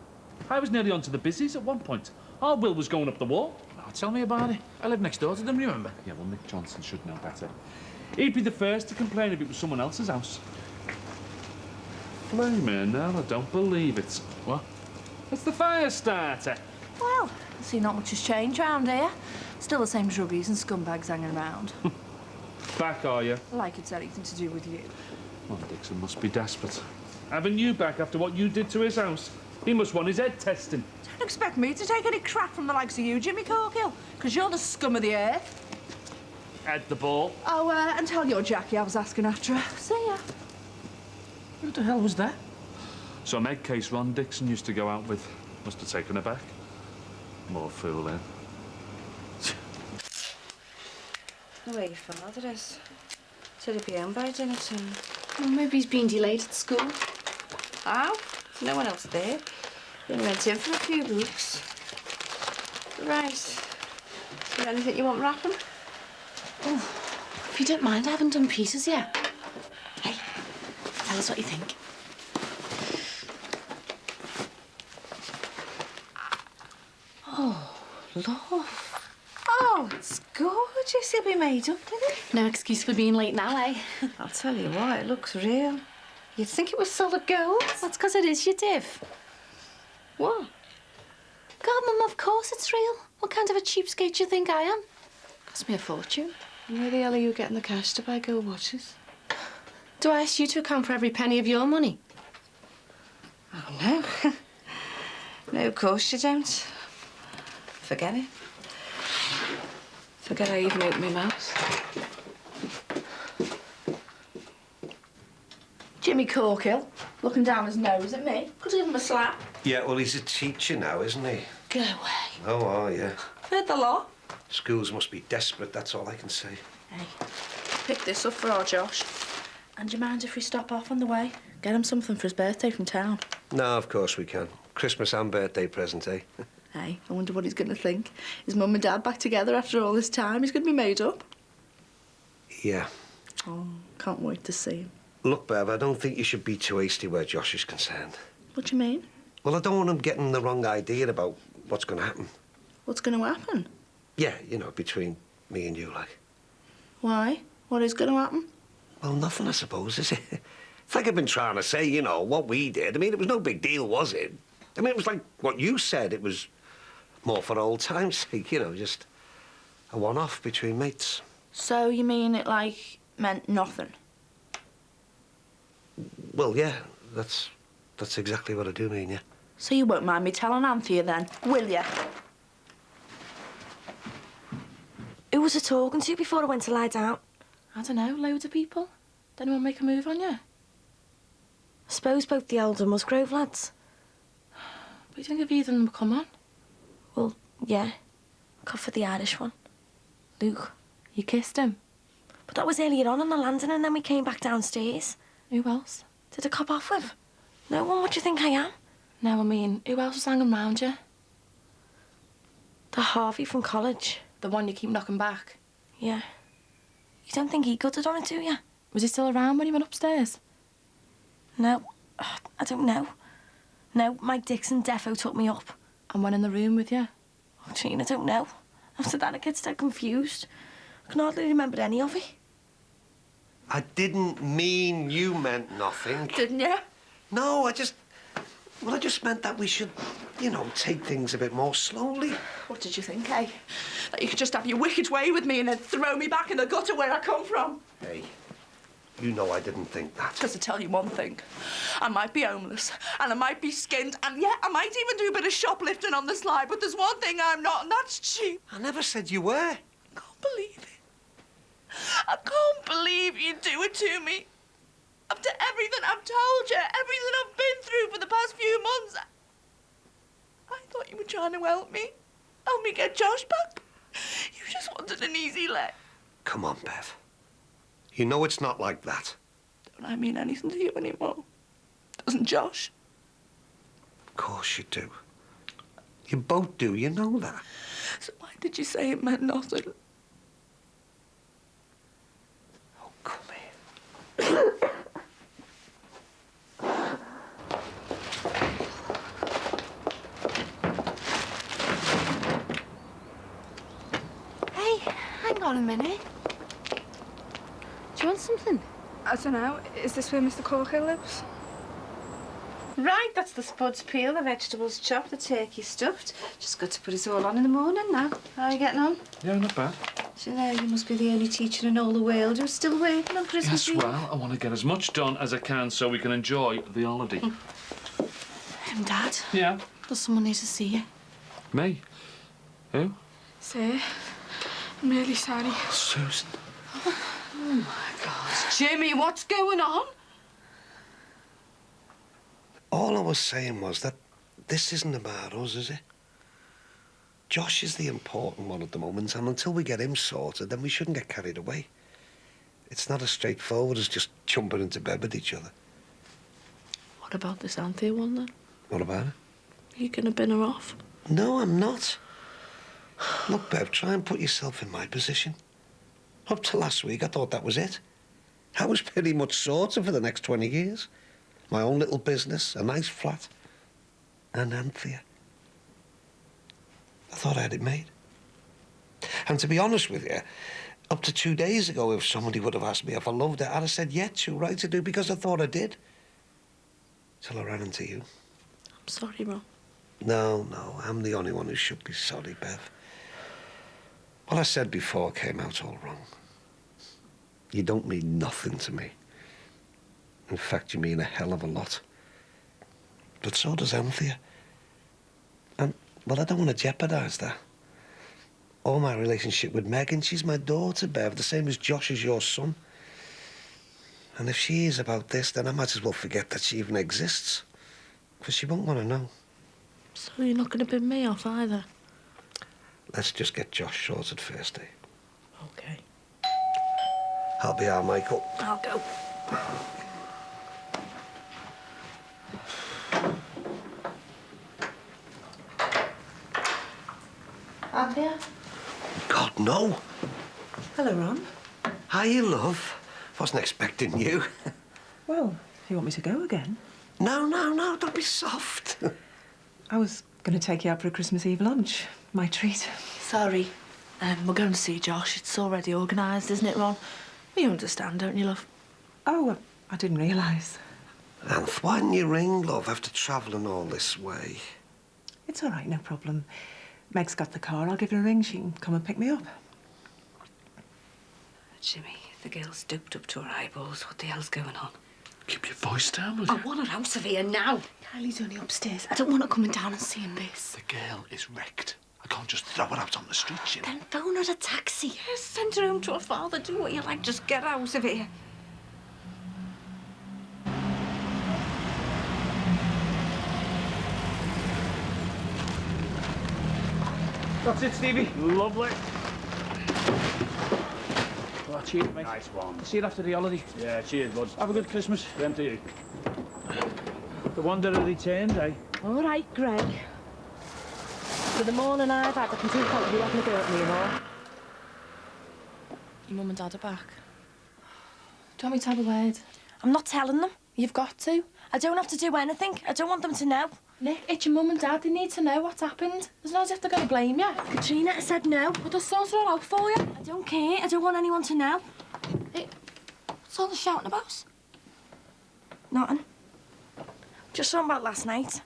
I was nearly onto the busies at one point. Our Will was going up the wall. Oh, tell me about it. I live next door to them, remember? Yeah, well, Mick Johnson should know better. He'd be the first to complain if it was someone else's house. Blimey, now I don't believe it. What? It's the fire starter. Well, I see not much has changed round here. Still the same druggies and scumbags hanging around. Back, are you? Like it's anything to do with you. Well, Dixon must be desperate. Having you back after what you did to his house. He must want his head testing. Don't expect me to take any crap from the likes of you, Jimmy Corkill, because you're the scum of the earth. At the ball. Oh, and tell your Jackie I was asking after her. See ya. Who the hell was that? Some egg case Ron Dixon used to go out with. Must have taken her back. More fooling. The way your father is. Said he'd be home by dinner soon. Well, maybe he's been delayed at school. How? There's no one else there. Been went in for a few weeks. Right. Is there anything you want wrapping? Oh, if you don't mind, I haven't done Peter's yet. Hey, tell us what you think. Oh, love. Oh, it's gorgeous. He'll be made up, didn't he? No excuse for being late now, eh? I'll tell you what, it looks real. You'd think it was solid gold. That's because it is, you div. What? God, Mum, of course it's real. What kind of a cheapskate do you think I am? Cost me a fortune. Where the hell are you getting the cash to buy gold watches? Do I ask you to account for every penny of your money? Oh, no. No, of course you don't. Forget it. Forget I even opened my mouth. Jimmy Corkill, looking down his nose at me. Could give him a slap. Yeah, well, he's a teacher now, isn't he? Go away. Oh, are you? Heard the lot. Schools must be desperate, that's all I can say. Hey, pick this up for our Josh. And do you mind if we stop off on the way? Get him something for his birthday from town. No, of course we can. Christmas and birthday present, eh? Hey, I wonder what he's going to think. His mum and dad back together after all this time. He's going to be made up. Yeah. Oh, can't wait to see him. Look, Bev, I don't think you should be too hasty where Josh is concerned. What do you mean? Well, I don't want him getting the wrong idea about what's going to happen. What's going to happen? Yeah, you know, between me and you, like. Why? What is going to happen? Well, nothing, I suppose, is it? It's like I've been trying to say, you know, what we did. I mean, it was no big deal, was it? I mean, it was like what you said. It was more for old time's sake, you know, just a one-off between mates. So you mean it, like, meant nothing? Well, yeah, that's exactly what I do mean, yeah. So you won't mind me telling Anthea then, will you? Who was I talking to before I went to lie down? I don't know, loads of people. Did anyone make a move on you? I suppose both the Elder Musgrove lads. But you think if either of them would come on? Well, yeah. Got for the Irish one. Luke. You kissed him? But that was earlier on in the landing and then we came back downstairs. Who else? Did I cop off with? No one. What do you think I am? No, I mean, who else was hanging round you? The Harvey from college. The one you keep knocking back? Yeah. You don't think he could have done it, do you? Was he still around when you went upstairs? No. I don't know. No, Mike Dixon defo took me up. And went in the room with you? Oh, Jean, I don't know. After that, I get so confused. I can hardly remember any of it. I didn't mean you meant nothing. Didn't you? No, I just meant that we should, you know, take things a bit more slowly. What did you think, eh? That you could just have your wicked way with me and then throw me back in the gutter where I come from? Hey, you know I didn't think that. Because I tell you one thing, I might be homeless, and I might be skinned, and yeah, I might even do a bit of shoplifting on the sly, but there's one thing I'm not, and that's cheap. I never said you were. I can't believe it. I can't believe you do it to me. After everything I've told you, everything I've been through for the past few months, I thought you were trying to help me get Josh back. You just wanted an easy let. Come on, Bev. You know it's not like that. Don't I mean anything to you anymore? Doesn't Josh? Of course you do. You both do, you know that. So why did you say it meant nothing? Oh, come here. Hey, hang on a minute. Do you want something? I don't know. Is this where Mr. Corkill lives? Right, that's the spuds peel, the vegetables chopped, the turkey stuffed. Just got to put it all on in the morning now. How are you getting on? Yeah, not bad. So now you must be the only teacher in all the world who's still working on Christmas Yes, Eve. well, I want to get as much done as I can so we can enjoy the holiday. Dad? Yeah? Does someone need to see you? Me? Who? Sir, I'm really sorry. Susan. Oh, my God. Jimmy, what's going on? All I was saying was that this isn't about us, is it? Josh is the important one at the moment, and until we get him sorted, then we shouldn't get carried away. It's not as straightforward as just jumping into bed with each other. What about this Anthea one, then? What about it? Are you going to bin her off? No, I'm not. Look, Bev, try and put yourself in my position. Up to last week, I thought that was it. I was pretty much sorted for the next 20 years. My own little business, a nice flat, and Anthea. I thought I had it made. And to be honest with you, up to 2 days ago, if somebody would have asked me if I loved her, I'd have said, yeah, too right to do, because I thought I did. Till I ran into you. I'm sorry, Ron. No, I'm the only one who should be sorry, Bev. What I said before came out all wrong. You don't mean nothing to me. In fact, you mean a hell of a lot. But so does Anthea. And, well, I don't want to jeopardise that. Or my relationship with Megan. She's my daughter, Bev, the same as Josh is your son. And if she hears about this, then I might as well forget that she even exists. Because she won't want to know. So you're not going to bin me off either? Let's just get Josh sorted first, eh? OK. I'll be our Michael. I'll go. Anthea? God, no. Hello, Ron. Hiya, love. Wasn't expecting you. Well, you want me to go again? No, don't be soft. I was going to take you out for a Christmas Eve lunch. My treat. Sorry. We're going to see Josh. It's already organised, isn't it, Ron? You understand, don't you, love? Oh, I didn't realise. Anth, why didn't you ring, love, after travelling all this way? It's all right, no problem. Meg's got the car. I'll give her a ring. She can come and pick me up. Jimmy, the girl's doped up to her eyeballs. What the hell's going on? Keep your voice down, will I you? want her out of here now. Kylie's only upstairs. I don't want her coming down and seeing this. The girl is wrecked. I can't just throw her out on the street, you know. Then phone her a taxi. Yes, send her home to her father. Do what you like. Just get out of here. That's it, Stevie. Lovely. Oh, cheers, mate. Nice one. See you after the holiday. Yeah, cheers, bud. Have a good Christmas. Same to you. The wanderer returned, eh? All right, Greg. For the morning I've had, I can take out you having a go at me and all. Your mum and dad are back. Do you want me to have a word? I'm not telling them. You've got to. I don't have to do anything. I don't want them to know. Nick, it's your mum and dad. They need to know what's happened. There's no as if they're going to blame you. Katrina, I said no. Well, they'll sort it all out for you. I don't care. I don't want anyone to know. Hey, what's all the shouting about? Nothing. Just something about last night.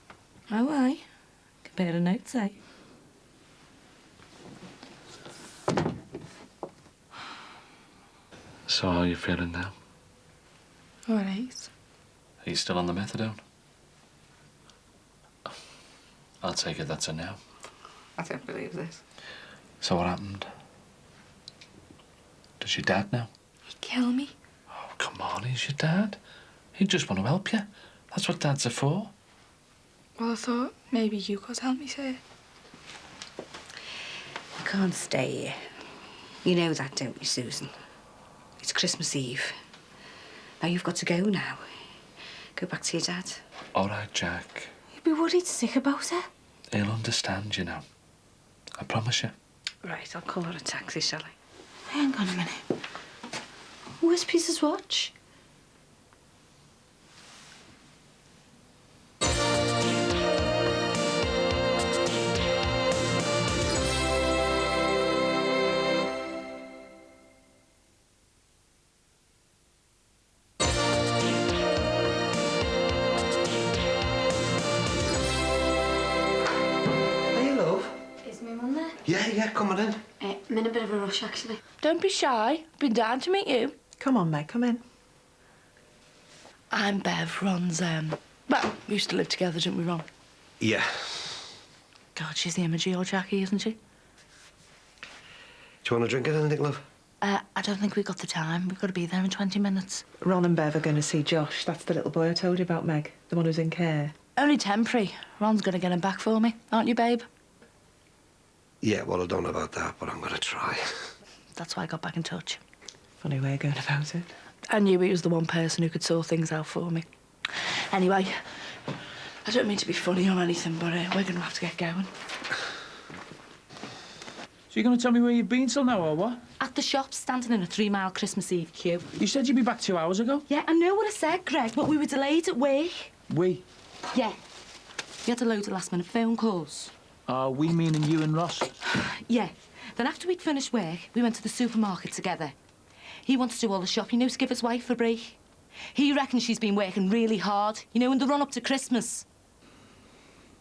Oh, aye. Compare the notes, eh? So how are you feeling now? All right. Are you still on the methadone? I'll take it that's a no. I don't believe this. So what happened? Does your dad know? He'd kill me. Oh, come on, he's your dad. He just want to help you. That's what dads are for. Well, I thought maybe you could help me, sir. I can't stay here. You know that, don't you, Susan? It's Christmas Eve. Now you've got to go now. Go back to your dad. All right, Jack. You'd be worried sick about her. He'll understand, you know. I promise you. Right, I'll call her a taxi, shall I? Hang on a minute. Where's Peter's watch? Yeah, coming in. I'm in a bit of a rush, actually. Don't be shy. Been down to meet you. Come on, Meg, come in. I'm Bev, Ron's, well, we used to live together, didn't we, Ron? Yeah. God, she's the image of your Jackie, isn't she? Do you want a drink or anything, love? I don't think we've got the time. We've got to be there in 20 minutes. Ron and Bev are going to see Josh. That's the little boy I told you about, Meg. The one who's in care. Only temporary. Ron's going to get him back for me, aren't you, babe? Yeah, well, I don't know about that, but I'm going to try. That's why I got back in touch. Funny way of going about it. I knew he was the one person who could sort things out for me. Anyway, I don't mean to be funny or anything, but we're going to have to get going. So you're going to tell me where you've been till now, or what? At the shop, standing in a 3-mile Christmas Eve queue. You said you'd be back 2 hours ago. Yeah, I know what I said, Greg, but we were delayed at work. We? Yeah. We had a load of last-minute phone calls. We meaning you and Ross? Yeah. Then after we'd finished work, we went to the supermarket together. He wants to do all the shopping, to give his wife a break. He reckons she's been working really hard, in the run-up to Christmas.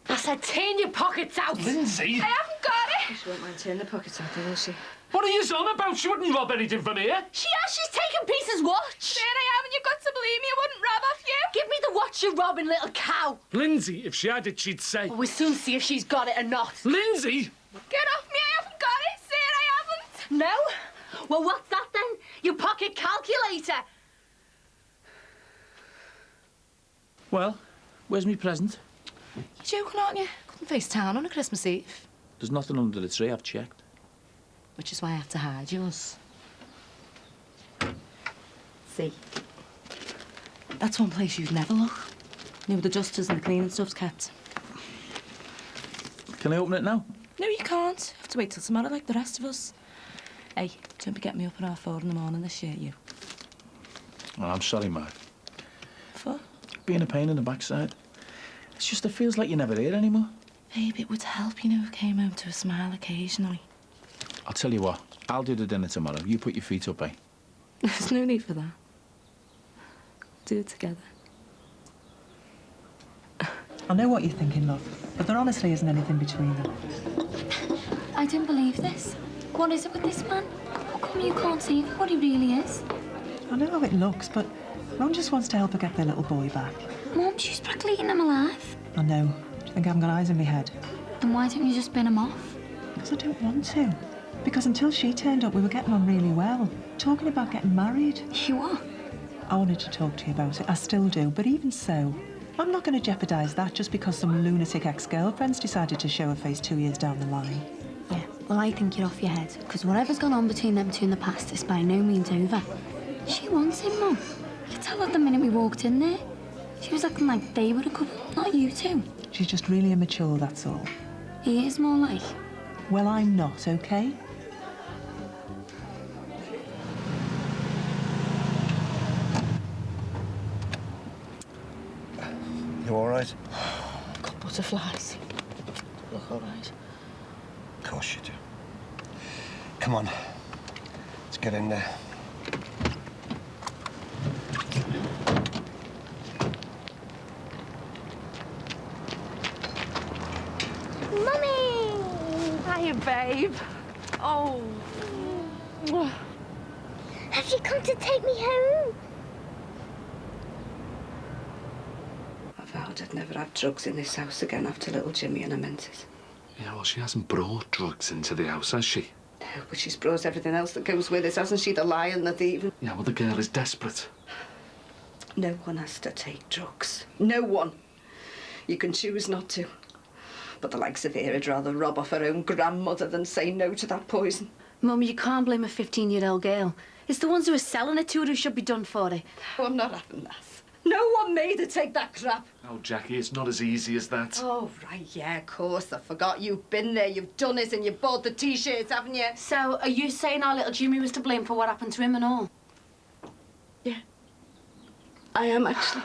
I said, turn your pockets out! Lindsay! I haven't got it! She won't mind turning the pockets out, will she? What are you on about? She wouldn't rob anything from here. She has. She's taken Peter's watch. There I am, and you've got to believe me, I wouldn't rob off you. Give me the watch, you robbing little cow. Lindsay, if she had it, she'd say. Well, we'll soon see if she's got it or not. Lindsay! Get off me, I haven't got it, sir, I haven't. No? Well, what's that then? Your pocket calculator? Well, where's me present? You're joking, aren't you? Couldn't face town on a Christmas Eve. There's nothing under the tree, I've checked. Which is why I have to hide yours. See? That's one place you'd never look. Where the dusters and the cleaning stuff's kept. Can I open it now? No, you can't. You have to wait till tomorrow like the rest of us. Hey, don't be getting me up at 4:30 in the morning this year, you. Oh, I'm sorry, Mark. For? Being a pain in the backside. It's just it feels like you're never here anymore. Babe, it would help, if I came home to a smile occasionally. I'll tell you what, I'll do the dinner tomorrow. You put your feet up, eh? There's no need for that. Do it together. I know what you're thinking, love, but there honestly isn't anything between them. I don't believe this. What is it with this man? How come you can't see what he really is? I know how it looks, but Ron just wants to help her get their little boy back. Mum, she's practically eating him alive. I know. Do you think I haven't got eyes in my head? Then why don't you just bin him off? Because I don't want to. Because until she turned up, we were getting on really well. Talking about getting married. You are? I wanted to talk to you about it. I still do. But even so, I'm not going to jeopardise that just because some lunatic ex-girlfriend's decided to show her face 2 years down the line. Yeah. Well, I think you're off your head, because whatever's gone on between them two in the past is by no means over. She wants him, Mum. I could tell her the minute we walked in there. She was acting like they were a couple, not you two. She's just really immature, that's all. He is more like. Well, I'm not, okay? You all right? Got butterflies. Look all right. Of course you do. Come on. Let's get in there. Mummy! Hiya, babe. Oh. Have you come to take me home? I vowed I'd never have drugs in this house again after little Jimmy, and I meant it. Yeah, well, she hasn't brought drugs into the house, has she? No, but she's brought everything else that goes with it, hasn't she? The lion, the thief. Yeah, well, the girl is desperate. No one has to take drugs. No one. You can choose not to. But the likes of her would rather rob off her own grandmother than say no to that poison. Mum, you can't blame a 15-year-old girl. It's the ones who are selling it to her who should be done for it. Oh, I'm not having that. No one made her take that crap. Oh, Jackie, it's not as easy as that. Oh, right, yeah, of course. I forgot you've been there, you've done it, and you've bought the T-shirts, haven't you? So, are you saying our little Jimmy was to blame for what happened to him and all? Yeah. I am, actually.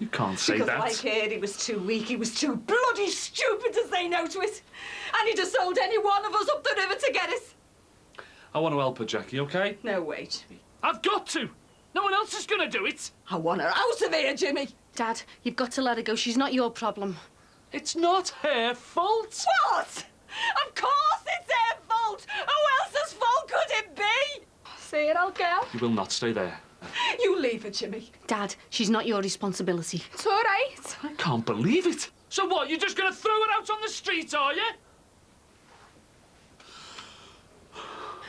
You can't say because that. Like her, he was too weak, he was too bloody stupid to say no to it. And he'd have sold any one of us up the river to get it. I want to help her, Jackie, OK? No way, Jimmy. I've got to. No one else is going to do it. I want her out of here, Jimmy. Dad, you've got to let her go. She's not your problem. It's not her fault. What? Of course it's her fault. Who else's fault could it be? See it, old girl? You will not stay there. You leave her, Jimmy. Dad, she's not your responsibility. It's all right. I can't believe it. So what, you're just going to throw her out on the street, are you?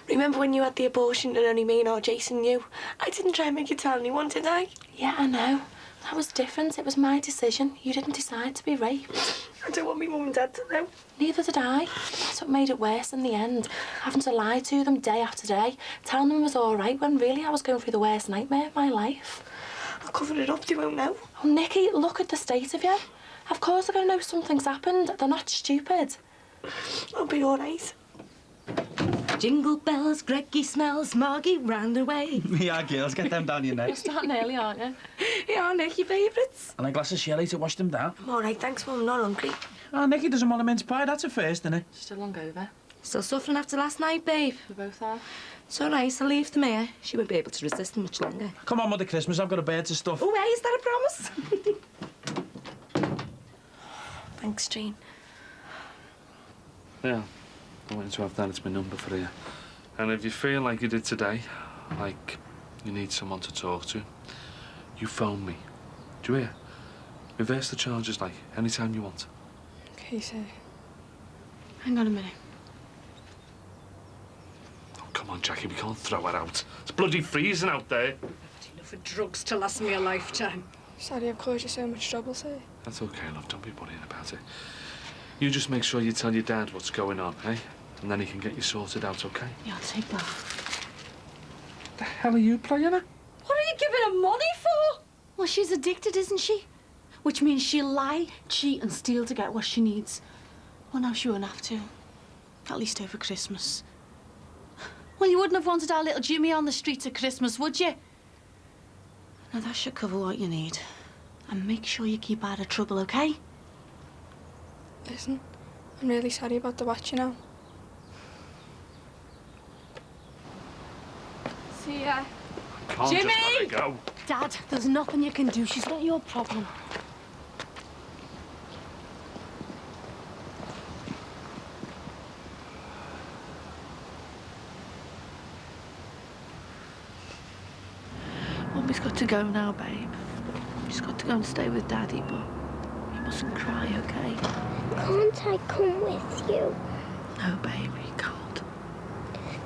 Remember when you had the abortion and only me and Jason knew? I didn't try and make you tell anyone, did I? Yeah, I know. That was different. It was my decision. You didn't decide to be raped. I don't want me mum and dad to know. Neither did I. That's what made it worse in the end. Having to lie to them day after day, telling them it was all right when really I was going through the worst nightmare of my life. I'll cover it up, they won't know. Oh, Nikki, look at the state of you. Of course they're going to know something's happened. They're not stupid. I'll be all right. Jingle bells, Greggy smells, Margie round the way. Yeah, girls, get them down your neck. You're starting early, aren't you? Yeah, Nick, your favourites. And a glass of sherry to wash them down. I'm all right, thanks, Mum. I'm not hungry. Oh, Nicky doesn't want a mince pie. That's a first, isn't it? Still hungover. Still suffering after last night, babe. We both are. It's all right, I'll leave them here. She won't be able to resist them much longer. Come on, Mother Christmas, I've got a bird to stuff. Oh, hey, is that a promise? Thanks, Jane. Yeah, I wanted to have that as my number for you. And if you feel like you did today, like you need someone to talk to, you phone me. Do you hear? Reverse the charges, like, anytime you want. Okay, sir. Hang on a minute. Oh, come on, Jackie, we can't throw her out. It's bloody freezing out there. I've had enough of drugs to last me a lifetime. Sorry I've caused you so much trouble, sir. That's okay, love, don't be worrying about it. You just make sure you tell your dad what's going on, eh? And then he can get you sorted out, okay? Yeah, I'll take that. The hell are you playing at? What are you giving her money for? Well, she's addicted, isn't she? Which means she'll lie, cheat and steal to get what she needs. Well, now she won't have to. At least over Christmas. Well, you wouldn't have wanted our little Jimmy on the streets at Christmas, would you? Now, that should cover what you need. And make sure you keep out of trouble, OK? Listen, I'm really sorry about the watch, you know. See ya. Can't Jimmy! just let her go. Dad, there's nothing you can do. She's not your problem. Mummy's got to go now, babe. She's got to go and stay with Daddy, but you mustn't cry, OK? Can't I come with you? No, baby, you can't.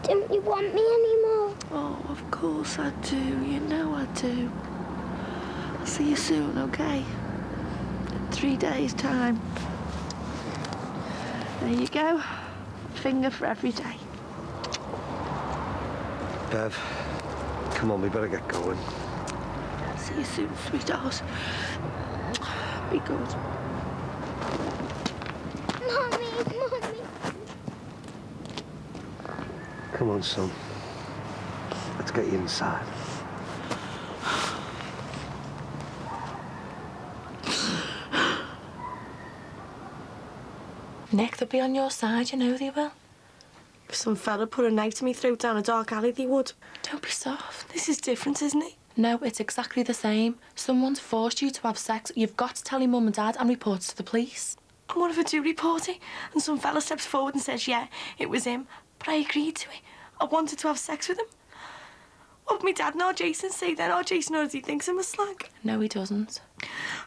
Don't you want me anymore? Oh, of course I do. You know I do. I'll see you soon, OK? In 3 days' time. There you go. finger for every day. Bev, come on, we better get going. See you soon, sweetheart. Be good. Mommy, Mommy. Come on, son. Let's get you inside. Nick, they'll be on your side, you know they will. If some fella put a knife to me throat down a dark alley, they would. Don't be soft. This is different, isn't it? No, it's exactly the same. Someone's forced you to have sex. You've got to tell your mum and dad and report it to the police. And what if I do report it? And some fella steps forward and says, yeah, it was him. But I agreed to it. I wanted to have sex with him. What would my dad and our Jason say then? Our Jason already thinks I'm a slag. No, he doesn't.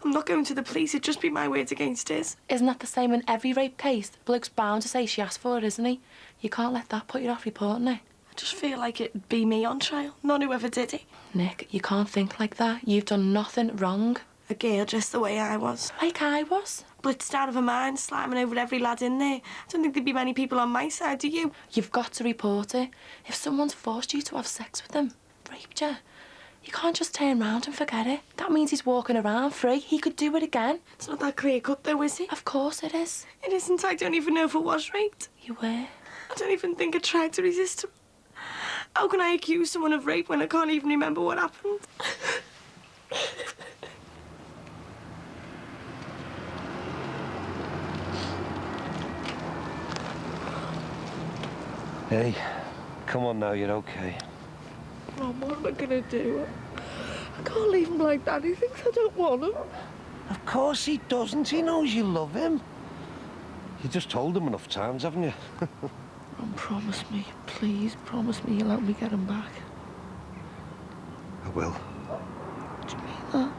I'm not going to the police. It'd just be my words against his. Isn't that the same in every rape case? The bloke's bound to say she asked for it, isn't he? You can't let that put you off reporting it. I just feel like it'd be me on trial, not whoever did it. Nick, you can't think like that. You've done nothing wrong. A girl dressed the way I was. Like I was? Blitzed out of her mind, slamming over every lad in there. I don't think there'd be many people on my side, do you? You've got to report it. If someone's forced you to have sex with him, raped you, you can't just turn round and forget it. That means he's walking around free. He could do it again. It's not that clear cut though, is it? Of course it is. It isn't. I don't even know if I was raped. You were. I don't even think I tried to resist him. How can I accuse someone of rape when I can't even remember what happened? Hey, come on now, you're okay. Mum, what am I gonna do? I can't leave him like that. He thinks I don't want him. Of course he doesn't. He knows you love him. You just told him enough times, haven't you? Mum, promise me. Please, promise me you'll help me get him back. I will. Do you mean that?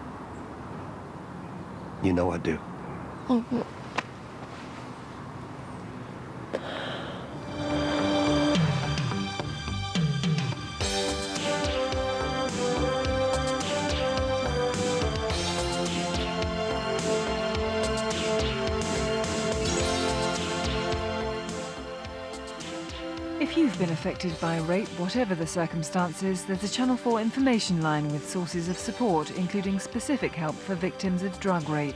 You know I do. Oh, well. If you've been affected by rape, whatever the circumstances, there's a Channel 4 information line with sources of support, including specific help for victims of drug rape.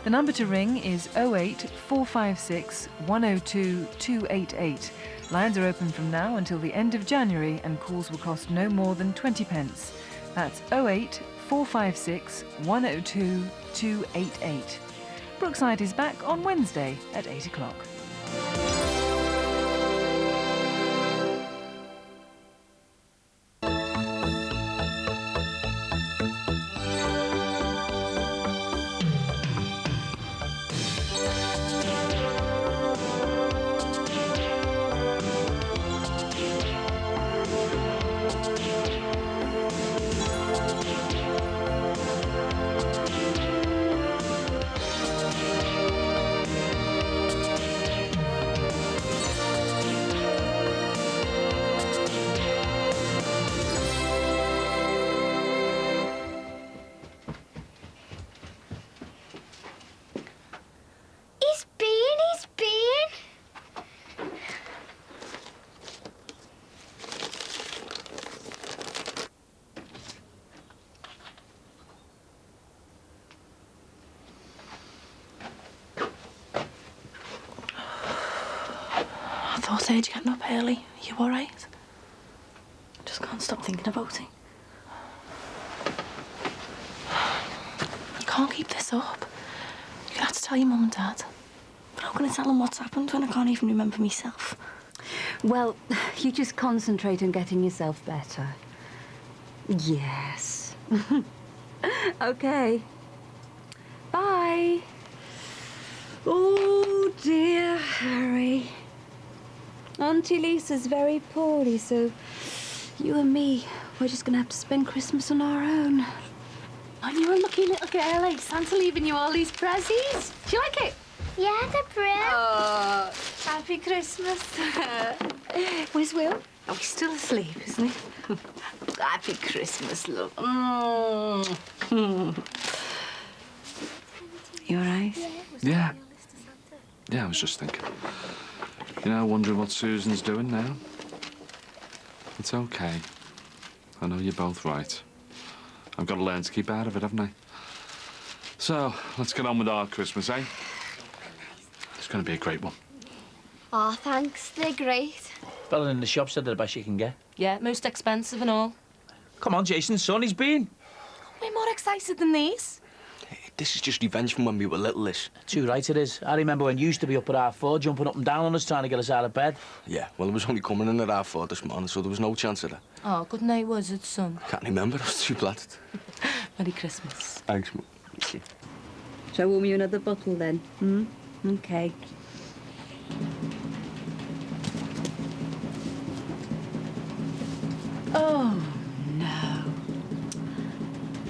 The number to ring is 08 456 102 288. Lines are open from now until the end of January and calls will cost no more than 20 pence. That's 08 456 102 288. Brookside is back on Wednesday at 8 o'clock. I thought I heard you getting up early. Are you all right? I just can't stop thinking about it. You can't keep this up. You'll have to tell your mum and dad. But how can I tell them what's happened when I can't even remember myself? Well, you just concentrate on getting yourself better. Yes. Okay. Bye. Oh, dear Harry. Auntie Lisa's very poorly, so you and me, we're just gonna have to spend Christmas on our own. Oh, you're a lucky little girl, eh? Santa leaving you all these prezzies. Do you like it? Yeah, they're brilliant. Oh, happy Christmas. Where's Will? Oh, he's still asleep, isn't he? Happy Christmas, love. You all right? Yeah. Yeah, I was just thinking. You know, wondering what Susan's doing now. It's okay. I know you're both right. I've got to learn to keep out of it, haven't I? So, let's get on with our Christmas, eh? It's going to be a great one. Oh, thanks. They're great. Fella in the shop said they're the best you can get. Yeah, most expensive and all. Come on, Jason's son, he's been. We're more excited than these. This is just revenge from when we were little, this. Too right it is. I remember when you used to be up at R4, jumping up and down on us, trying to get us out of bed. Yeah, well, it was only coming in at R4 this morning, so there was no chance of that. Oh, good night, was it, son? Can't remember, I was too flattered. Merry Christmas. Thanks, Mum. Shall I warm you another bottle then? Okay. Oh, no.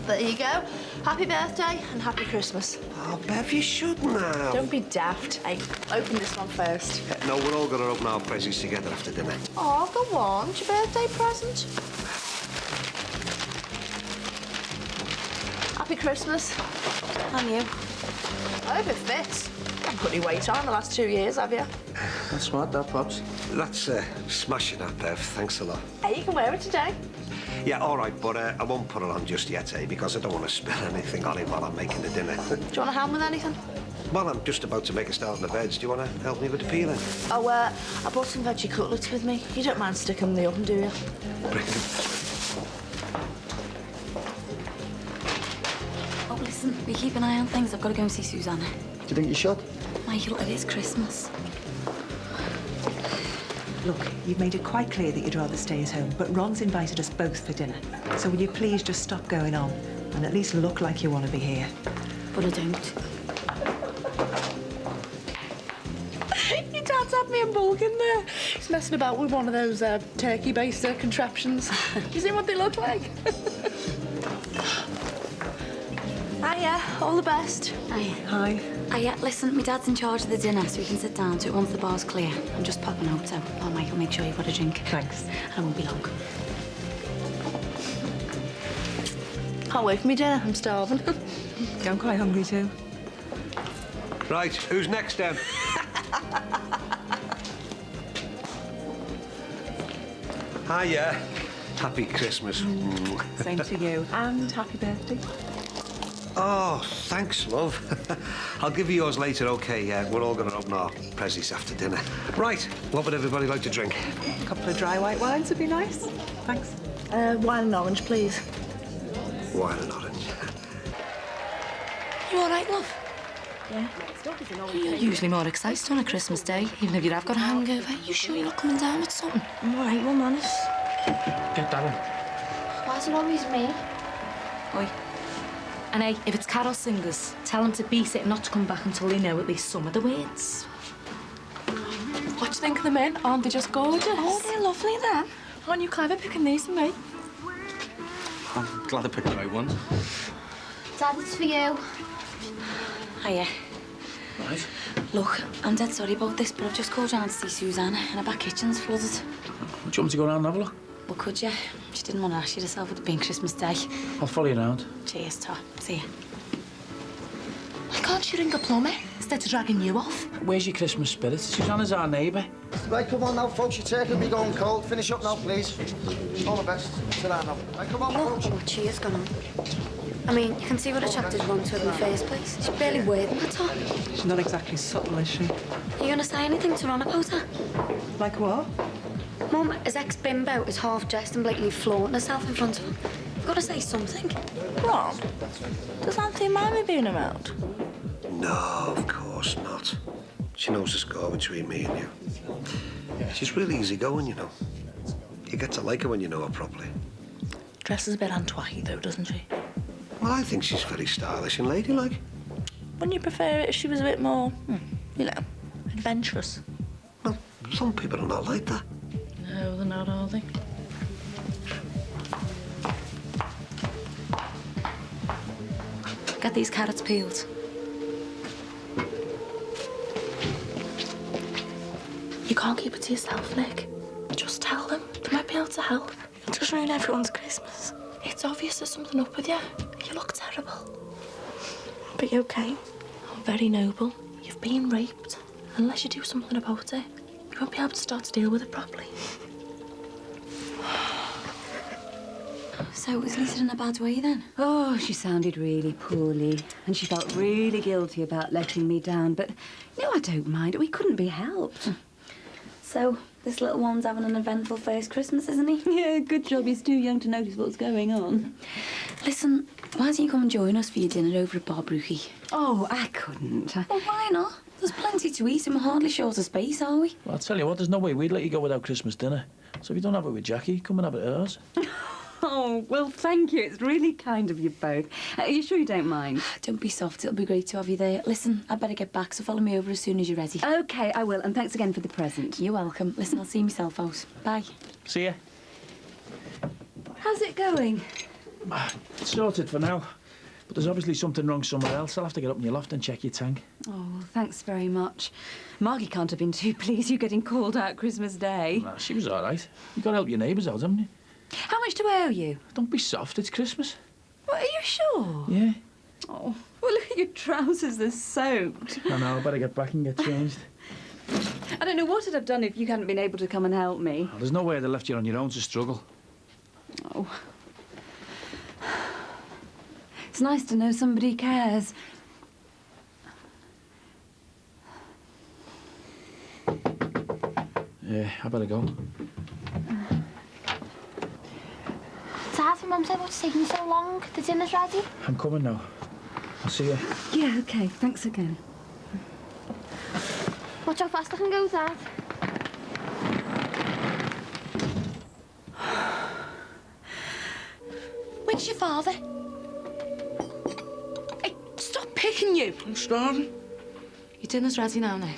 There you go. Happy birthday and happy Christmas. Oh, Bev, you shouldn't have. Don't be daft. Hey, open this one first. Yeah, no, we're all going to open our presents together after dinner. Oh, go on. It's your birthday present. Happy Christmas. And you. I hope it fits. You haven't put any weight on in the last 2 years, have you? That's smart, that, Pops. That's smashing that, Bev. Thanks a lot. Hey, you can wear it today. Yeah, all right, but I won't put it on just yet, because I don't want to spill anything on it while I'm making the dinner. Do you want a hand with anything? Well, I'm just about to make a start on the veg. Do you want to help me with the peeling? Oh, I brought some veggie cutlets with me. You don't mind sticking them in the oven, do you? Brilliant. Oh, listen, we keep an eye on things. I've got to go and see Susanna. Do you think you should? Michael, it is Christmas. Look, you've made it quite clear that you'd rather stay at home, but Ron's invited us both for dinner. So will you please just stop going on and at least look like you want to be here? But I don't. Your dad's had me in bulk in there. He's messing about with one of those turkey baster contraptions. You see what they look like? Hiya, all the best. Hiya. Hi. Hiya, listen, my dad's in charge of the dinner, so we can sit down to it once the bar's clear. I'm just popping out, so Michael, make sure you've got a drink. Thanks. I won't be long. Can't wait for me dinner. I'm starving. I'm quite hungry too. Right, who's next, then? Hiya. Happy Christmas. Same to you. And happy birthday. Oh, thanks, love. I'll give you yours later, OK? We're all going to open our prezzies after dinner. Right, what would everybody like to drink? A couple of dry white wines would be nice. Thanks. Wine and orange, please. Wine and orange. You all right, love? Yeah. You're usually more excited on a Christmas day, even if you have got a hangover. You sure you're not coming down with something? I'm all right, Mum, honest. Get that in. Why is it always me? Oi. And hey, if it's carol singers, tell them to beat it and not to come back until they know at least some of the words. What do you think of the men? Aren't they just gorgeous? Oh, they're lovely, then. Aren't you clever picking these for me? I'm glad I picked the right ones. Dad, it's for you. Hiya. Right. Look, I'm dead sorry about this, but I've just called round to see Susanna, and her back kitchen's flooded. Do you want me to go around and have a look? Well, could you? She didn't want to ask you herself with it being Christmas Day. I'll follow you around. Cheers, Tom. See ya. Why can't you ring a plumber instead of dragging you off? Where's your Christmas spirit? Susanna's our neighbour. Right, come on now, folks. Your turkey will be going cold. Finish up now, please. All the best. Sit down now. Right, come on, folks. Oh, what cheer's gone on. I mean, you can see what a chapter's wrong to her in the first place. She's barely wearing the top. She's not exactly subtle, is she? Are you going to say anything to Ron about her? Like what? Mum, his ex-bimbo is half-dressed and blatantly flaunting herself in front of him. You've got to say something. Ron, does Auntie mind me being around? No, of course not. She knows the score between me and you. She's really easygoing, you know. You get to like her when you know her properly. Dresses a bit antoine, though, doesn't she? Well, I think she's very stylish and ladylike. Wouldn't you prefer it if she was a bit more, you know, adventurous? Well, some people are not like that. No, they're not, are they? Get these carrots peeled. You can't keep it to yourself, Nick. Just tell them. They might be able to help. It'll just ruin everyone's Christmas. It's obvious there's something up with you. You look terrible. But you're okay. Very noble. You've been raped. Unless you do something about it, we won't be able to start to deal with it properly. So was Lisa in a bad way then? Oh, she sounded really poorly. And she felt really guilty about letting me down. But, no, I don't mind. We couldn't be helped. So, this little one's having an eventful first Christmas, isn't he? Yeah, good job. He's too young to notice what's going on. Listen, why don't you come and join us for your dinner over at Bar Brookie? Oh, I couldn't. Well, why not? There's plenty to eat and we're hardly short of space, are we? Well, I'll tell you what, there's no way we'd let you go without Christmas dinner. So if you don't have it with Jackie, come and have it at ours. Oh, well, thank you. It's really kind of you both. Are you sure you don't mind? Don't be soft. It'll be great to have you there. Listen, I'd better get back, so follow me over as soon as you're ready. OK, I will. And thanks again for the present. You're welcome. Listen, I'll see myself out. Bye. See ya. How's it going? It's sorted for now. But there's obviously something wrong somewhere else. I'll have to get up in your loft and check your tank. Oh, thanks very much. Margie can't have been too pleased you getting called out Christmas Day. Nah, she was all right. You've got to help your neighbours out, haven't you? How much do I owe you? Don't be soft. It's Christmas. Well, are you sure? Yeah. Oh, well, look at your trousers. They're soaked. I know. I better get back and get changed. I don't know what I'd have done if you hadn't been able to come and help me. Well, there's no way I'd have left you on your own to struggle. Oh. It's nice to know somebody cares. Yeah, I better go. Dad, Mum said what's taking so long? The dinner's ready? I'm coming now. I'll see you. Yeah, OK. Thanks again. Watch how fast I can go, Dad. Where's your father? Hey, stop picking you. I'm starving. Your dinner's ready now, Nick.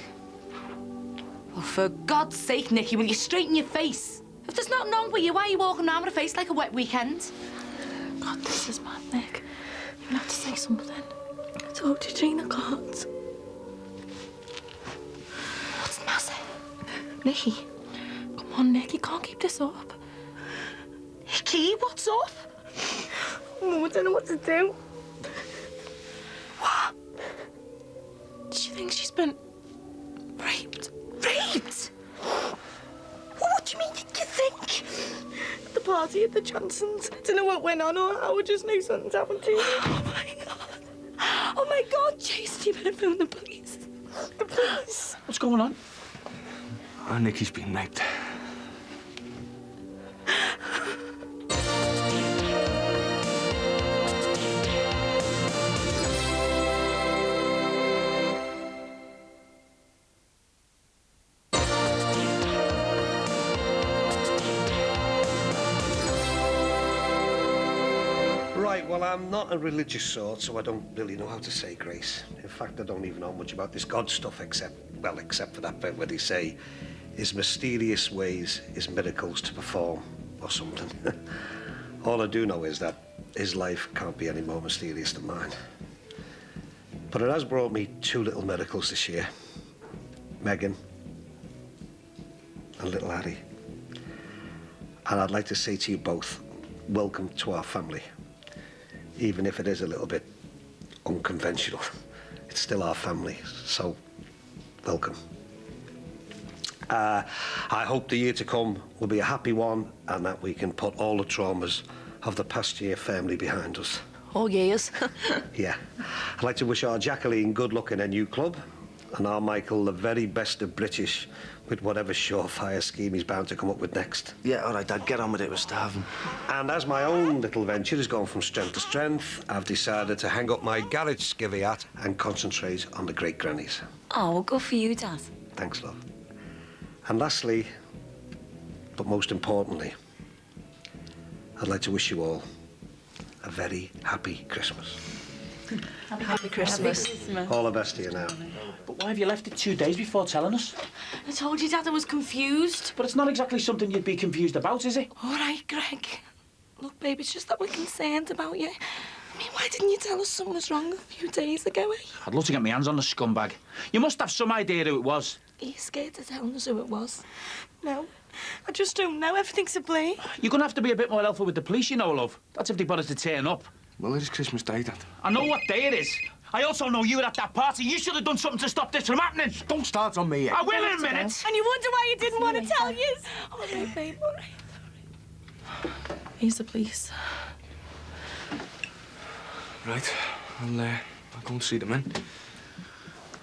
Oh, for God's sake, Nicky, will you straighten your face? If there's nothing wrong with you, why are you walking around with a face like a wet weekend? God, this is bad, Nick. You have to say something. I told you, Jane, I can't. What's the matter? Nicky, come on, Nick, you can't keep this up. Nicky, what's up? Mum, I don't know what to do. What? Do you think she's been raped? Raped? What do you mean, you think? At the party at the Johnsons. Don't know what went on or how, I just knew something's happened to you. Oh, my God. Oh, my God, Jason, you better phone the police. The police? What's going on? Oh, Nicky's been raped. Right, well, I'm not a religious sort, so I don't really know how to say grace. In fact, I don't even know much about this God stuff except for that bit where they say his mysterious ways, his miracles to perform, or something. All I do know is that his life can't be any more mysterious than mine. But it has brought me two little miracles this year. Megan and little Harry. And I'd like to say to you both, welcome to our family. Even if it is a little bit unconventional, it's still our family, so welcome. I hope the year to come will be a happy one and that we can put all the traumas of the past year firmly behind us. Oh, years. Yeah. I'd like to wish our Jacqueline good luck in her new club and our Michael the very best of British with whatever surefire scheme he's bound to come up with next. Yeah, all right, Dad, get on with it. We're starving. And as my own little venture has gone from strength to strength, I've decided to hang up my garage skivvy hat and concentrate on the great grannies. Oh, well, good for you, Dad. Thanks, love. And lastly, but most importantly, I'd like to wish you all a very happy Christmas. Happy Christmas. All the best to you now. But why have you left it 2 days before telling us? I told you, Dad, I was confused. But it's not exactly something you'd be confused about, is it? All right, Greg. Look, babe, it's just that we're concerned about you. I mean, why didn't you tell us something was wrong a few days ago, eh? I'd love to get my hands on the scumbag. You must have some idea who it was. Are you scared to tell us who it was? No. I just don't know. Everything's a blame. You're going to have to be a bit more helpful with the police, you know, love. That's if they bother to turn up. Well, it is Christmas Day, Dad. I know what day it is. I also know you were at that party. You should have done something to stop this from happening. Don't start on me, eh? I will in a minute. And you wonder why you didn't want to tell you. All right, babe, all right. Here's the police. Right, I'll go and see them in.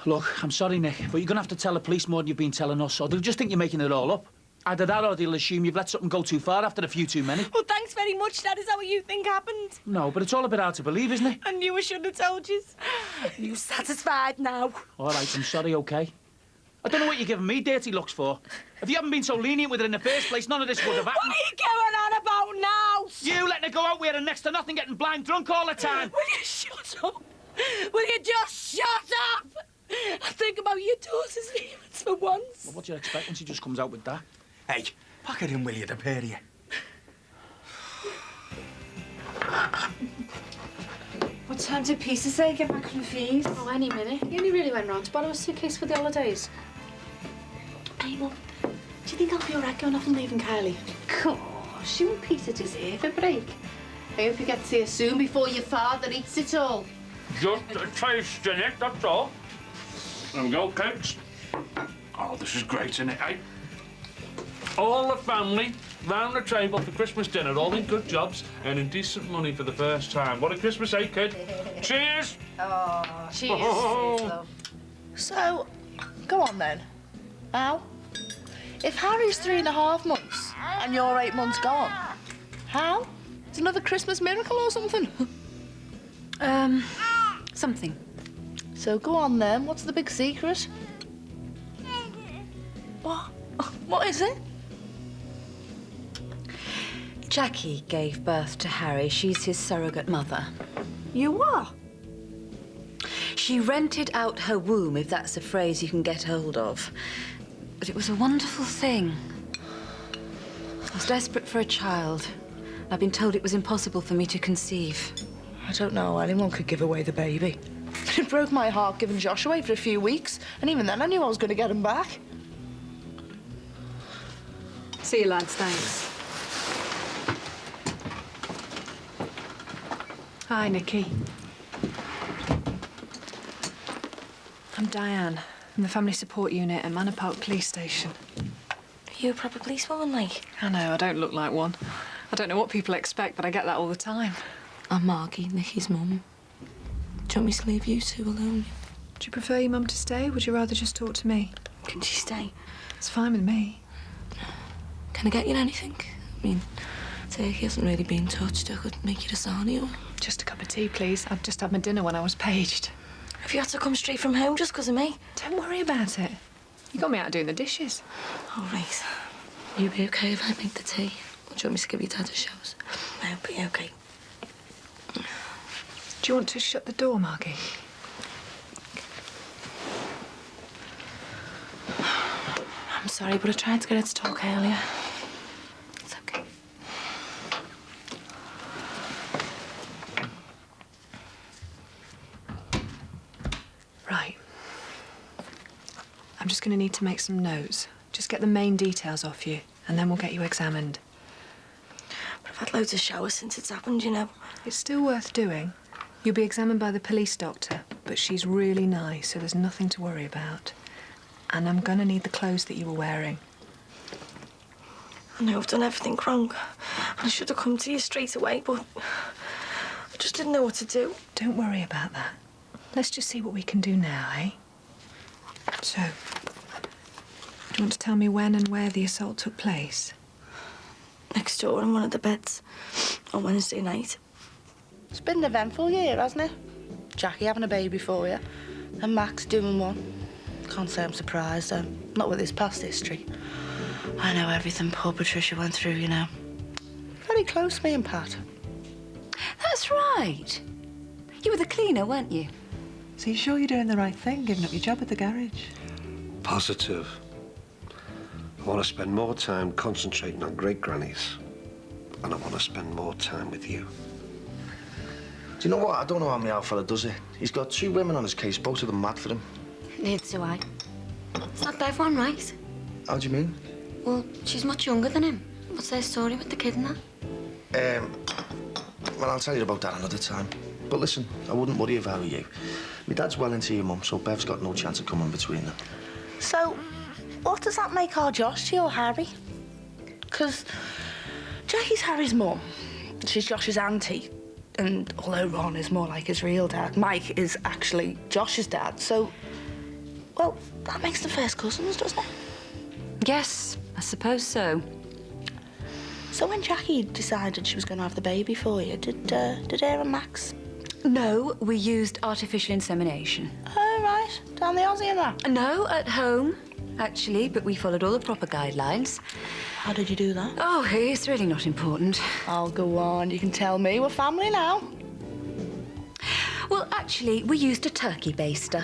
Look, I'm sorry, Nick, but you're going to have to tell the police more than you've been telling us, or they'll just think you're making it all up. Either that or they'll assume you've let something go too far after a few too many. Well, thanks very much. That is that what you think happened? No, but it's all a bit hard to believe, isn't it? I knew I shouldn't have told you. You satisfied now? All right, I'm sorry, OK? I don't know what you're giving me dirty looks for. If you hadn't been so lenient with her in the first place, none of this would have happened. What are you going on about now? You letting her go out with her next to nothing, getting blind drunk all the time. Will you shut up? Will you just shut up? I think about your daughter's feelings for once. Well, what do you expect when she just comes out with that? Hey, pack it in, will you, the pair of you? What time did Peter say get back from the fees? Oh, any minute. He only really went round to borrow a suitcase for the holidays. Hey, Mum, do you think I'll be all right going off and leaving Kylie? Gosh, you and Peter deserve a break. I hope you get to see her soon before your father eats it all. Just a taste in it, that's all. There we go, cakes. Oh, this is great, isn't it, eh? All the family round the table for Christmas dinner, all in good jobs, earning decent money for the first time. What a Christmas, eh, kid? Cheers! Oh, cheers. Oh. So, go on then. Now, if Harry's 3.5 months and you're 8 months gone, how? It's another Christmas miracle or something? Something. So go on then. What's the big secret? What? What is it? Jackie gave birth to Harry. She's his surrogate mother. You what? She rented out her womb, if that's a phrase you can get hold of. But it was a wonderful thing. I was desperate for a child. I've been told it was impossible for me to conceive. I don't know how anyone could give away the baby. It broke my heart giving Josh away for a few weeks, and even then I knew I was going to get him back. See you, lads, thanks. Hi, Nikki. I'm Diane, from the Family Support Unit at Manor Park Police Station. Are you a proper policewoman, like? I know, I don't look like one. I don't know what people expect, but I get that all the time. I'm Margie, Nikki's mum. Do you want me to leave you two alone? Do you prefer your mum to stay? Would you rather just talk to me? Can she stay? It's fine with me. Can I get you anything? I mean, turkey hasn't really been touched. I could make you a sarnie or... Just a cup of tea, please. I'd just had my dinner when I was paged. Have you had to come straight from home just because of me? Don't worry about it. You got me out doing the dishes. All right. You be okay if I make the tea? Or do you want me to give your dad a shout? I'll be okay. Do you want to shut the door, Margie? I'm sorry, but I tried to get her to talk earlier. It's okay. Right. I'm just going to need to make some notes. Just get the main details off you, and then we'll get you examined. But I've had loads of showers since it's happened, you know. It's still worth doing. You'll be examined by the police doctor, but she's really nice, so there's nothing to worry about. And I'm going to need the clothes that you were wearing. I know I've done everything wrong. I should have come to you straight away, but I just didn't know what to do. Don't worry about that. Let's just see what we can do now, eh? So, do you want to tell me when and where the assault took place? Next door in one of the beds on Wednesday night. It's been an eventful year, hasn't it? Jackie having a baby for you, and Max doing one. Can't say I'm surprised, not with his past history. I know everything poor Patricia went through, you know. Very close, me and Pat. That's right. You were the cleaner, weren't you? So you sure you're doing the right thing, giving up your job at the garage? Positive. I want to spend more time concentrating on great-grannies. And I want to spend more time with you. Do you know what? I don't know how my old fella does it. He's got 2 women on his case, both of them mad for him. Neither do I. It's not everyone, right? How do you mean? Well, she's much younger than him. What's their story with the kid and that? Well, I'll tell you about that another time. But listen, I wouldn't worry if I were you. My dad's well into your mum, so Bev's got no chance of coming between them. So, what does that make our Josh to your Harry? Because Jackie's Harry's mum. She's Josh's auntie. And although Ron is more like his real dad, Mike is actually Josh's dad. So, well, that makes them first cousins, doesn't it? Yes, I suppose so. So when Jackie decided she was going to have the baby for you, did her and Max? No, we used artificial insemination. Oh, right. Down the Aussie and that? No, at home, actually, but we followed all the proper guidelines. How did you do that? Oh, it's really not important. I'll go on. You can tell me. We're family now. Well, actually, we used a turkey baster.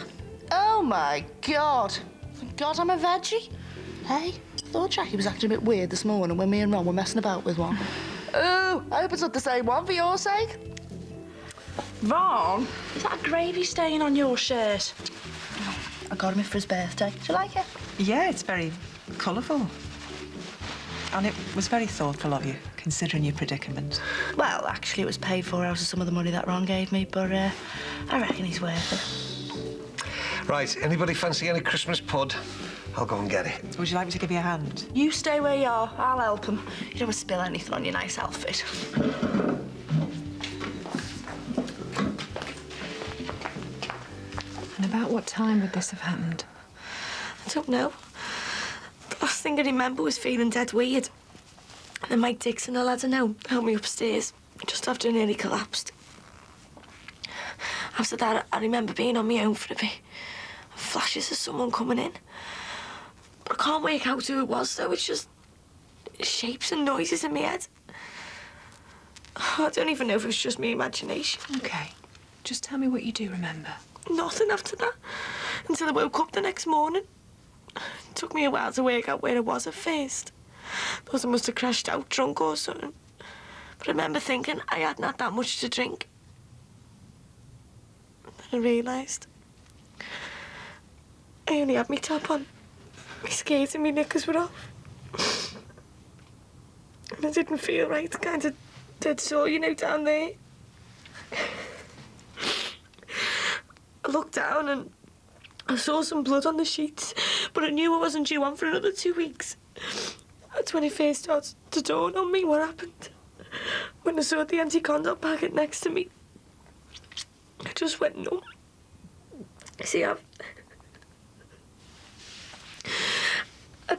Oh, my God. Thank God I'm a veggie. Hey, I thought Jackie was acting a bit weird this morning when me and Ron were messing about with one. Oh, I hope it's not the same one for your sake. Ron, is that a gravy stain on your shirt? Oh, I got him it for his birthday. Do you like it? Yeah, it's very colourful. And it was very thoughtful of you, considering your predicament. Well, actually, it was paid for out of some of the money that Ron gave me, but I reckon he's worth it. Right, anybody fancy any Christmas pud? I'll go and get it. Would you like me to give you a hand? You stay where you are. I'll help him. You don't want to spill anything on your nice outfit. And about what time would this have happened? I don't know. The last thing I remember was feeling dead weird. And then Mike Dixon, the lads I know, helped me upstairs just after I nearly collapsed. After that, I remember being on my own for a bit. Flashes of someone coming in. But I can't work out who it was, though. It's just shapes and noises in my head. I don't even know if it was just my imagination. OK. Just tell me what you do remember. Nothing after that, until I woke up the next morning. It took me a while to work out where I was at first. Thought I must have crashed out drunk or something. But I remember thinking I hadn't had that much to drink. And then I realised I only had my top on. My skates and my knickers were off. And I didn't feel right, kind of dead sore, you know, down there. I looked down and I saw some blood on the sheets, but I knew I wasn't due on for another 2 weeks. That's when it first started to dawn on me what happened. When I saw the anti-condom packet next to me, I just went numb. See, I'd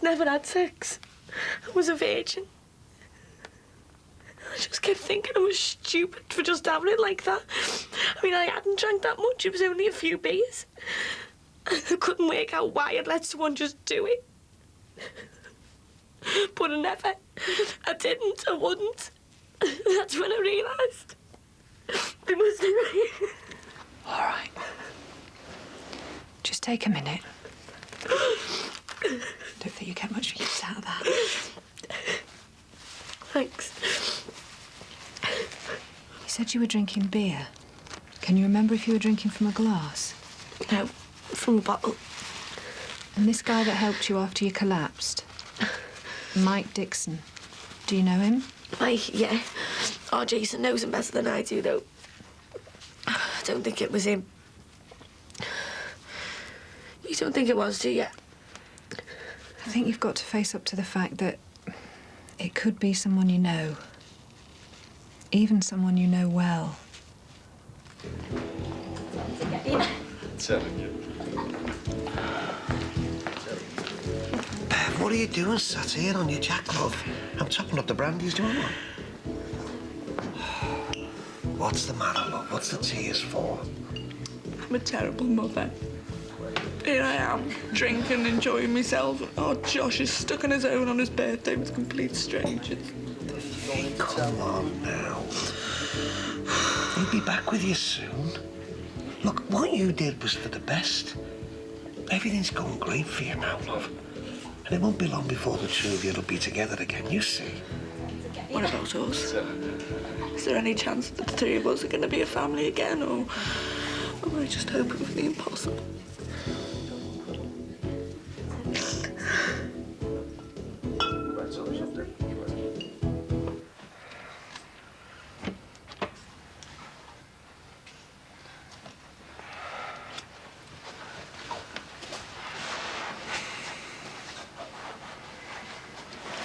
never had sex. I was a virgin. I just kept thinking I was stupid for just having it like that. I mean, I hadn't drank that much. It was only a few beers. I couldn't work out why I'd let someone just do it. But I didn't, I wouldn't. That's when I realised they must have... All right. Just take a minute. Don't think you get much use out of that. Thanks. You said you were drinking beer. Can you remember if you were drinking from a glass? No, from a bottle. And this guy that helped you after you collapsed? Mike Dixon. Do you know him? Mike, yeah. Oh, Jason knows him better than I do, though. I don't think it was him. You don't think it was, do you? I think you've got to face up to the fact that it could be someone you know. Even someone you know well. Bev, what are you doing sat here on your jack, love? I'm topping up the brandies, doing what? What's the matter, love? What's the tears for? I'm a terrible mother. Here I am, drinking, enjoying myself. Oh, Josh is stuck on his own on his birthday with complete strangers. Come on now. He'll be back with you soon. Look, what you did was for the best. Everything's going great for you now, love. And it won't be long before the two of you will be together again, you see. What about us? Is there any chance that the three of us are going to be a family again, or am I just hoping for the impossible?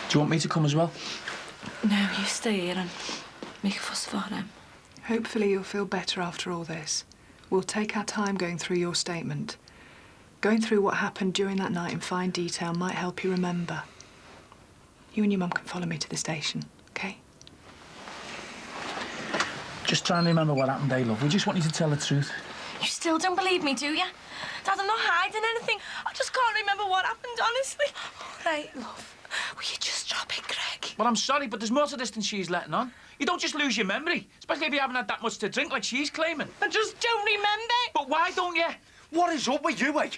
Do you want me to come as well? No, you stay here and make a fuss for him. Hopefully you'll feel better after all this. We'll take our time going through your statement. Going through what happened during that night in fine detail might help you remember. You and your mum can follow me to the station, OK? Just try and remember what happened, eh, love? We just want you to tell the truth. You still don't believe me, do you? Dad, I'm not hiding anything. I just can't remember what happened, honestly. All right, love. Will you just drop it, Greg? Well, I'm sorry, but there's more to this than she's letting on. You don't just lose your memory, especially if you haven't had that much to drink like she's claiming. I just don't remember. But why don't you? What is up with you, eh?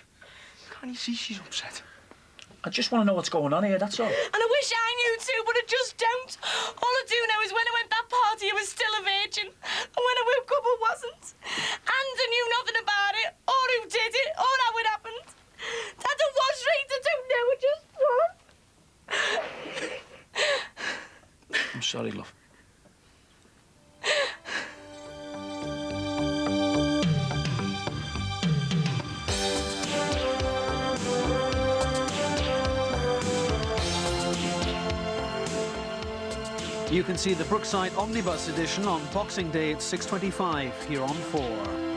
Can't you see she's upset? I just want to know what's going on here, that's all. And I wish I knew too, but I just don't. All I do know is when I went to that party, I was still a virgin. And when I woke up, I wasn't. And I knew nothing about it, or who did it, or how it happened. Dad, I was right, I don't know, I just was. I'm sorry, love. You can see the Brookside Omnibus edition on Boxing Day at 6:25 here on 4.